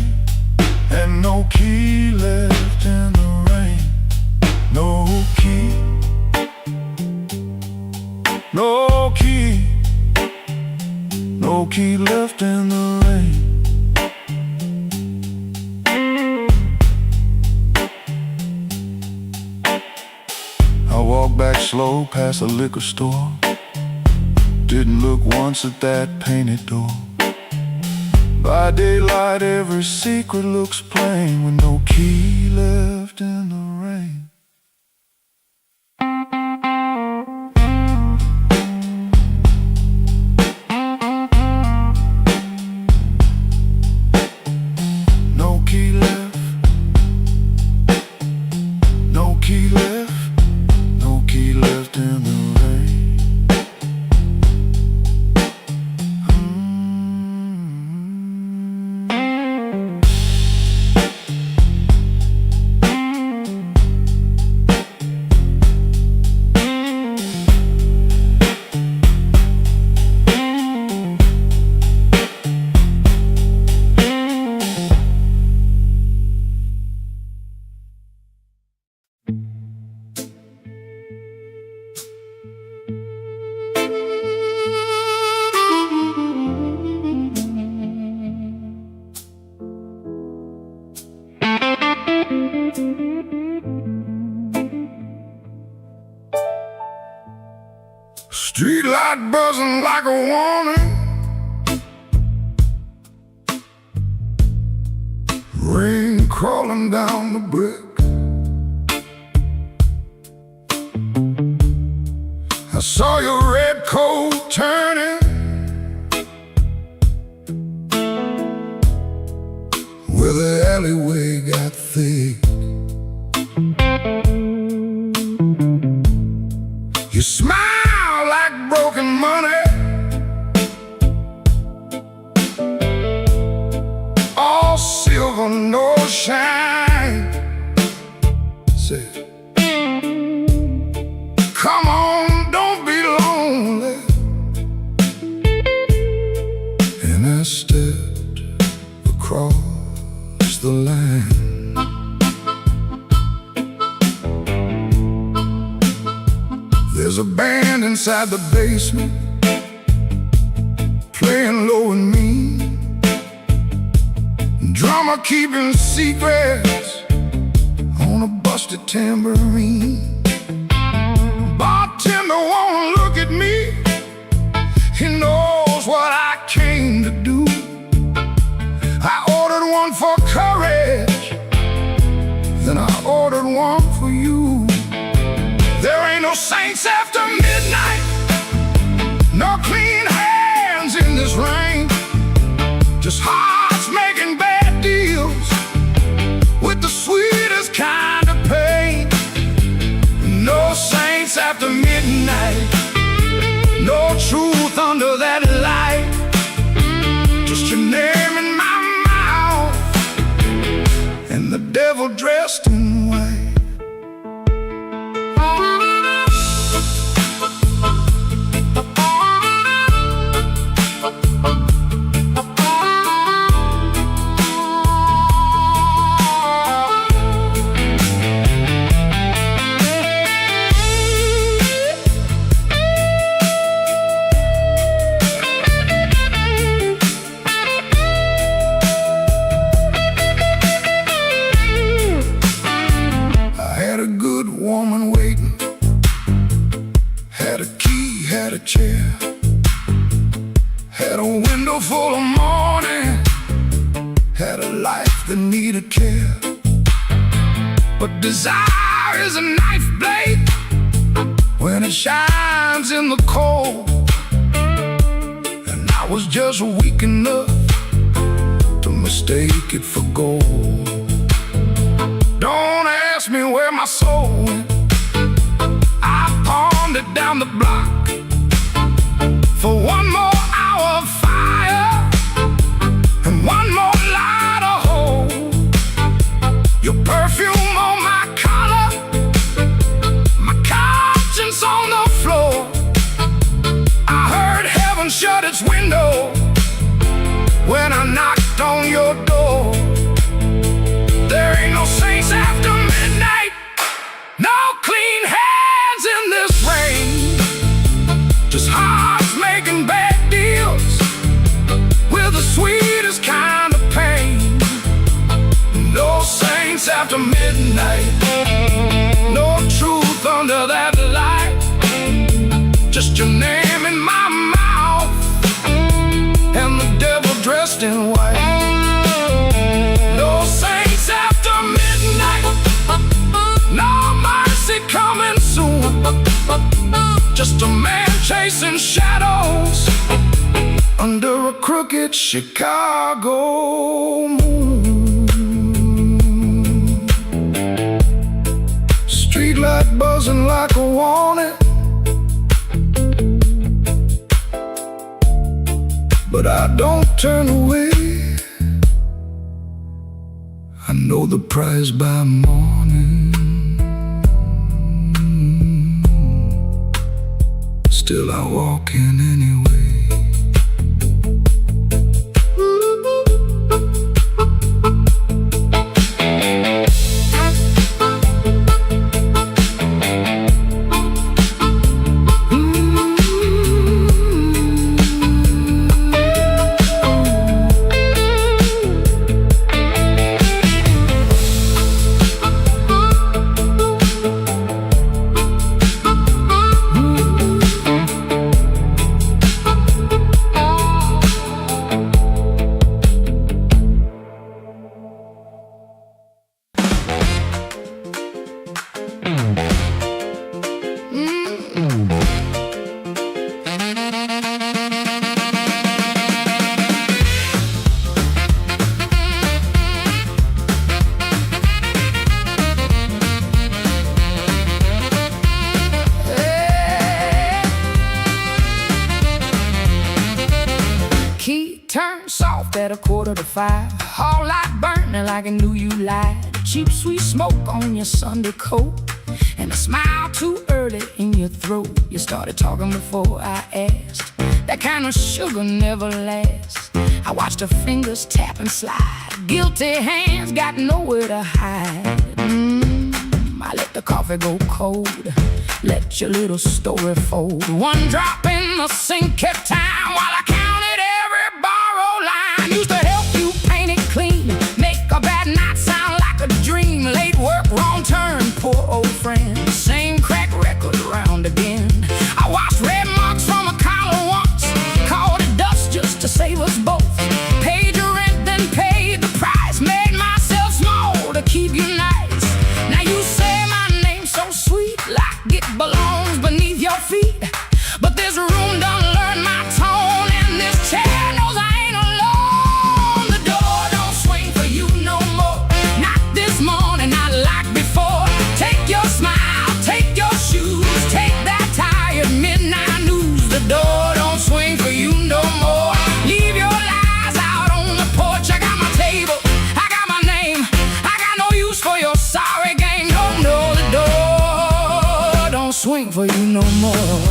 And no key left in the rain. No key. No key. No key left in the rain. I walked back slow past the liquor store. Didn't look once at that painted door. By daylight every secret looks plain. With no key left in the rain. No key left. No key left. No key left in the rain. Street light buzzing like a warning. Rain crawling down the brick. I saw your red coat turning where the alleyway got thick. You smile like broken money said, come on, don't be lonely. And I stepped across the line. There's a band inside the basement playing low and mean, drummer keeping secrets on a busted tambourine. Bartender won't look at me, he knows what I came to do. I ordered one for courage, then I ordered one for you. There ain't no saints after midnight, no clean hands in this rain, just hearts making bad deals with the sweetest kind of pain. No saints after midnight, no truth under that light, just your name in my mouth and the devil dressed in white. Woman waiting, had a key, had a chair, had a window full of morning, had a life that needed care. But desire is a knife blade when it shines in the cold, and I was just weak enough to mistake it for gold. Don't ask me where my soul went, I pawned it down the block for one more hour of fire and one more light of hope. Your perfume on my collar, my conscience on the floor. I heard heaven shut its window when I knocked on your door. There ain't no saints after midnight, no clean hands in this rain, just hearts making bad deals with the sweetest kind of pain. No saints after midnight, no truth under that light, just your name in my mouth and the devil dressed in white. No saints after midnight, no mercy coming soon, just a man chasing shadows under a crooked Chicago moon. Streetlight buzzing like a warning, but I don't turn away. I know the prize by morning, still I walk in anyway. Key turned soft at 4:45. Hall light burning like I knew you lied. cheap sweet smoke on your Sunday coat, and a smile too early in your throat. You started talking before I asked. That kind of sugar never lasts. I watched her fingers tap and slide. Guilty hands got nowhere to hide. I let the coffee go cold, let your little story fold. One drop in the sink kept time while I counted every borrowed line. Used to help you paint it clean, make a bad night sound like a dream. Late work, wrong turn, poor old friend. Same crack record around again. I washed red marks from a collar once, called it dust just to save us both. Paid your rent, then paid the price. Made myself small to keep you nice. Now you say my name's so sweet, like it belongs beneath your feet. But this room done learned my tone, and this chair knows I ain't alone. The door don't swing for you no more, not this morning, not like before. Take your smile, take your shoes, take that tired midnight news. The door don't swing for you no more. Leave your lies out on the porch. I got my table, I got my name, I got no use for your sorry game. No, no, the door don't swing for you no more.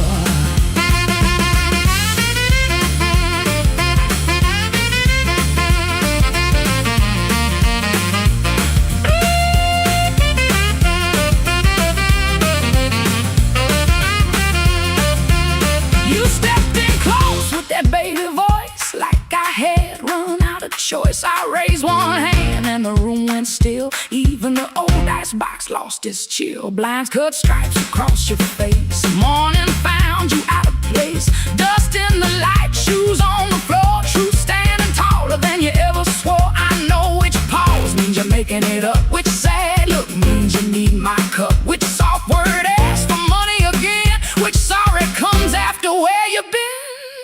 Baby voice, like I had run out of choice. I raised one hand and the room went still. Even the old icebox lost its chill. Blinds cut stripes across your face. Morning found you out of place. Dust in the light, shoes on the floor. Truth standing taller than you ever swore. I know which pause means you're making it up, which sad look means you need my cup, which soft word asks for money again, which sorry comes after where you've been.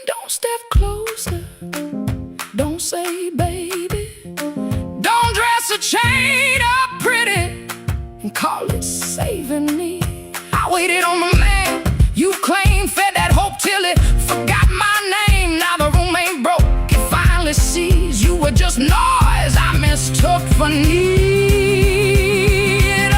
Don't step closer, don't say baby. Don't dress a chain up pretty and call it saving me. I waited on the man you claimed, fed that hope till it forgot my name. Now the room ain't broke, it finally sees you were just noise I mistook for need. Oh,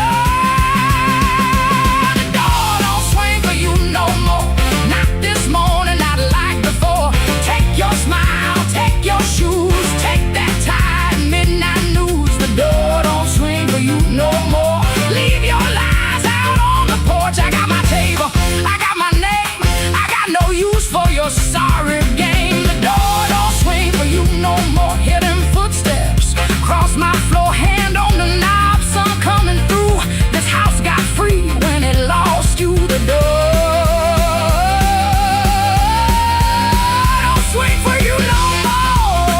the door don't swing for you no more, not this morning, not like before. Take your smile, take your shoes, take that tired midnight news. The door don't swing for you no more. Leave your lies out on the porch. I got my table, I got my name, I got no use for your sorry game. The door don't swing for you no more. Hear them footsteps cross my floor, hand on the knob, sun coming through. This house got free when it lost you. The door swing for you no more.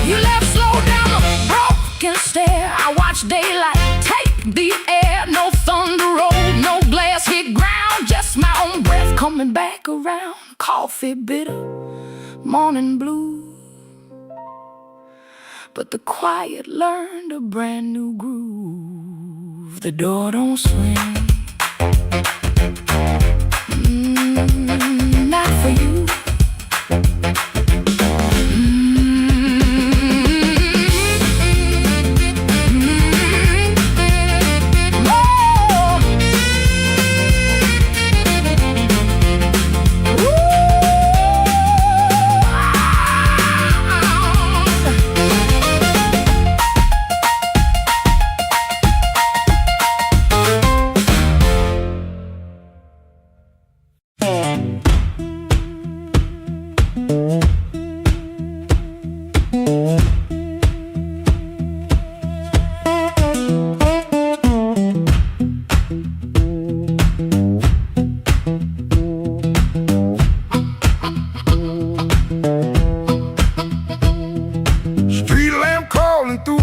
You left slow down the broken stair. I watched daylight take the air. No thunder roll, no glass hit ground, just my own breath coming back around. Coffee bitter, morning blue, but the quiet learned a brand new groove. The door don't swing, not for you.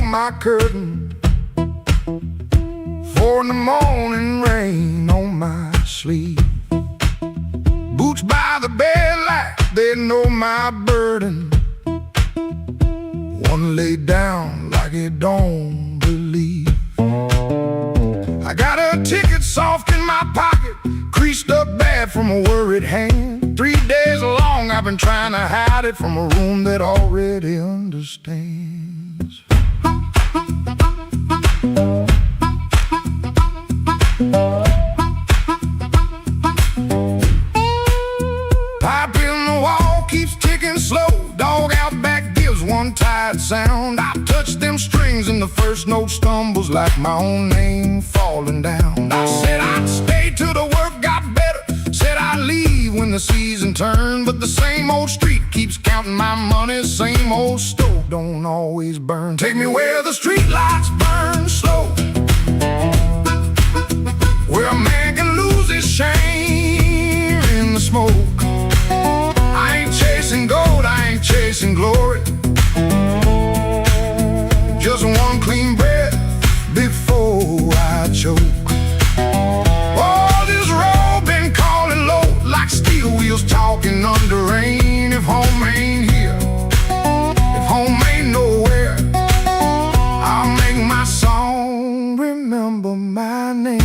My curtain, 4 in the morning, rain on my sleeve. Boots by the bed like they know my burden. One laid down like it don't believe. I got a ticket soft head from a worried hand. 3 days long I've been trying to hide it from a room that already understands. Pipe in the wall keeps ticking slow. Dog out back gives one tired sound. I touch them strings and the first note stumbles like my own name falling down. I said I'd stay till the work got better. Said I'd leave when the season turned. But the same old street keeps counting my money. Same old stove don't always burn. Take me where the street lights burn slow, where a man can lose his shame in the smoke. I ain't chasing gold, I ain't chasing glory. Just one clean breath before I choke. Oh, this road been calling low like steel wheels talking under rain. If home ain't here, if home ain't nowhere, I'll make my song remember my name.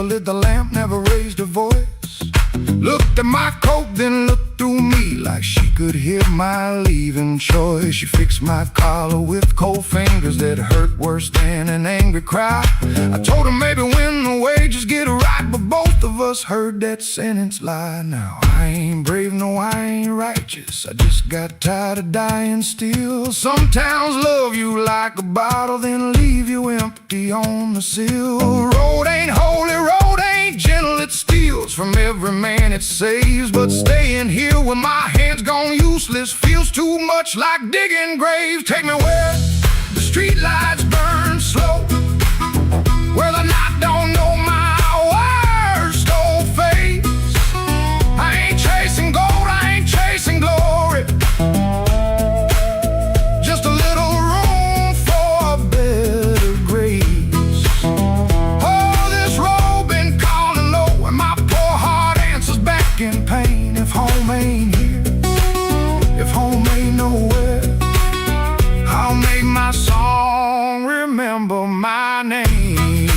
Lit the lamp, never raised her voice. Looked at my coat, then looked through me like she could hear my leaving choice. She fixed my collar with cold fingers that hurt worse than an angry cry. I told her maybe when the wages get right, but both of us heard that sentence lie. Now I ain't brave, no I ain't righteous, I just got tired of dying still. Some towns love you like a bottle, then leave you empty on the sill. Road ain't holy, road ain't gentle, it steals from every man it saves. But staying here with my hands gone useless feels too much like digging graves. Take me where the street lights burn slow, where the night don't know my worst old face. I ain't chasing gold, I ain't chasing glory, just a little room for a better grace. Oh, this road been calling low, and my poor heart answers back in pain. If home ain't here, if home ain't nowhere, I'll make my song remember my name.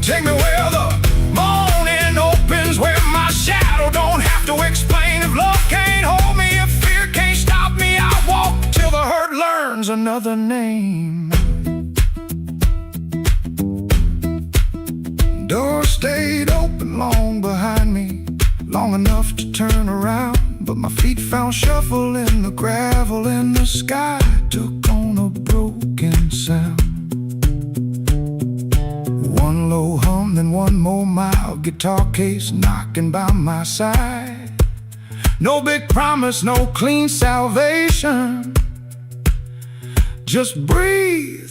Take me where the morning opens, where my shadow don't have to explain. If love can't hold me, if fear can't stop me, I'll walk till the hurt learns another name. Door stayed open long behind me, long enough to turn around, but my feet found shuffle in the gravel, and the sky took on a broken sound. One low hum, then one more mild guitar case knocking by my side. No big promise, no clean salvation, just breathe,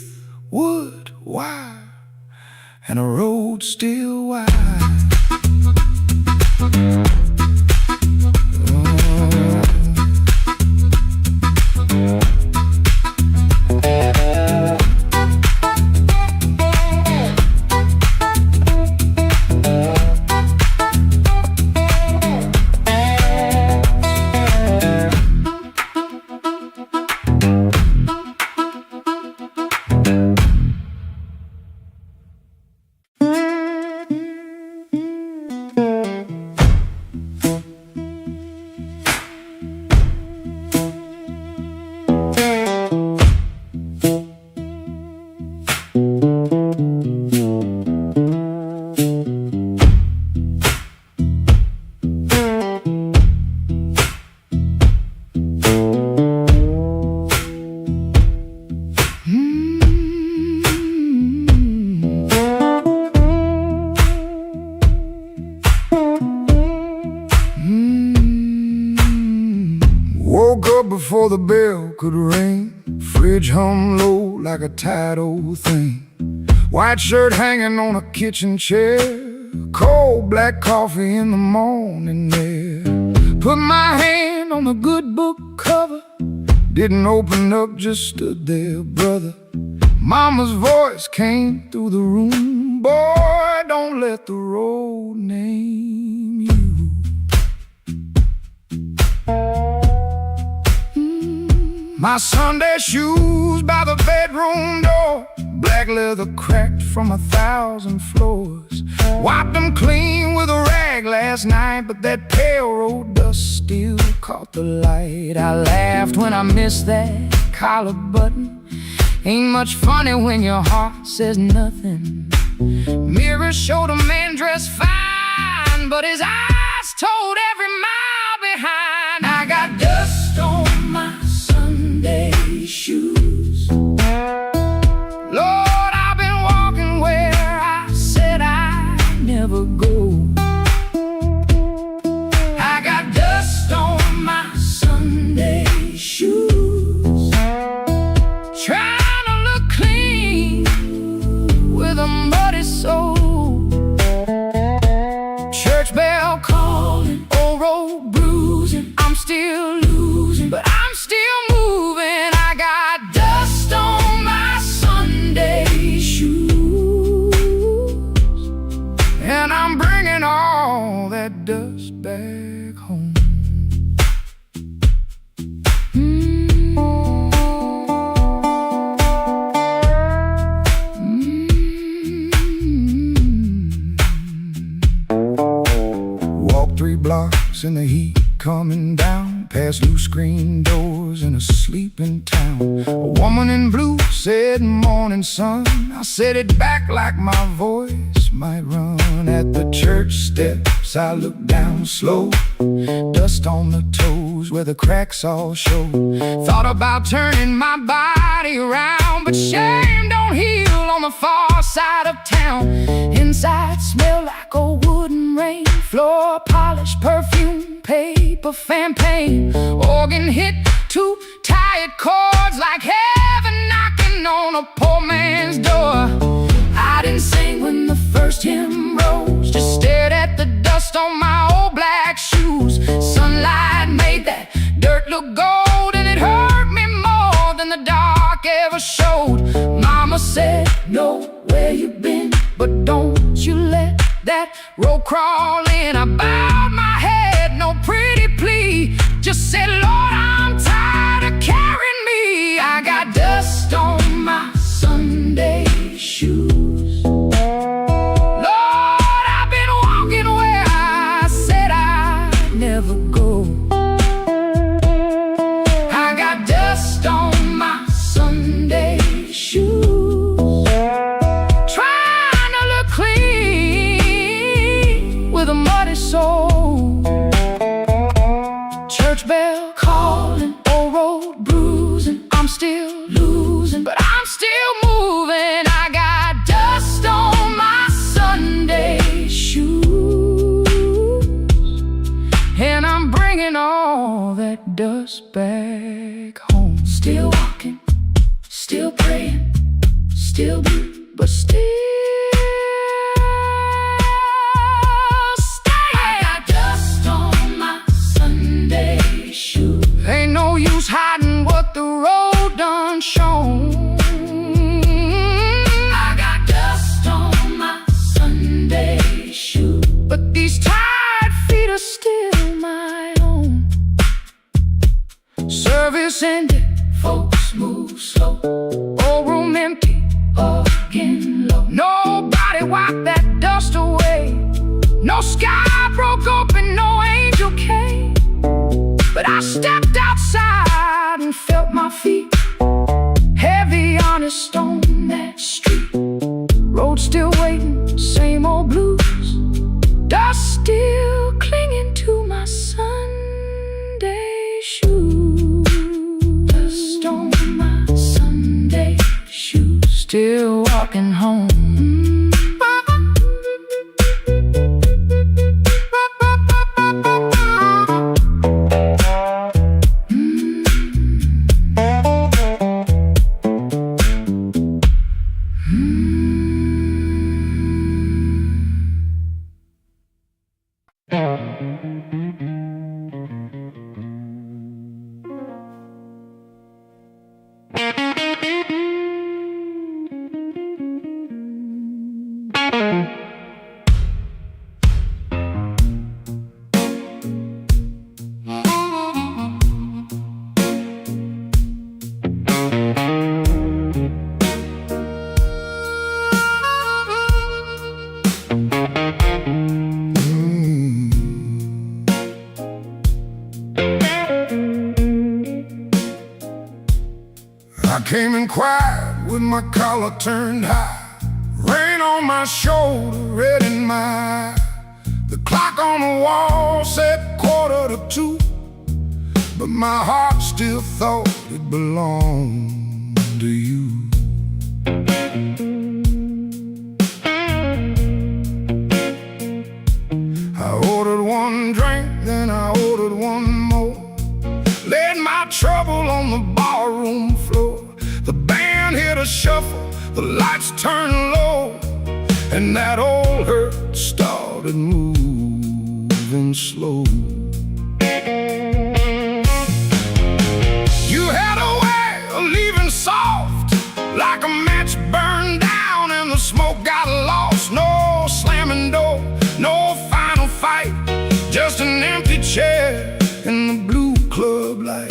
wood, wire, and a road still wide. Woke up before the bell could ring. Fridge hum low like a tired old thing. White shirt hanging on a kitchen chair. Cold black coffee in the morning air. Put my hand on the good book cover. Didn't open up, just stood there, brother. Mama's voice came through the room. Boy, don't let the road name you. My Sunday shoes by the bedroom door, black leather cracked from 1,000 floors. Wiped them clean with a rag last night, but that pale road dust still caught the light. I laughed when I missed that collar button. Ain't much funny when your heart says nothing. Mirrors showed a man dressed fine, but his eyes told every mile behind. I got dust on my Sunday shoes. Lord, I've been walking where I said I'd never go. I got dust on my Sunday shoes. Trying to look clean with a muddy soul. Church bell calling, old road bruising. I'm still losing, but I'm still moving. I got dust on my Sunday shoes, and I'm bringing all that dust back home. Walked 3 blocks in the heat coming down, past loose screen doors in a sleeping town. A woman in blue said, "Morning, son." I said it back like my voice might run. At the church steps I looked down slow, dust on the toes where the cracks all show. Thought about turning my body around, but shame don't heal on the far side of town. Inside smell like old wood and rain, floor polish, perfume, paper, fan paint. Organ hit 2 tired chords like heaven knocking on a poor man's door. I didn't sing when the first hymn rose, just stared at the dust on my old black shoes. Sunlight made that dirt look gold, and it hurt me more than the dark ever showed. Mama said, "Know where you've been, but don't you let that road crawl in." I bowed my head, no pretty plea, just said, "Lord, I'm tired of carrying me." I got dust on my Sunday shoes. Lord, I've been walking where I said I'd never go. I got dust on my Sunday shoes. Trying to look clean with a muddy soul. Church bell calling, old road bruising. I'm still losing, but I'm still moving. I got dust on my Sunday shoes, and I'm bringing all that dust back home. Still walking, still praying, still blue, but still staying. I got dust on my Sunday shoes. Ain't no use hiding what the road done shown. I got dust on my Sunday shoes, but these tired feet are still my own. Service ended, folks move slow. Old room empty, organ low. Nobody wiped that dust away. No sky broke open, no angel came. But I stepped outside and felt my feet heavy on a stone that street. Road still waiting, same old blues. Dust still clinging to my Sunday shoes. Dust on my Sunday shoes. Still walking home. I came in quiet with my collar turned high, rain on my shoulder, red in my eye. The clock on the wall said 1:45, but my heart still thought it belonged to you. I ordered one drink, then I ordered one more, laid my trouble on the barroom floor. The band hit a shuffle, the lights turned low, and that old hurt started moving slow. You had a way of leaving soft, like a match burned down and the smoke got lost. No slamming door, no final fight, just an empty chair in the blue club light.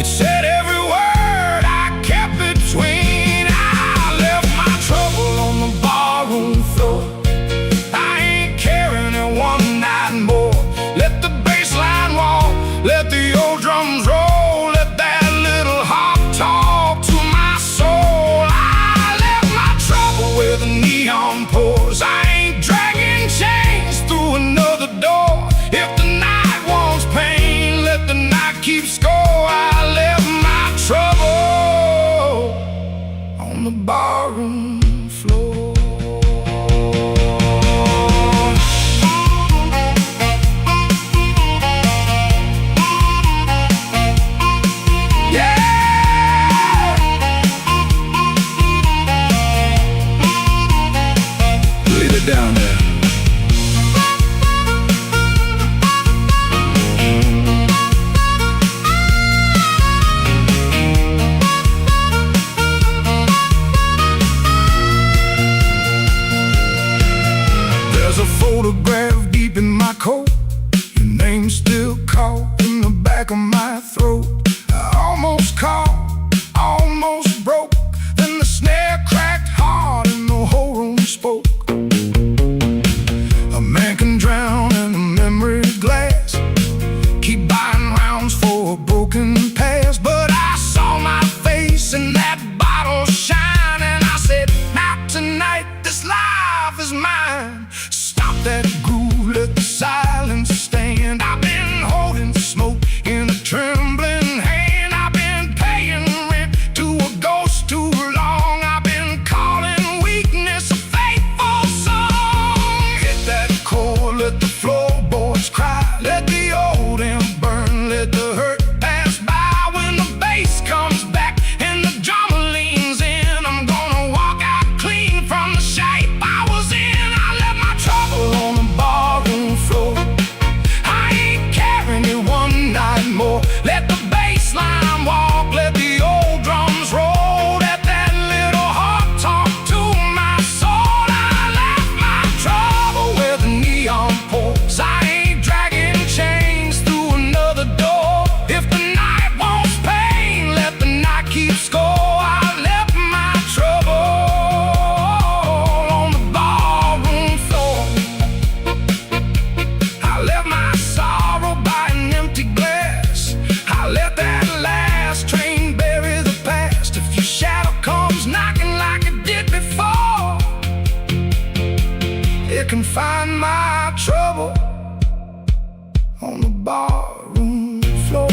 Said every word I kept between. I left my trouble on the barroom floor. I ain't carrying it one night more. Let the bass line walk, let the old drums roll, let that little harp talk to my soul. I left my trouble where the neon pours. I ain't dragging chains through another door. If the night wants pain, let the night keep score. Trouble on the barroom floor. Yeah, leave it down there. Photograph deep in my coat, your name still caught in the back of my throat. I almost caught, almost broke, then the snare cracked hard and the whole room spoke. A man can drown in a memory glass, keep buying rounds for a broken past. But I saw my face in that bottle shine, and I said, not tonight, this life is mine. Stop that groove, let the silence stand. I've been holding smoke in a trembling hand. I've been paying rent to a ghost too long. I've been calling weakness a faithful song. Hit that chord, let the floorboards cry, let the old amp burn, let the hurt pass by. When the bass comes back and the drummer leans in, I'm gonna walk out clean from the shape I was in. I left my trouble on the barroom floor. I ain't carrying it one night more. Let the bass line walk, let the old drums roll, let that little heart talk to my soul. I left my trouble where the neon pours. I ain't dragging chains through another door. If the night wants pain, let the night keep score. I left my trouble on the barroom floor. I left my sorrow by an empty glass. I let that last train bury the past. If your shadow comes knocking like it did before, it can find my trouble on the barroom floor.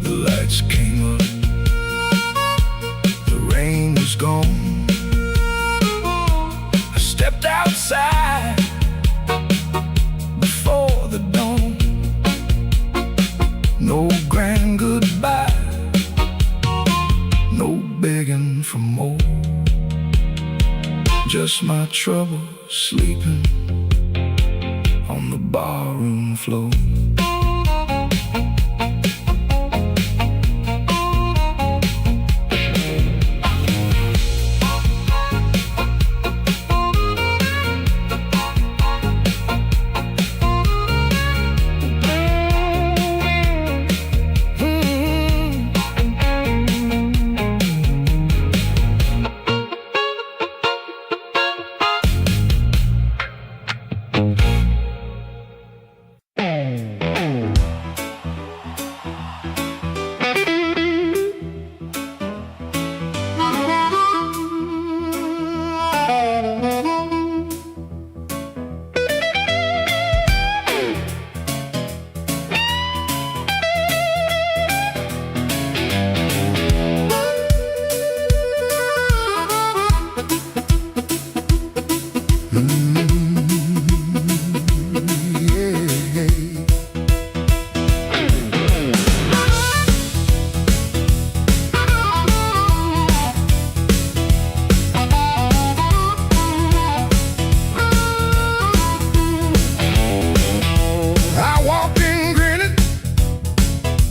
The lights came up, the rain was gone. I stepped outside before the dawn. No grand goodbye, no begging for more, just just my trouble sleeping on the barroom floor.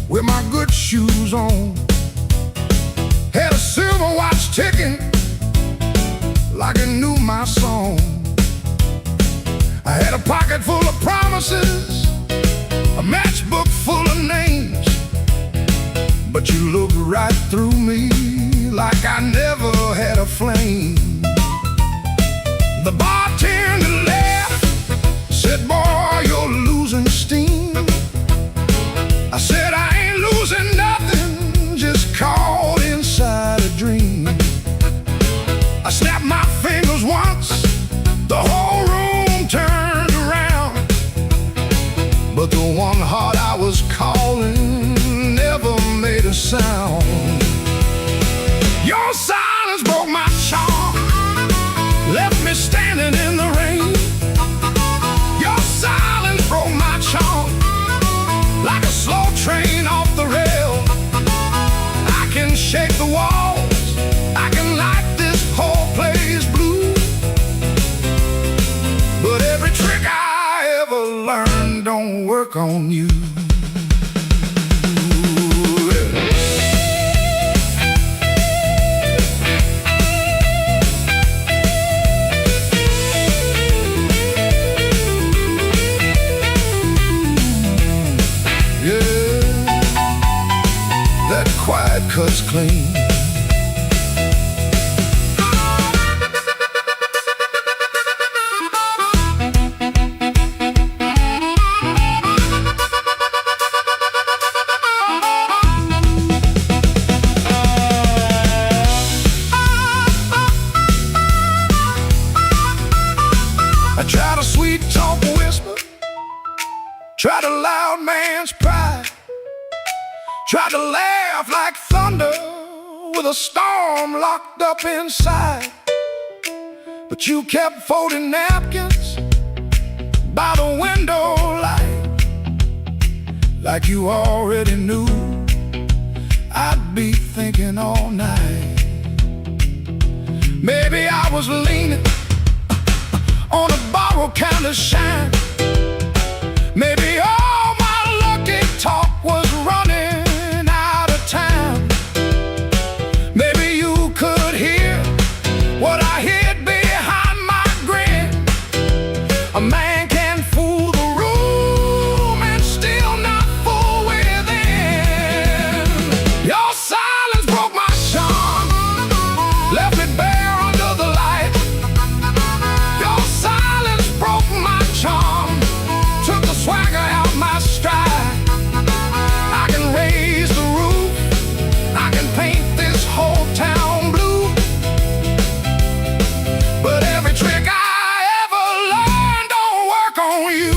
With my good shoes on, had a silver watch ticking like it knew my song. I had a pocket full of promises, a matchbook full of names, but you looked right through me like I never had a flame. The bartender laughed, said, "Boy, you're losing steam." I said, "I ain't losing nothing, just caught inside a dream." I snapped my fingers once, the whole room turned around, but the one heart I was calling never made a sound. Your silence broke my charm, left me standing in the rain. Your silence broke my charm, like a slow train off the rail. I can shake the walls, I can light this whole place blue, but every trick I ever learned don't work on you. Quiet cuts clean. I tried a sweet talk whisper, tried a loud man's pride, tried to laugh like thunder with a storm locked up inside, but you kept folding napkins by the window light, like you already knew I'd be thinking all night. Maybe I was leaning on a borrowed kind of shine. Maybe all my lucky talk was running out of time. Maybe you could hear what I hid behind my grin. A man can fool the room and still not fool within. Your silence broke my charm, left me bare under the light. Your silence broke my charm, took the swagger out my stride. I can raise the roof, I can paint this whole town blue, but every trick I ever learned don't work on you.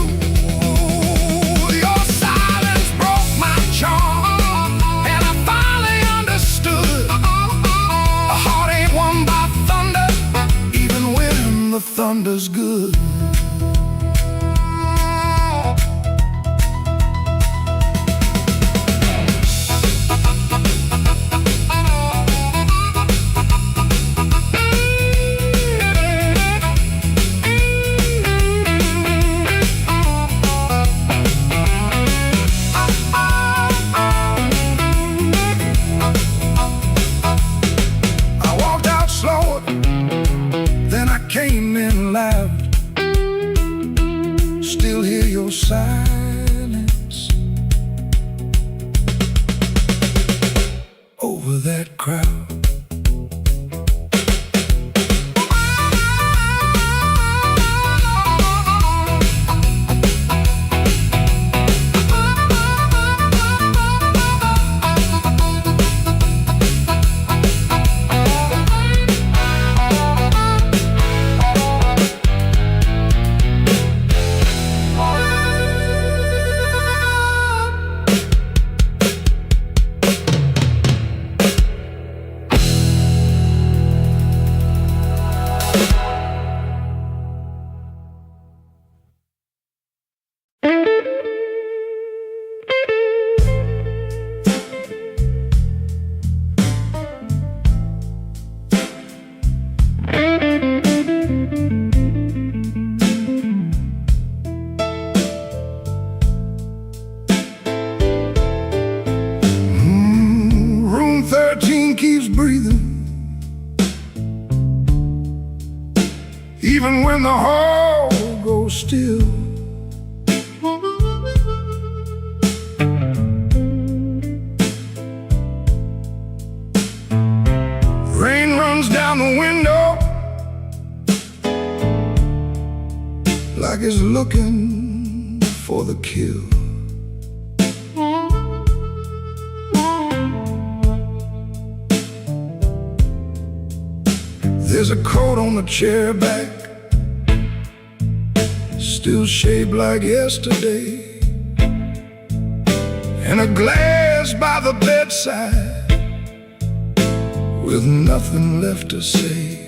Your silence broke my charm, and I finally understood a heart ain't won by thunder, even when the thunder's good. loud, still hear your silence over that crowd. Room 13 keeps breathing, even when the hall goes still. Rain runs down the window like it's looking for the kill. There's a coat on the chair back, still shaped like yesterday, and a glass by the bedside with nothing left to say.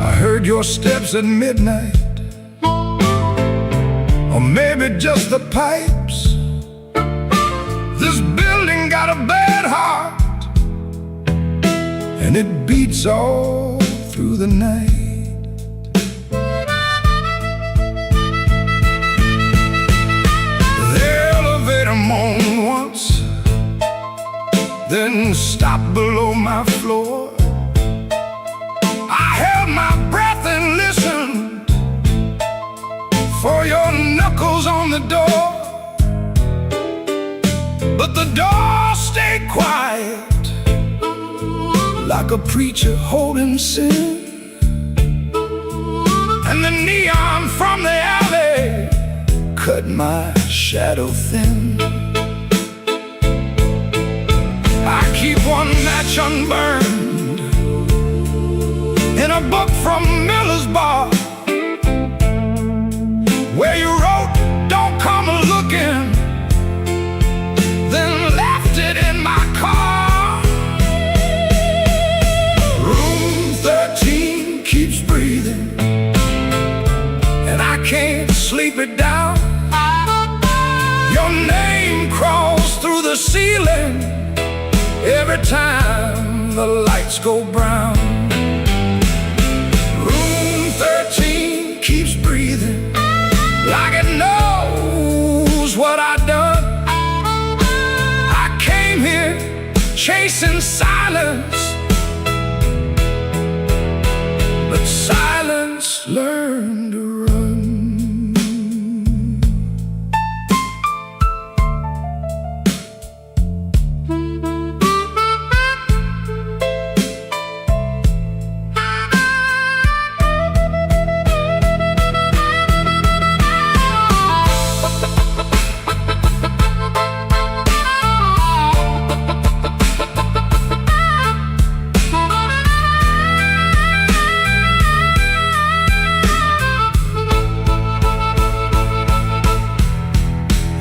I heard your steps at midnight, or maybe just the pipes. This building got a bad heart, and it beats all through the night. The elevator moaned once, then stopped below my floor. I held my breath and listened for your knuckles on the door, but the door stayed quiet, like a preacher holding sin. And the neon from the alley cut my shadow thin. I keep one match unburned in a book from Miller's Bar, where you wrote, "Don't come looking," then left it in my car. Room 13 keeps breathing, and I can't sleep it down. Your name crawls through the ceiling every time the lights go brown. Room 13 keeps breathing, like it knows what I've done. I came here chasing silence, but silence learned to run.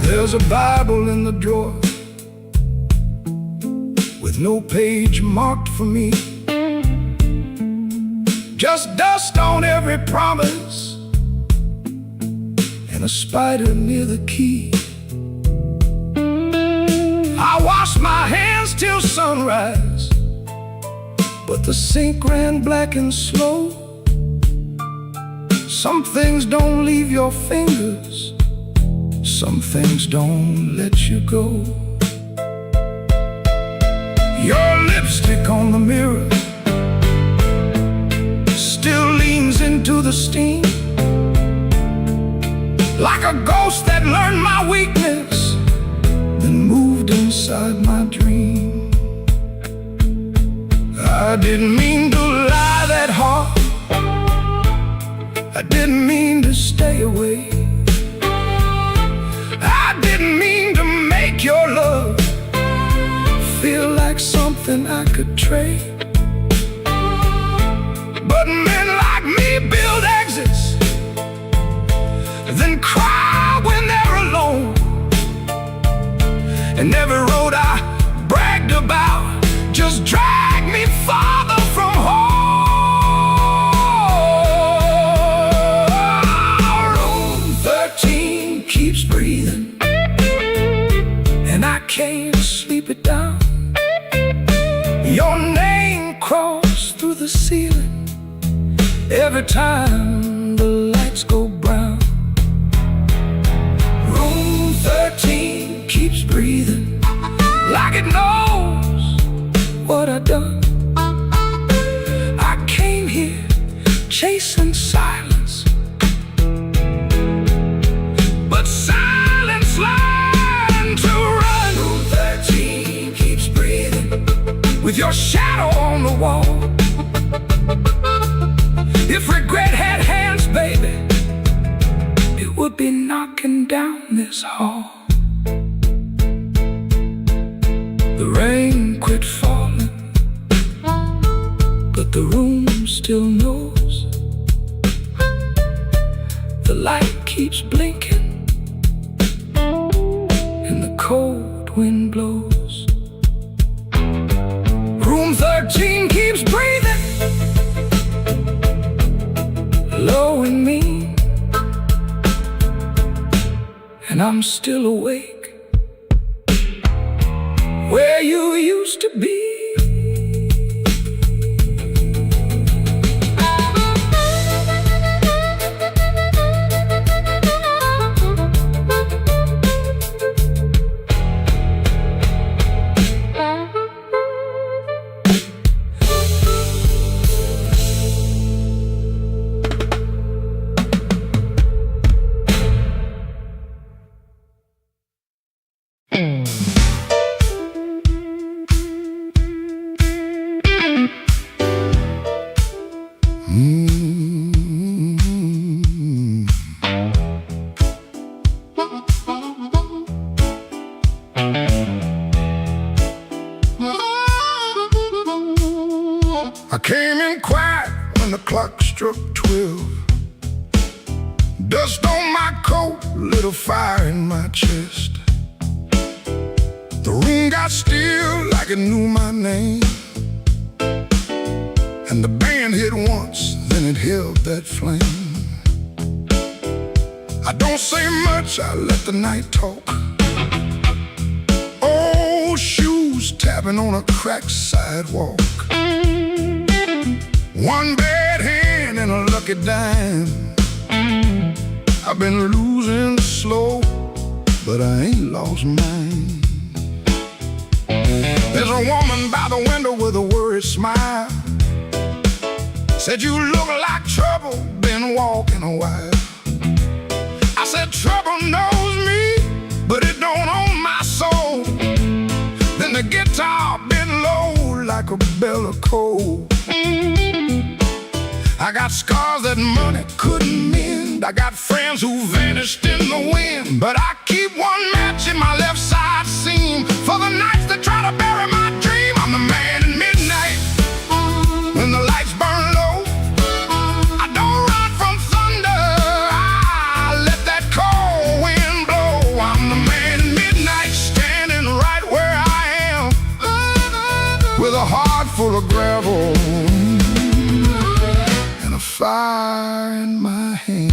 There's a Bible in the drawer with no page marked for me, just dust on every promise and a spider near the key. I washed my hands till sunrise, but the sink ran black and slow. Some things don't leave your fingers, some things don't let you go. Your lipstick on the mirror steam, like a ghost that learned my weakness, then moved inside my dream. I didn't mean to lie that hard, I didn't mean to stay away, I didn't mean to make your love feel like something I could trade. But men like me build exits, then cry when they're alone. And every road I bragged about just dragged me farther from home. Room 13 keeps breathing, and I can't sleep it down. Your name crawls through the ceiling every time the lights go brown. Room 13 keeps breathing, like it knows what I've done. I came here chasing silence, but silence learned to run. Room 13 keeps breathing, with your shadow on the wall. If regret had hands, baby, it would be knocking down this hall. The rain quit falling, but the room still knows. The light keeps blinking, and the cold wind blows. Room 13 keeps breathing, low and mean, and I'm still awake where you used to be. I came in quiet when the clock struck 12. Dust on my coat, lit a fire in my chest. The room got still like it knew my name, and the band hit once, then it held that flame. I don't say much, I let the night talk. Old shoes tapping on a cracked sidewalk. One bad hand and a lucky dime. I've been losing slow, but I ain't lost mine. There's a woman by the window with a worried smile. Said, you look like trouble, been walking a while. I said, trouble knows me, but it don't own my soul. Then the guitar bent low like a bell of coal. I got scars that money couldn't mend. I got friends who vanished in the wind, but I keep one match in my left side seam for the nights that try to bury my dream. I'm the man in midnight when the lights burn low. I don't run from thunder, I let that cold wind blow. I'm the man in midnight, standing right where I am, with a heart full of gravel and a fire in my hands.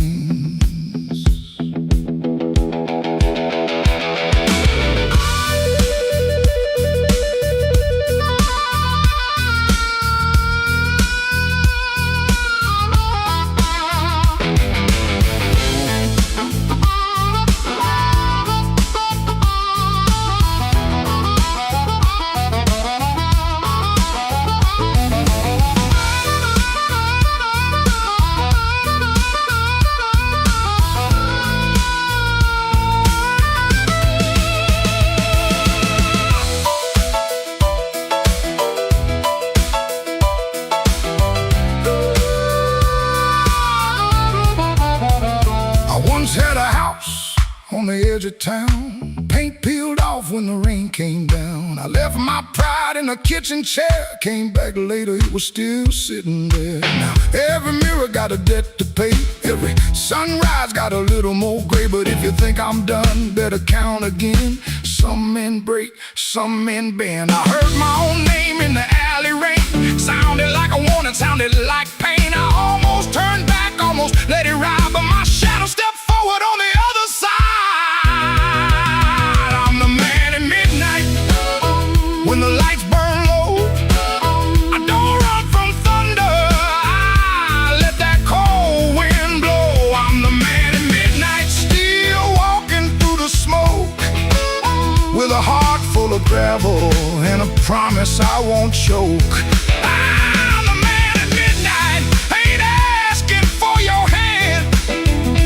once had a house on the edge of town. Paint peeled off when the rain came down. I left my pride in a kitchen chair. Came back later, it was still sitting there. Now every mirror got a debt to pay. Every sunrise got a little more gray. But if you think I'm done, better count again. Some men break, some men bend. I heard my own name in the alley rain. Sounded like a warning, sounded like pain. I almost turned back, almost let it ride, but my shadow stepped forward on the other side. I'm the man at midnight, when the lights burn low. I don't run from thunder, I let that cold wind blow. I'm the man at midnight, still walking through the smoke, with a heart full of gravel and a promise I won't choke. I'm the man at midnight, ain't asking for your hand.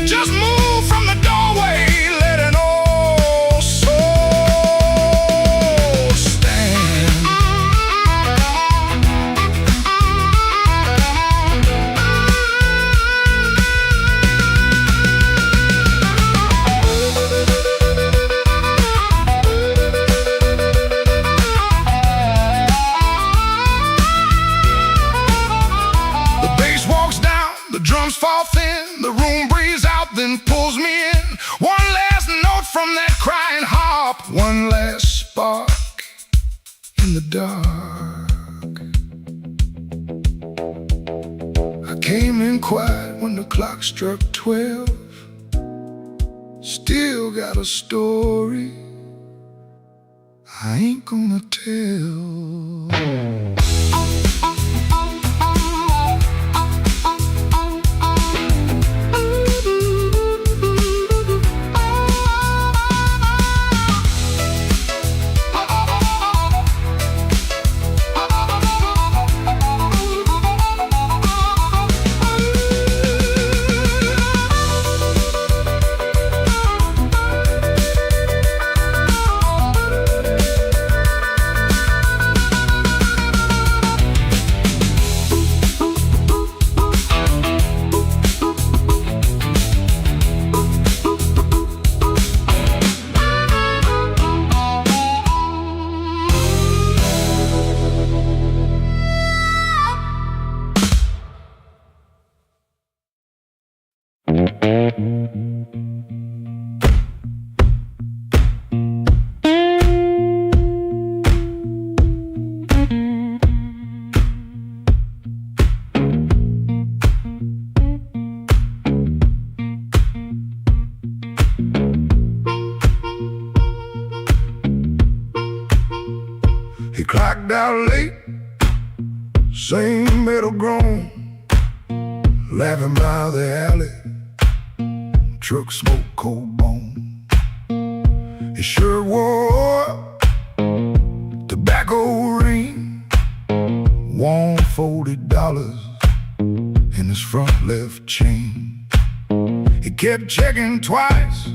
Just move from the doorway, let an old soul stand. The bass walks down, the drums fall thin, the room breathes out, then pulls me in. One last note from that crying harp, one last spark in the dark. I came in quiet when the clock struck 12. Still got a story I ain't gonna tell. He clocked out late, same metal groan, laughing by the alley, truck smoke, cold bone. His shirt wore tobacco ring, warm $40 in his front left chain. He kept checking twice,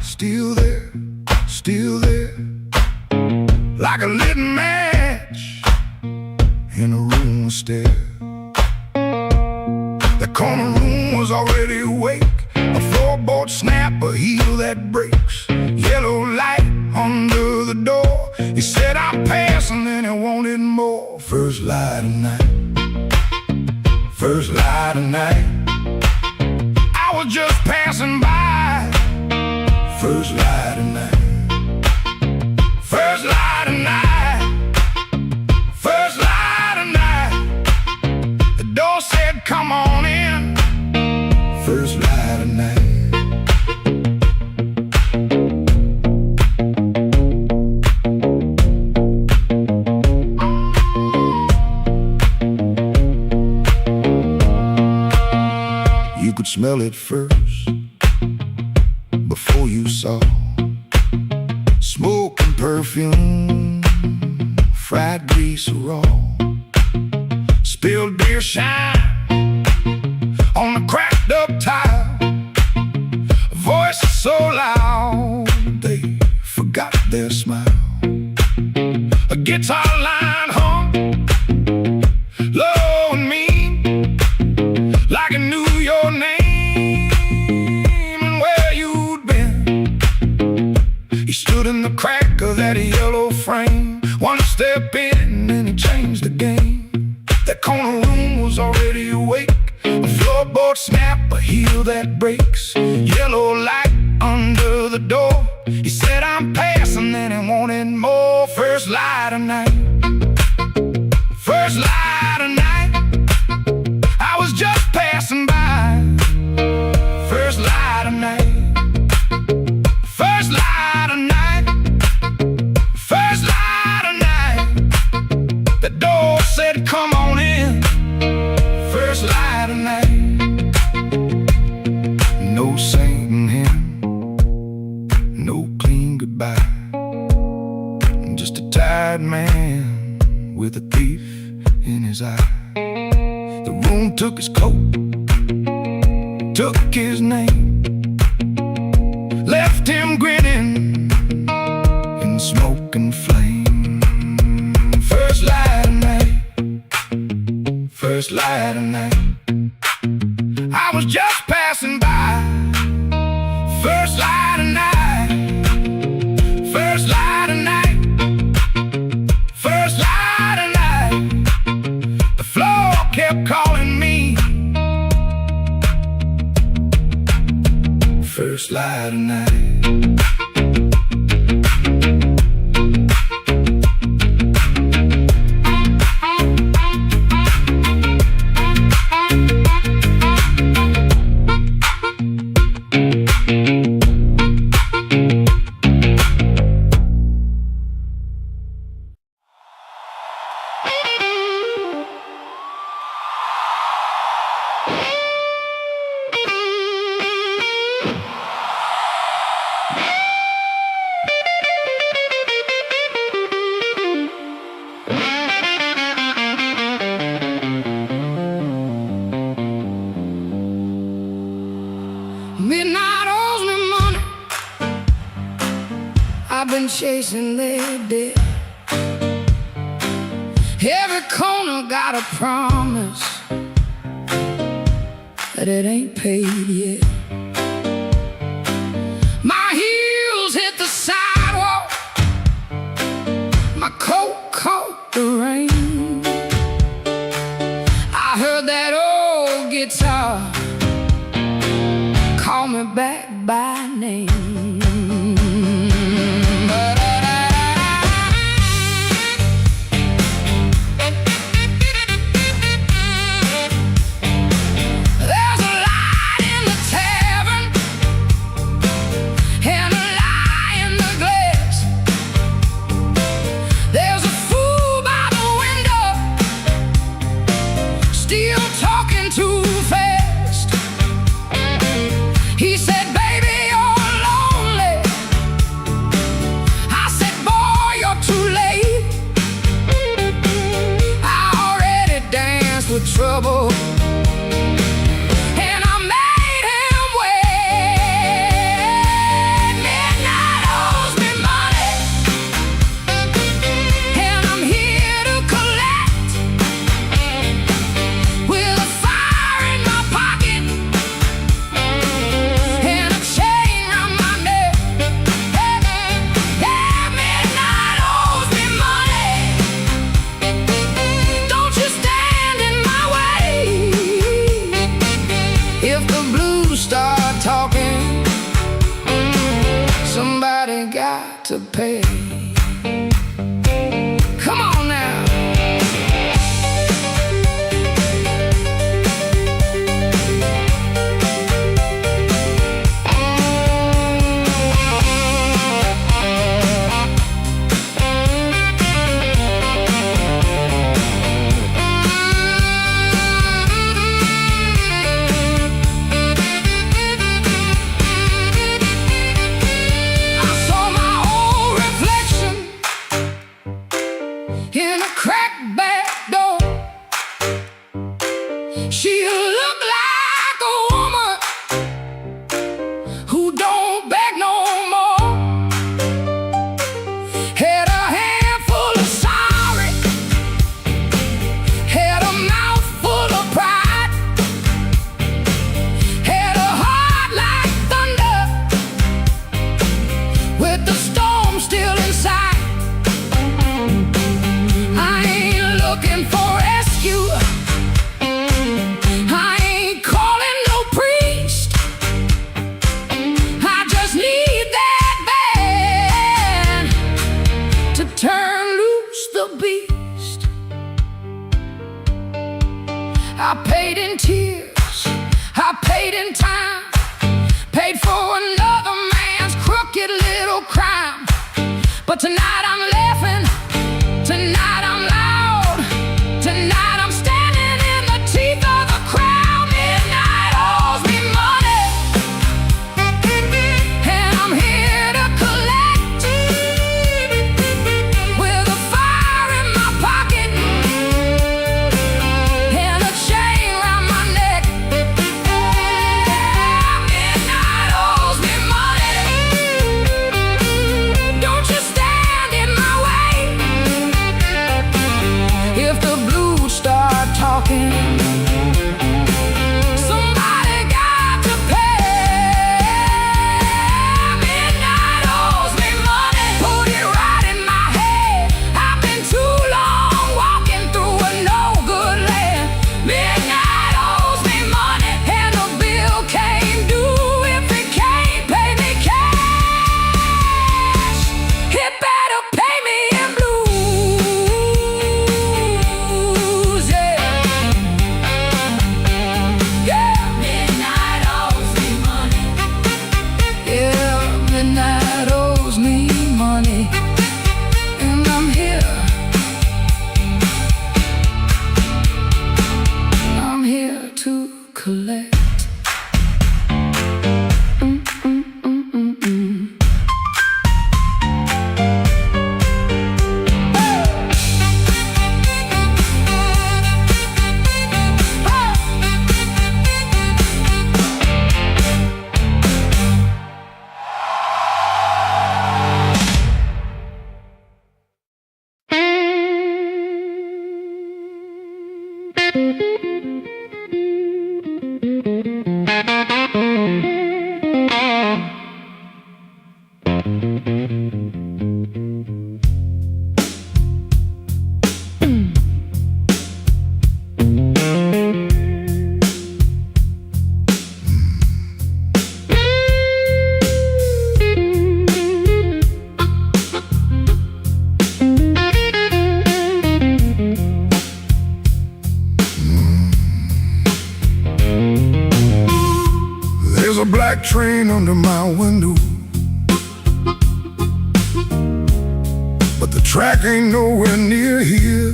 still there, like a lit match in a room stair. The corner room was already awake, a floorboard snap, a heel that breaks, yellow light under the door. He said, I'm passing, and he wanted more. First light of night, first light of night, I was just passing by. First light of night, first light of night, first light of night. The door said, come on in. First light of night. You could smell it first, before you saw smoke and perfume, fried grease raw, spilled beer shine on the cracked up tile, a voice so loud they forgot their smile. A guitar line hung low and mean, like it knew your name and where you stood in the crack of that yellow frame. One step in and he changed the game. That corner room was already awake. A floorboard snap, a heel that breaks. Yellow light under the door. He said I'm passing, then he wanted more. First light of night, first light of night. I was just passing by. First light of night, first light of night, first light of night. The door said come on in. First light of night. No singing hymn, no clean goodbye. Just a tired man with a thief in his eye. The room took his coat, took his name, left him grinning in smoke and flame. First light of night, first light of night. I was just passing by. First light of night, first light of night, first light of night. The floor kept calling me. First light of night. Midnight owes me money. I've been chasing their debt. Every corner got a promise that it ain't paid yet. My heels hit the sidewalk, my coat caught the rain. I heard that old guitar call me back by name. There's a light in the tavern and a lie in the glass. There's a fool by the window, still talking too fast. He said, baby, you're lonely. I said, boy, you're too late. I already danced with trouble, and I made him wait. Midnight owes me money, and I'm here to collect. With a fire in my pocket and a chain round my neck. Yeah, midnight owes me money. Don't you stand in my way. If the blues start talking, somebody got to pay. Come on now. I saw my old reflection in time, paid for another man's crooked little crime. But tonight I'm laughing, tonight I'm loud, tonight I'm standing in the teeth of the crowd. Midnight owes me money, and I'm here to collect. With a fire in my pocket and a chain round my neck. Midnight owes me money. Don't you stand in my way. If the blues start talking, somebody got to pay. Midnight owes me money. Put it right in my head. I've been too long walking through a no good land. Midnight owes me money, and the bill came due. If it can't pay me cash, it better pay me in blues. Yeah, yeah. Midnight owes me money. Yeah, midnight owes me money, and I'm here. I'm here to collect. There's a black train under my window, but the track ain't nowhere near here.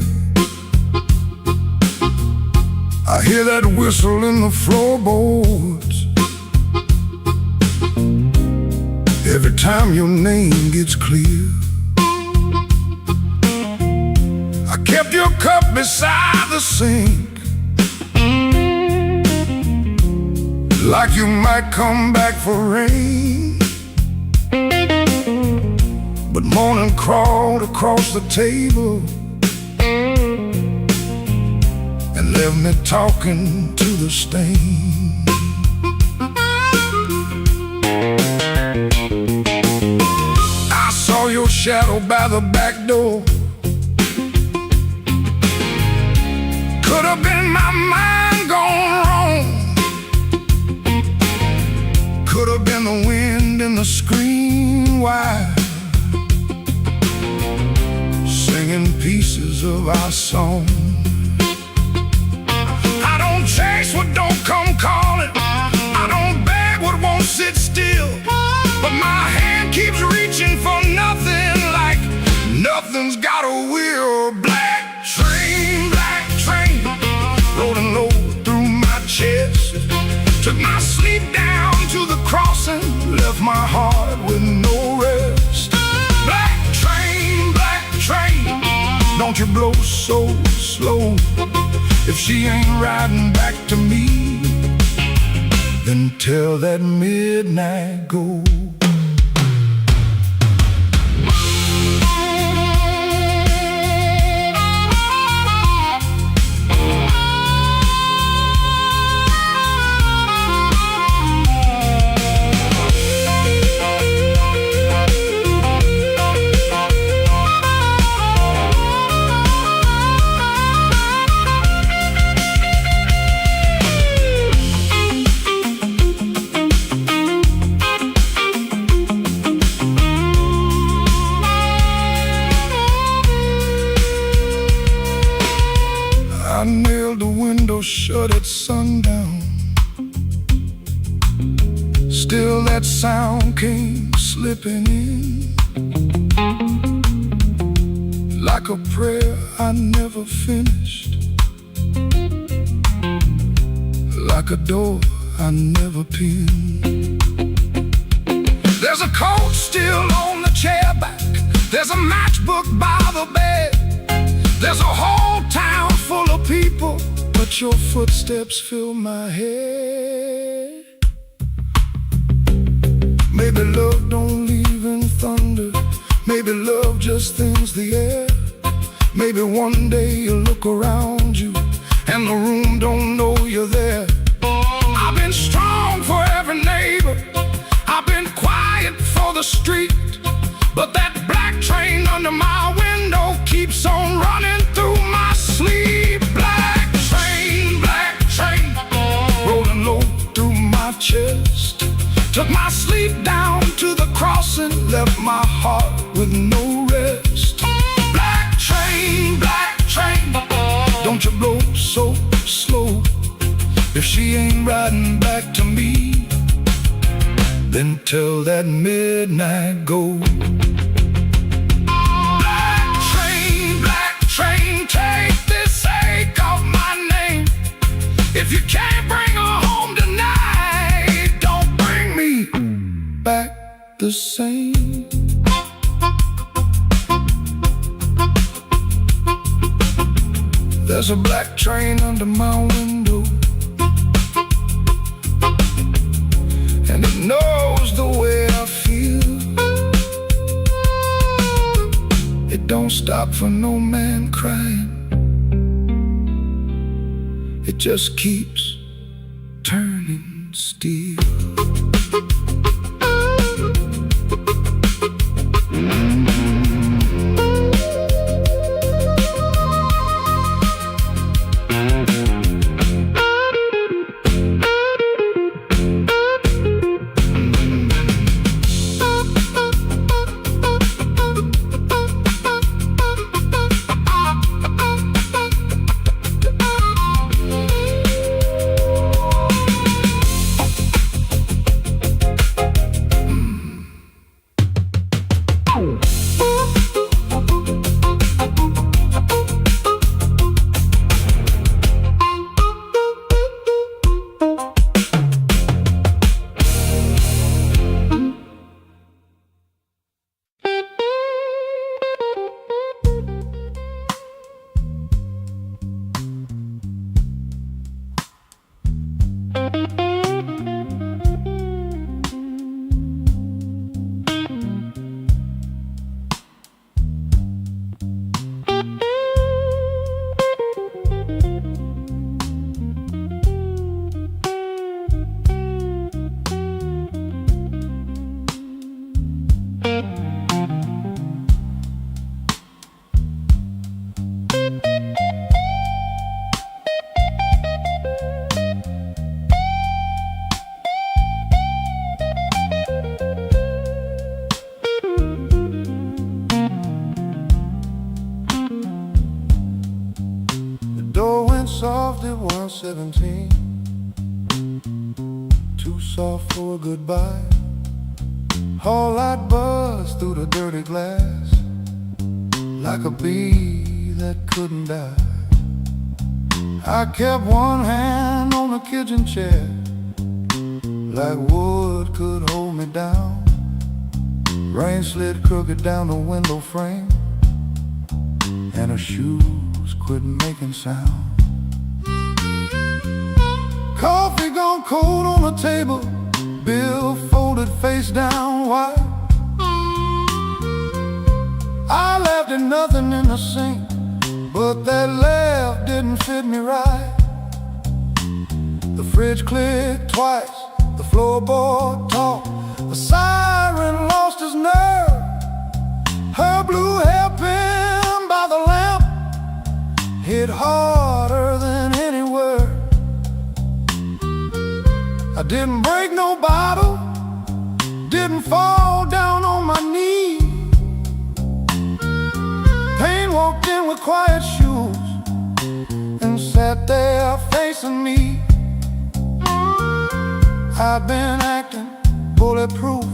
I hear that whistle in the floorboards every time your name gets clear. I kept your cup beside the sink, like you might come back for rain. But morning crawled across the table and left me talking to the stain. I saw your shadow by the back door. Could have been my mind gone wrong. Could have been the wind in the screen wire, singing pieces of our song. I don't chase what don't come calling. I don't beg what won't sit still. But my hand keeps reaching for nothing, like nothing's got a will. Black train, rolling low through my chest. Took my sleep down to the crossing, left my heart with no rest. Black train, don't you blow so slow. If she ain't riding back to me, then tell that midnight go. Still that sound came slipping in, like a prayer I never finished, like a door I never pinned. There's a coat still on the chair back, there's a matchbook by the bed, there's a whole town full of people, but your footsteps fill my head. Maybe love don't leave in thunder, maybe love just thins the air. Maybe one day you look around you and the room don't know you're there. I've been strong for every neighbor, I've been quiet for the street, but that black train under my window keeps on running through my sleep. Black train, rolling low through my chest, took my sleep down to the crossing, left my heart with no rest. Black train, don't you blow so slow. If she ain't riding back to me, then tell that midnight go. Black train, take this ache off my name. If you can't bring her home tonight, don't bring me back the same. There's a black train under my window, and it knows the way I feel. It don't stop for no man crying, it just keeps turning steel. Soft at 117, too soft for a goodbye. Whole lot buzzed through the dirty glass, like a bee that couldn't die. I kept one hand on the kitchen chair, like wood could hold me down. Rain slid crooked down the window frame, and her shoes quit making sound. Coffee gone cold on the table, bill folded face down wide. I laughed at nothing in the sink, but that laugh didn't fit me right. The fridge clicked twice, the floorboard talked, the siren lost his nerve. Her blue hairpin by the lamp hit harder than any word. I didn't break no bottle, didn't fall down on my knee. Pain walked in with quiet shoes and sat there facing me. I'd been acting bulletproof,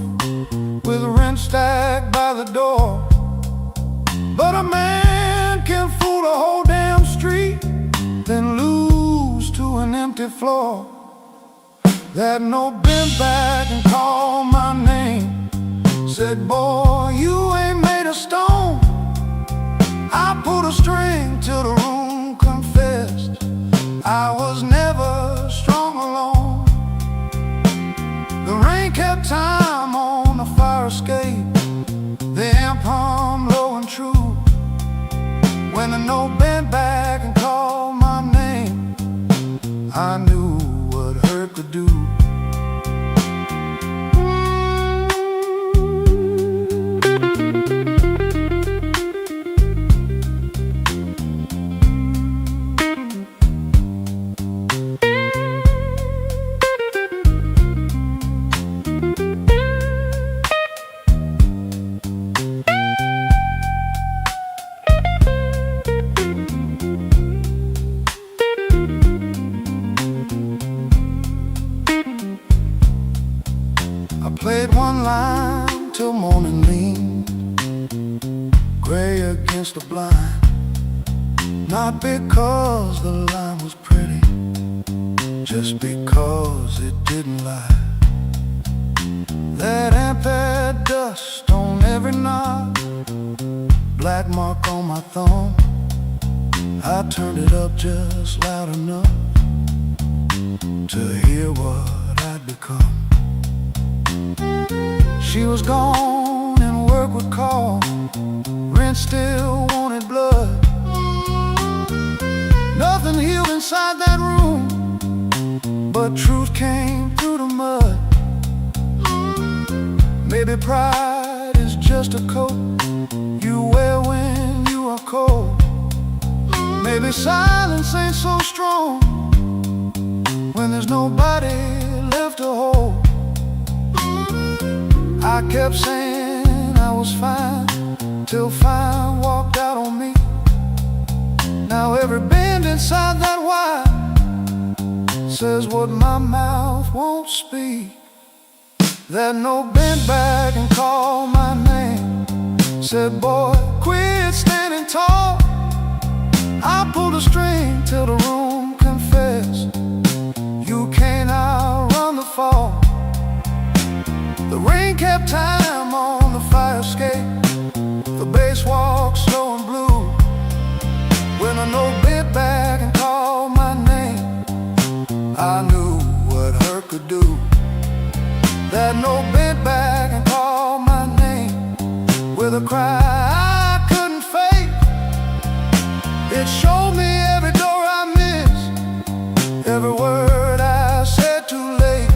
with rent stacked by the door. But a man can fool a whole damn street, then lose to an empty floor. That note bent back and called my name, said, boy, you ain't made of stone. I pulled a string till the room confessed I was never strong alone. The rain kept time on the fire escape, the amp hummed low and true. When the note bent back and called my name, I knew what hurt could do. Played one line till morning leaned gray against the blind, not because the line was pretty, just because it didn't lie. That amp had dust on every knob, black mark on my thumb. I turned it up just loud enough to hear what I'd become. She was gone and work would call, rent still wanted blood. Nothing healed inside that room, but truth came through the mud. Maybe pride is just a coat you wear when you are cold. Maybe silence ain't so strong when there's nobody left to hold. I kept saying I was fine, till fine walked out on me. Now every bend inside that wire says what my mouth won't speak. That note bent back and called my name, said, boy, quit standing tall. I pulled a string till the room confessed you can't outrun the fall. The rain kept time on the fire escape, the bass walked slow and blue. When a note bent back and called my name, I knew what hurt could do. That note bent back and called my name with a cry I couldn't fake. It showed me every door I missed, every word I said too late.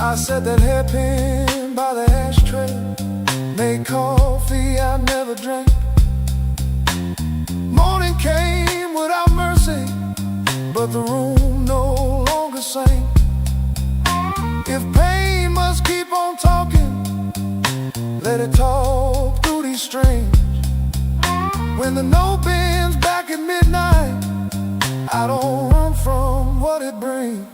I set that hairpin by the ashtray, made coffee I never drank. Morning came without mercy, but the room no longer sang. If pain must keep on talking, let it talk through these strings. When the note bends back at midnight, I don't run from what it brings.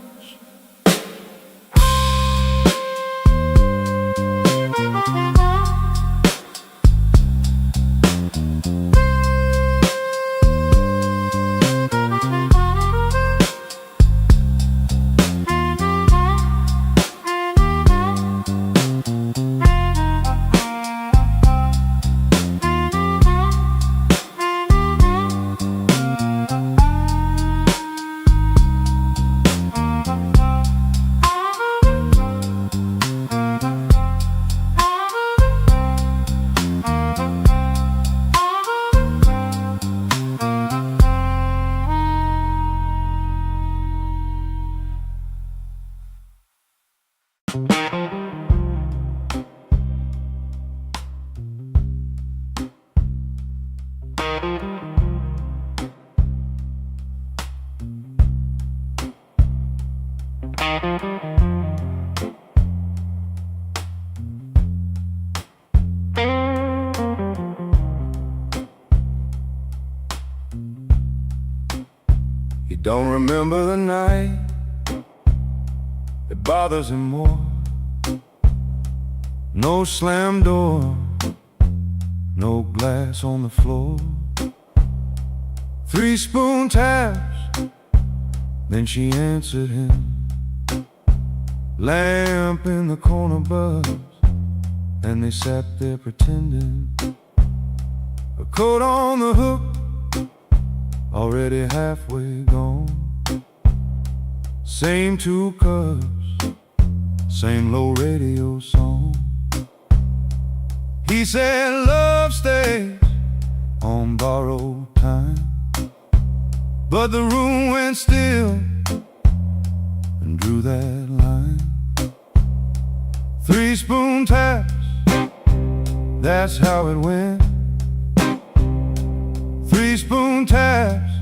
Don't remember the night. It bothers him more. No slam door, no glass on the floor. 3 spoon taps, then she answered him. Lamp in the corner buzzed, and they sat there pretending. A coat on the hook, already halfway gone. Same 2 cups, same low radio song. He said love stays on borrowed time, but the room went still and drew that line. 3 spoon taps, that's how it went. 3 spoon taps,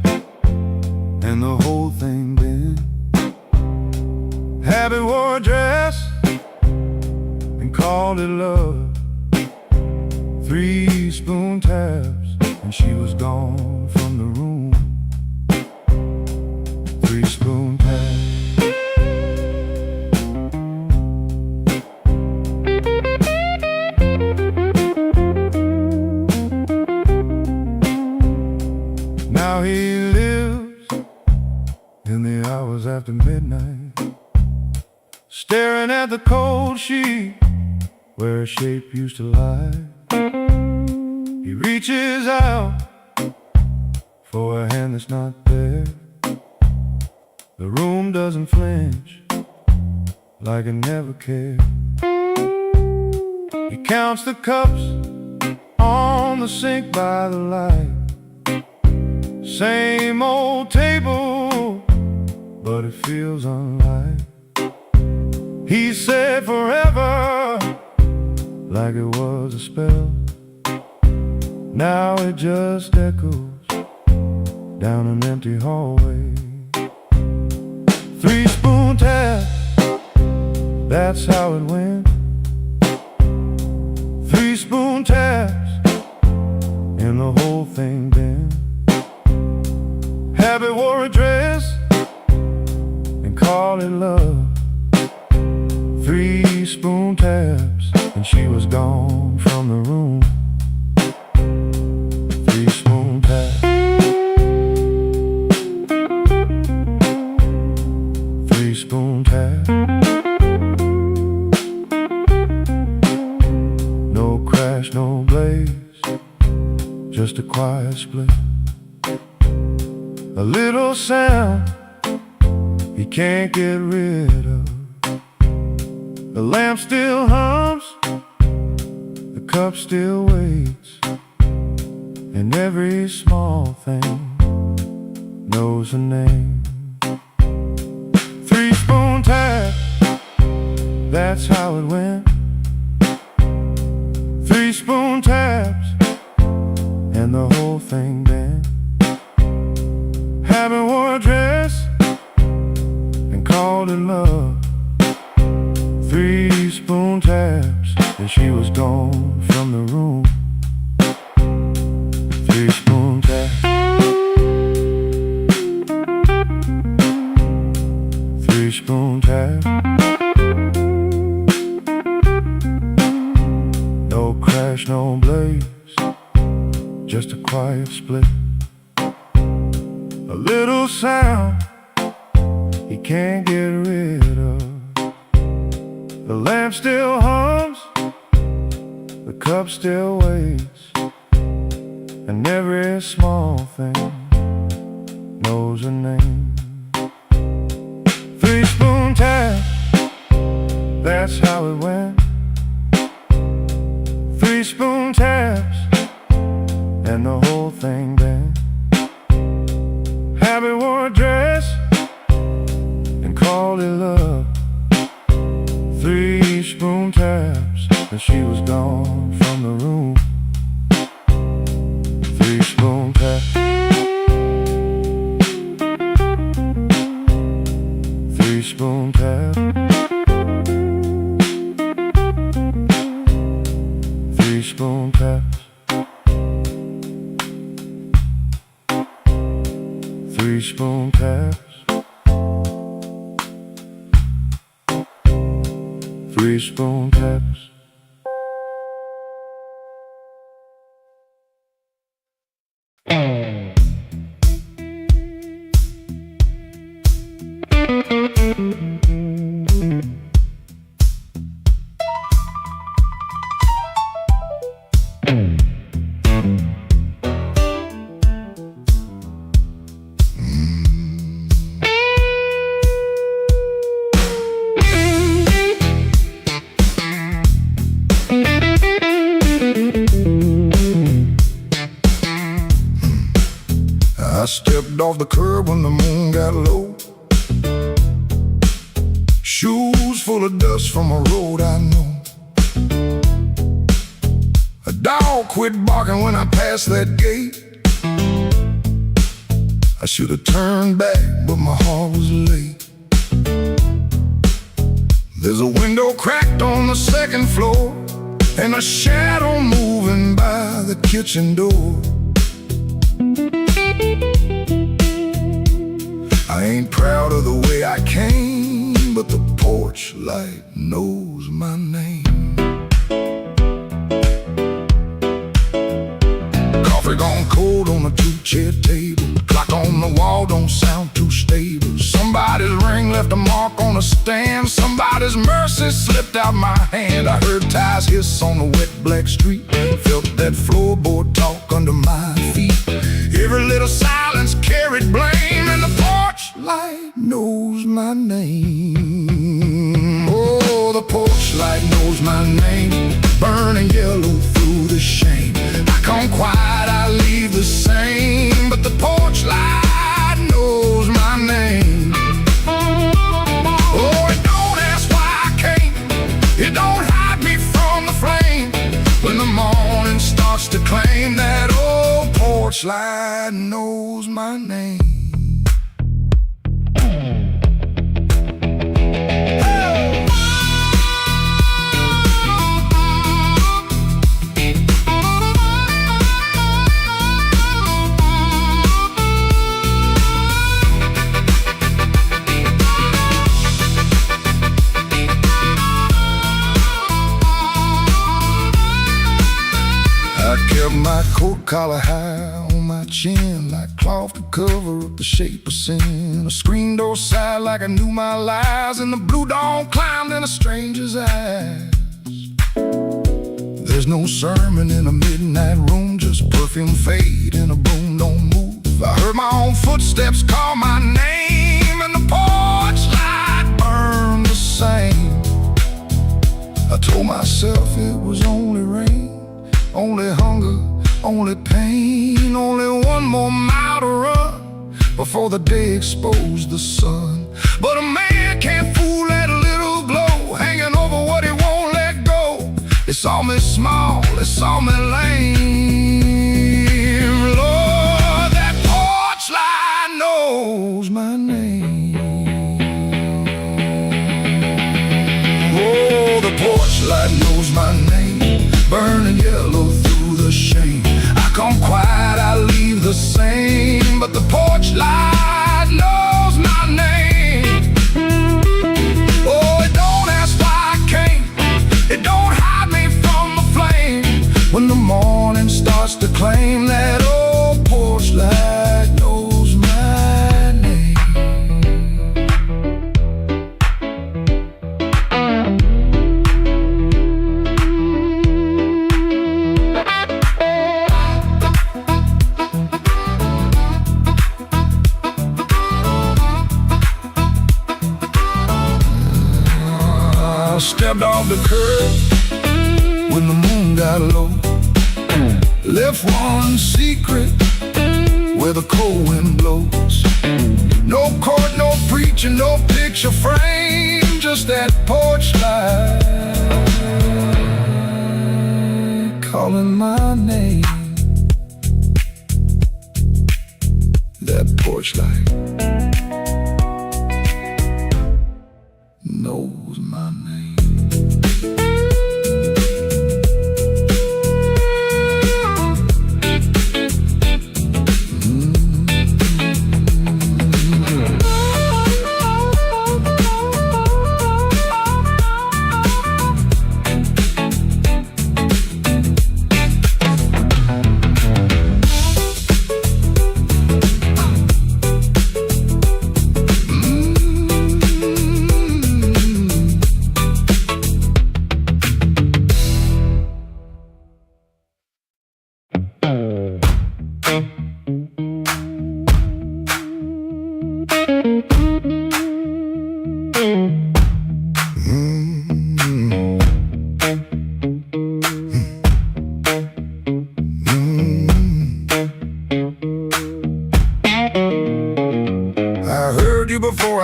and the whole thing bent. Habit wore a dress and called it love. 3 spoon taps, and she was gone from the room. 3 spoon taps. Now he lives in the hours after midnight, staring at the cold sheet where a shape used to lie. He reaches out for a hand that's not there. The room doesn't flinch, like it never cared. He counts the cups on the sink by the light. Same old table, but it feels unlike. He said forever, like it was a spell. Now it just echoes down an empty hallway. 3 spoon taps, that's how it went. 3 spoon taps, and the whole thing bent. Habit wore a dress and called it love. 3 spoon taps, and she was gone from the room. 3 spoon taps. 3 spoon taps. No crash, no blaze, just a quiet split. A little sound he can't get rid of. The lamp still hums, the cup still waits, and every small thing knows a name. 3 spoon taps, that's how it went. 3 spoon taps, and the whole thing bent. Habit wore a dress and called it love. 3 spoon taps, and she was gone from the room. 3 spoon taps. 3 spoon taps. No crash, no blaze, just a quiet split. A little sound he can't get rid of. The lamp still hums, the cup still waits, and every small thing knows a name. 3 spoon taps, that's how it went. 3 spoon taps, and the whole thing bent. Habit wore a dress and called it love. 3 spoon taps, and she was gone from the room. 3 spoon taps. 3 spoon taps. 3 spoon taps. 3 spoon taps. 3-spoon taps. I stepped off the curb when the moon got low. Shoes full of dust from a road I know. A dog quit barking when I passed that gate. I should have turned back, but my heart was late. There's a window cracked on the second floor, and a shadow moving by the kitchen door. I ain't proud of the way I came, but the porch light knows my name. Coffee gone cold on a 2-chair table. Clock on the wall don't sound too stable. Somebody's ring left a mark on a stand. Somebody's mercy slipped out my hand. I heard tires hiss on the wet black street. Felt that floorboard talk under my feet. Every little silence carried blame, and the porch light knows my name. Oh, the porch light knows my name. Burning yellow through the shame. I come quiet, I leave the same, but the porch light knows my name. Oh, it don't ask why I came. It don't hide me from the flame. When the morning starts to claim, that old porch light knows my name. I kept my coat collar high on my chin, like cloth to cover up the shape of sin. A screen door sighed like I knew my lies, and the blue dawn climbed in a stranger's eyes. There's no sermon in a midnight room, just perfume fade and a broom don't move. I heard my own footsteps call my name, and the porch light burned the same. I told myself it was only rain, only hunger, only pain, only one more mile to run before the day exposed the sun. But a man can't fool that little glow hanging over what he won't let go. They saw me small, they saw me lame. Lord, that porch light knows my name. Oh, the porch light knows my name. Burning yellow through the shame. I come quiet, I leave the same, but the porch light knows my name. Oh, it don't ask why I came. It don't hide me from the flame. When the morning starts to claim, that old porch light knows my name. I stepped off the curb when the moon got low. Left one secret where the cold wind blows. No court, no preacher, no picture frame, just that porch light calling my name. That porch light knows my name.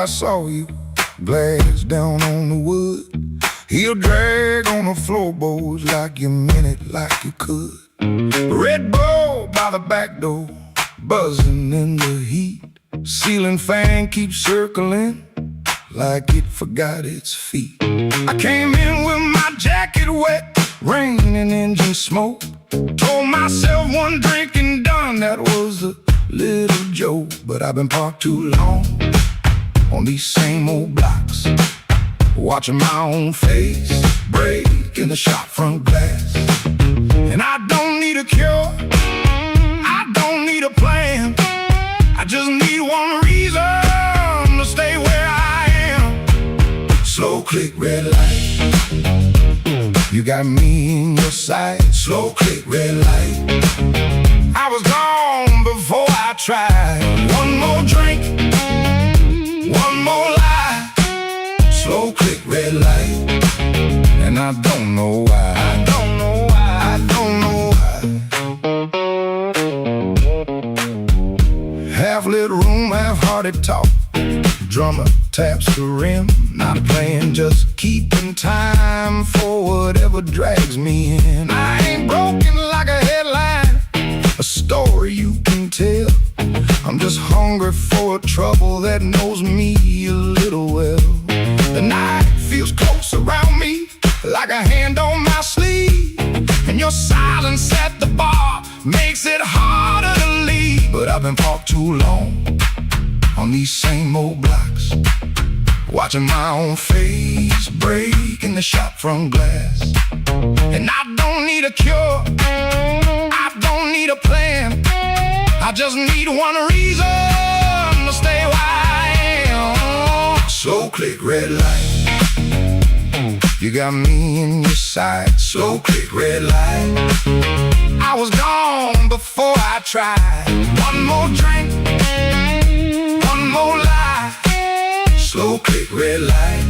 I saw you, glass down on the wood. He'll drag on the floorboards like you meant it, like you could. Red Bull by the back door, buzzing in the heat. Ceiling fan keeps circling like it forgot its feet. I came in with my jacket wet, rain and engine smoke. Told myself one drink and done, that was a little joke. But I've been parked too long on these same old blocks, watching my own face break in the shop front glass. And I don't need a cure, I don't need a plan, I just need one reason to stay where I am. Slow click, red light, you got me in your sight. Slow click, red light, I was gone before I tried. One more drink, one more lie. Slow click, red light, and I don't know why. I don't know why. I don't know why. Half-lit room, half-hearted talk. Drummer taps the rim, not playing, just keeping time for whatever drags me in. I ain't broken like a headline, a story you can tell. I'm just hungry for a trouble that knows me a little well. The night feels close around me, like a hand on my sleeve. And your silence at the bar makes it harder to leave. But I've been parked too long on these same old blocks, watching my own face break in the shop front glass. And I don't need a cure, I don't need a plan, I just need one reason to stay where I am. Slow click, red light, you got me in your sight. Slow click, red light, I was gone before I tried. One more drink, one more lie. Slow click, red light,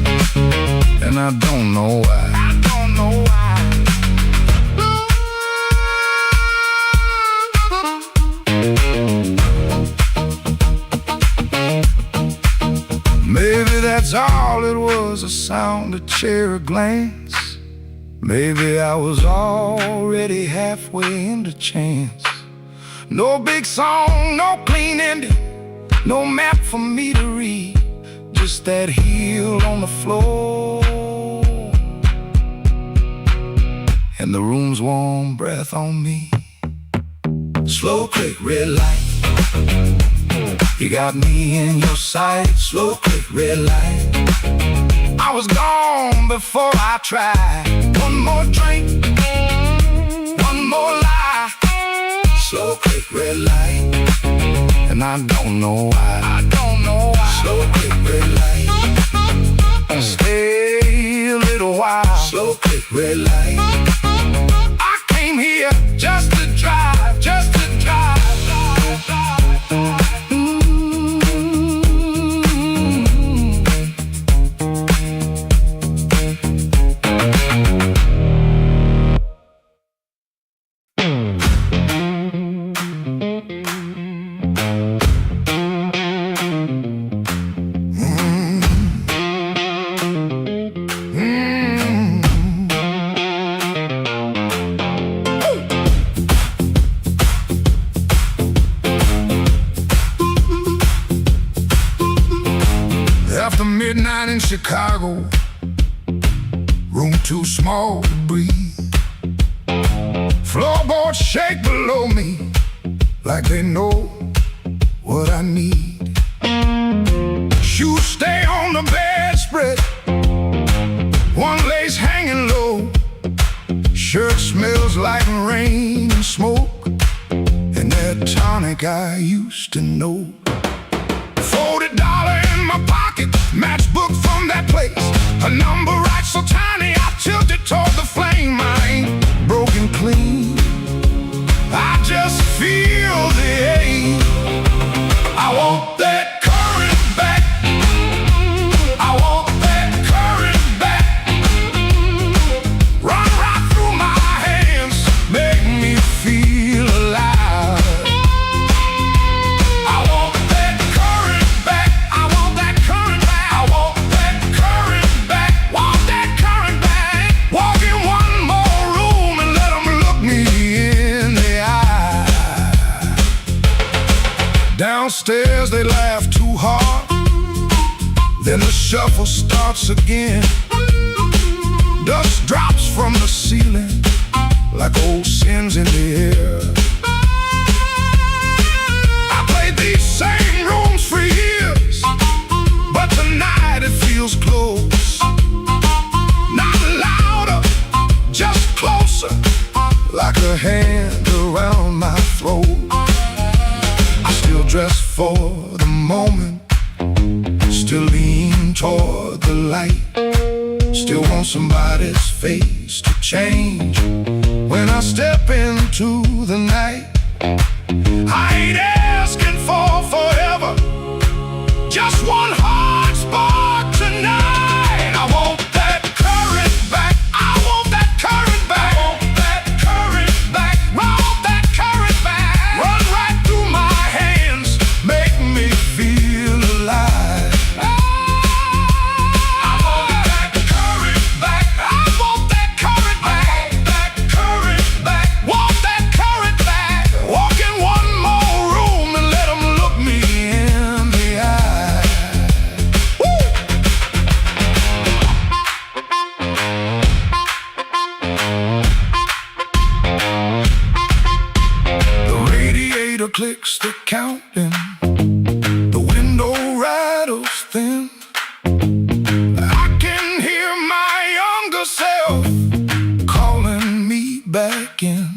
and I don't know why. I don't know why. Maybe that's all it was, a sound, a chair, a glance. Maybe I was already halfway into chance. No big song, no clean ending, no map for me to read, just that heel on the floor and the room's warm breath on me. Slow click, red light, you got me in your sight. Slow click, red light, I was gone before I tried. One more drink, one more lie. Slow click, red light, and I don't know why. I don't know why. Slow click, red light, stay a little while. Slow click, red light, I came here just to drive, just to drive. After midnight in Chicago, room too small to breathe. Floorboards shake below me like they know what I need. Shoes stay on the bedspread, one lace hanging low. Shirt smells like rain and smoke, and that tonic I used to know. $40 in my pocket, matchbook from that place. A number right so tiny, I tilted toward the flame. I ain't broken clean, I just feel the ache. I want that current back, I want that current back. Run right through my hands, make me feel alive. I want that current back, I want that current back. upstairs, they laugh too hard. Then the shuffle starts again. Dust drops from the ceiling like old sins in the air. I played these same rooms for years, but tonight it feels close. Not louder, just closer, like a hand around my throat. I still dress for the moment, still lean toward the light, still want somebody's face to change when I step into the night. I ain't asking for forever, just one hard spark tonight. I want that current back, I want that current back, I want that current back, I want that current back. Run right through my hands, make me feel alive. I want that current back, I want that current back, that current back, want that current back. Walk in one more room and let them look me in the eye. Woo! The radiator clicks the counting, the window rattles thin. I can hear my younger self calling me back in.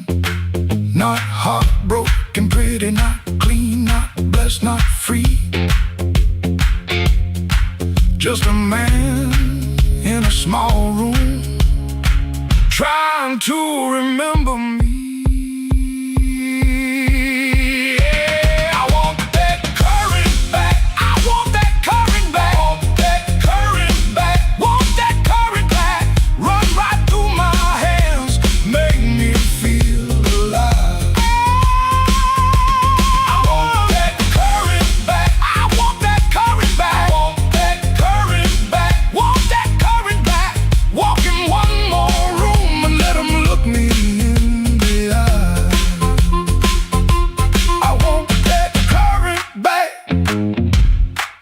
Not heartbroken, pretty, not clean, not blessed, not free. Just a man in a small room, trying to remember me. Yeah, I want that current back, I want that current back, want that current back, want that current back. Run right through my hands, make me feel alive. I want that current back, I want that current back, want that current back, want that current back. Walk in one more room and let them look me in the eye. I want that current back,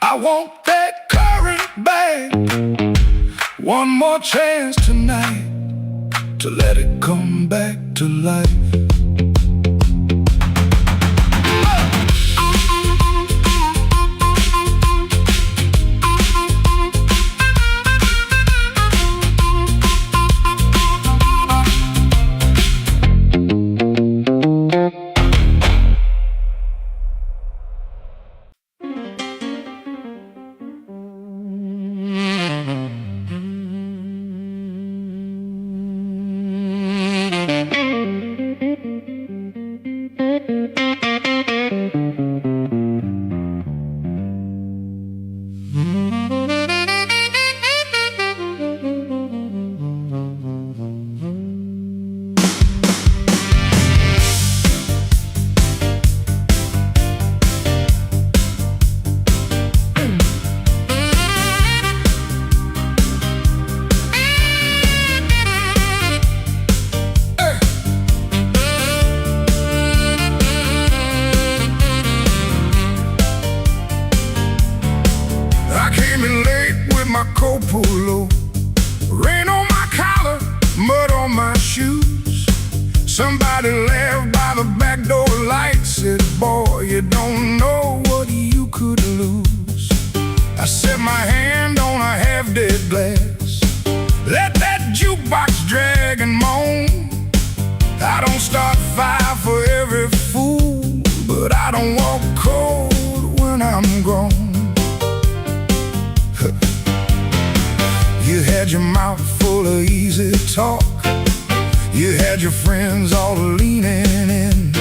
I want that current back. One more chance tonight to let it come back to life. My coat pulled low, rain on my collar, mud on my shoes. Somebody laughed by the back door light, said, boy, you don't know what you could lose. I set my hand on a half-dead glass, let that jukebox drag and moan. I don't start fire for every fool, but I don't walk cold when I'm grown. You had your mouth full of easy talk, you had your friends all leaning in,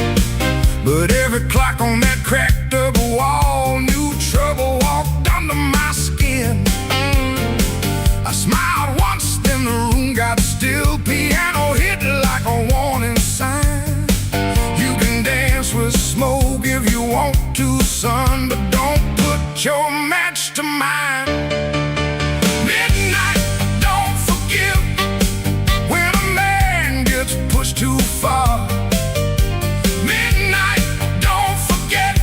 but every clock on that cracked up wall knew trouble walked under my skin. I smiled once, then the room got still. Piano hit like a warning sign. You can dance with smoke if you want to, son, but don't put your match to mine. Midnight, don't forgive when a man gets pushed too far. Midnight, don't forget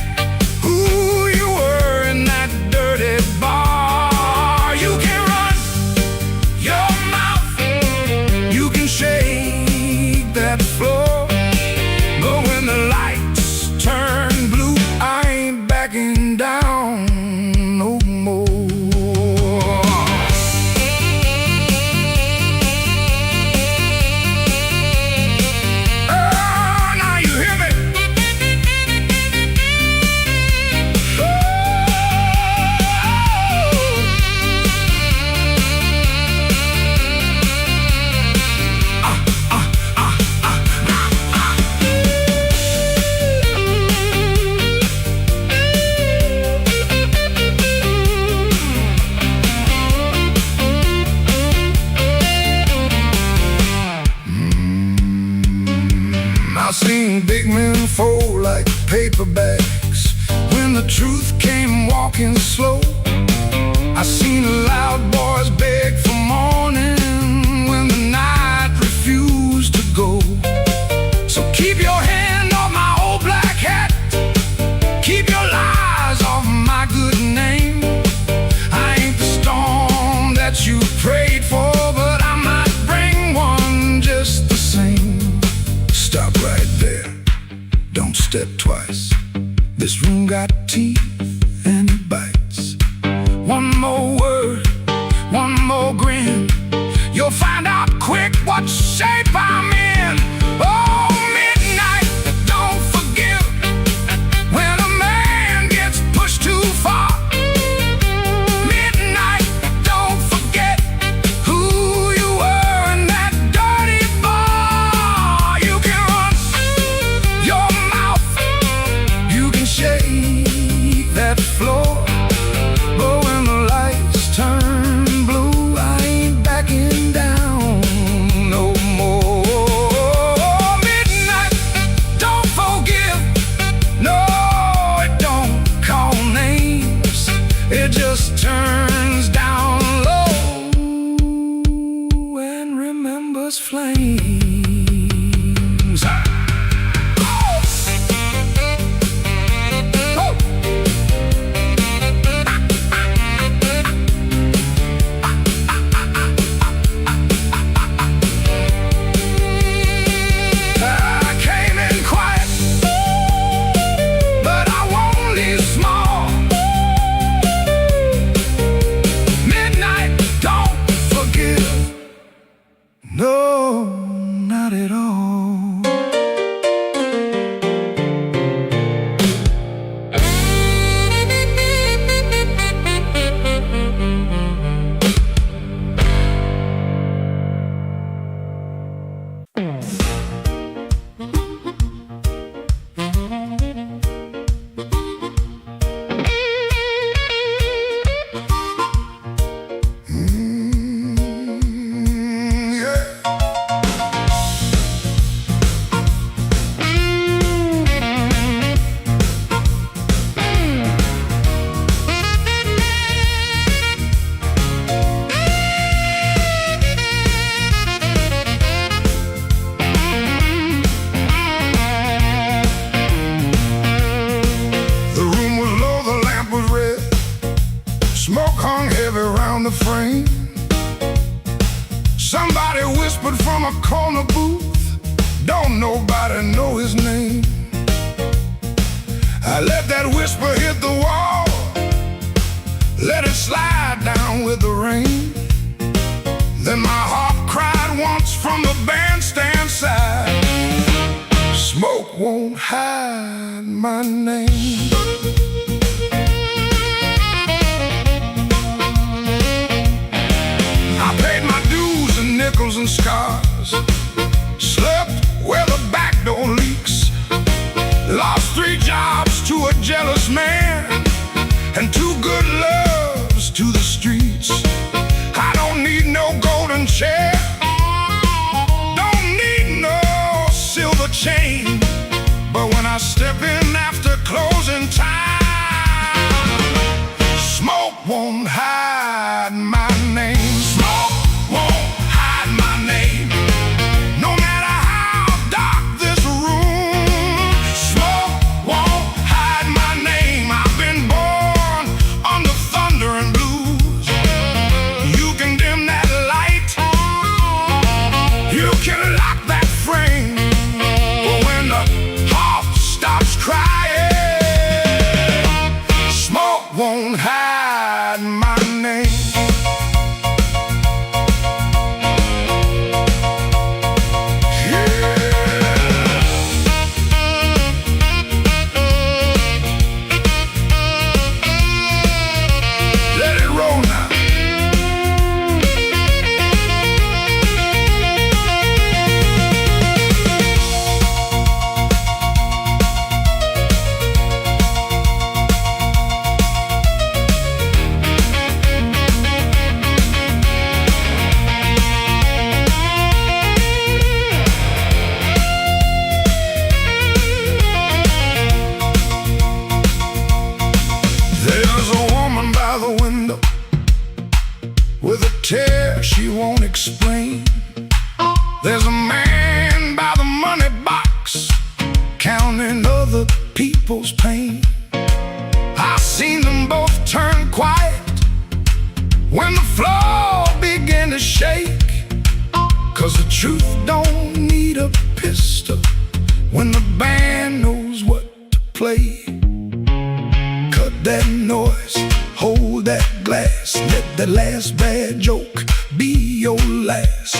I've seen big men fold like paper bags when the truth came walking slow. I've seen loud boys beg for morning when the night refused to go. So keep your hand off my old black hat, keep your lies off my good name. I ain't the storm that you prayed for, but I might bring one just the same. Stop right there, don't step twice. This room got teeth and it bites. One more word, one more grin, you'll find out quick what shape I'm in. Oh, midnight, don't forgive when a man gets pushed too far. Midnight, don't forget who you were in that dirty bar. You can run your mouth, you can shake that floor, but when the lights turn blue, I ain't backing down no more. Midnight, don't forgive, no, it don't call names, it just turns down low and remembers flames. Oh! Oh! I came in quiet, but I won't leave small. Midnight, don't forgive, no, not at all. Yeah. The room was low, the lamp was red, smoke hung heavy around the frame. Somebody whispered from a corner booth, don't nobody know his name. I let that whisper hit the wall, let it slide down with the rain. Then my heart cried once from the bandstand side, smoke won't hide my name. I paid my dues and nickels and scars, slept where the back door leaks, lost 3 jobs to a jealous man and 2 good loves to the streets. I don't need no golden chair, don't need no silver chain, but when I step in after closing time, smoke won't hide my name. Smoke won't hide my name, no matter how dark this room. Smoke won't hide my name. I've been born under thunder and blues. You can dim that light, you can lock that frame, but when the heart stops spring. There's a man by the money box, counting other people's pain. I seen them both turn quiet when the floor began to shake. 'Cause the truth don't need a pistol when the band knows what to play. Cut that noise, hold that glass, let that last bad joke be your last.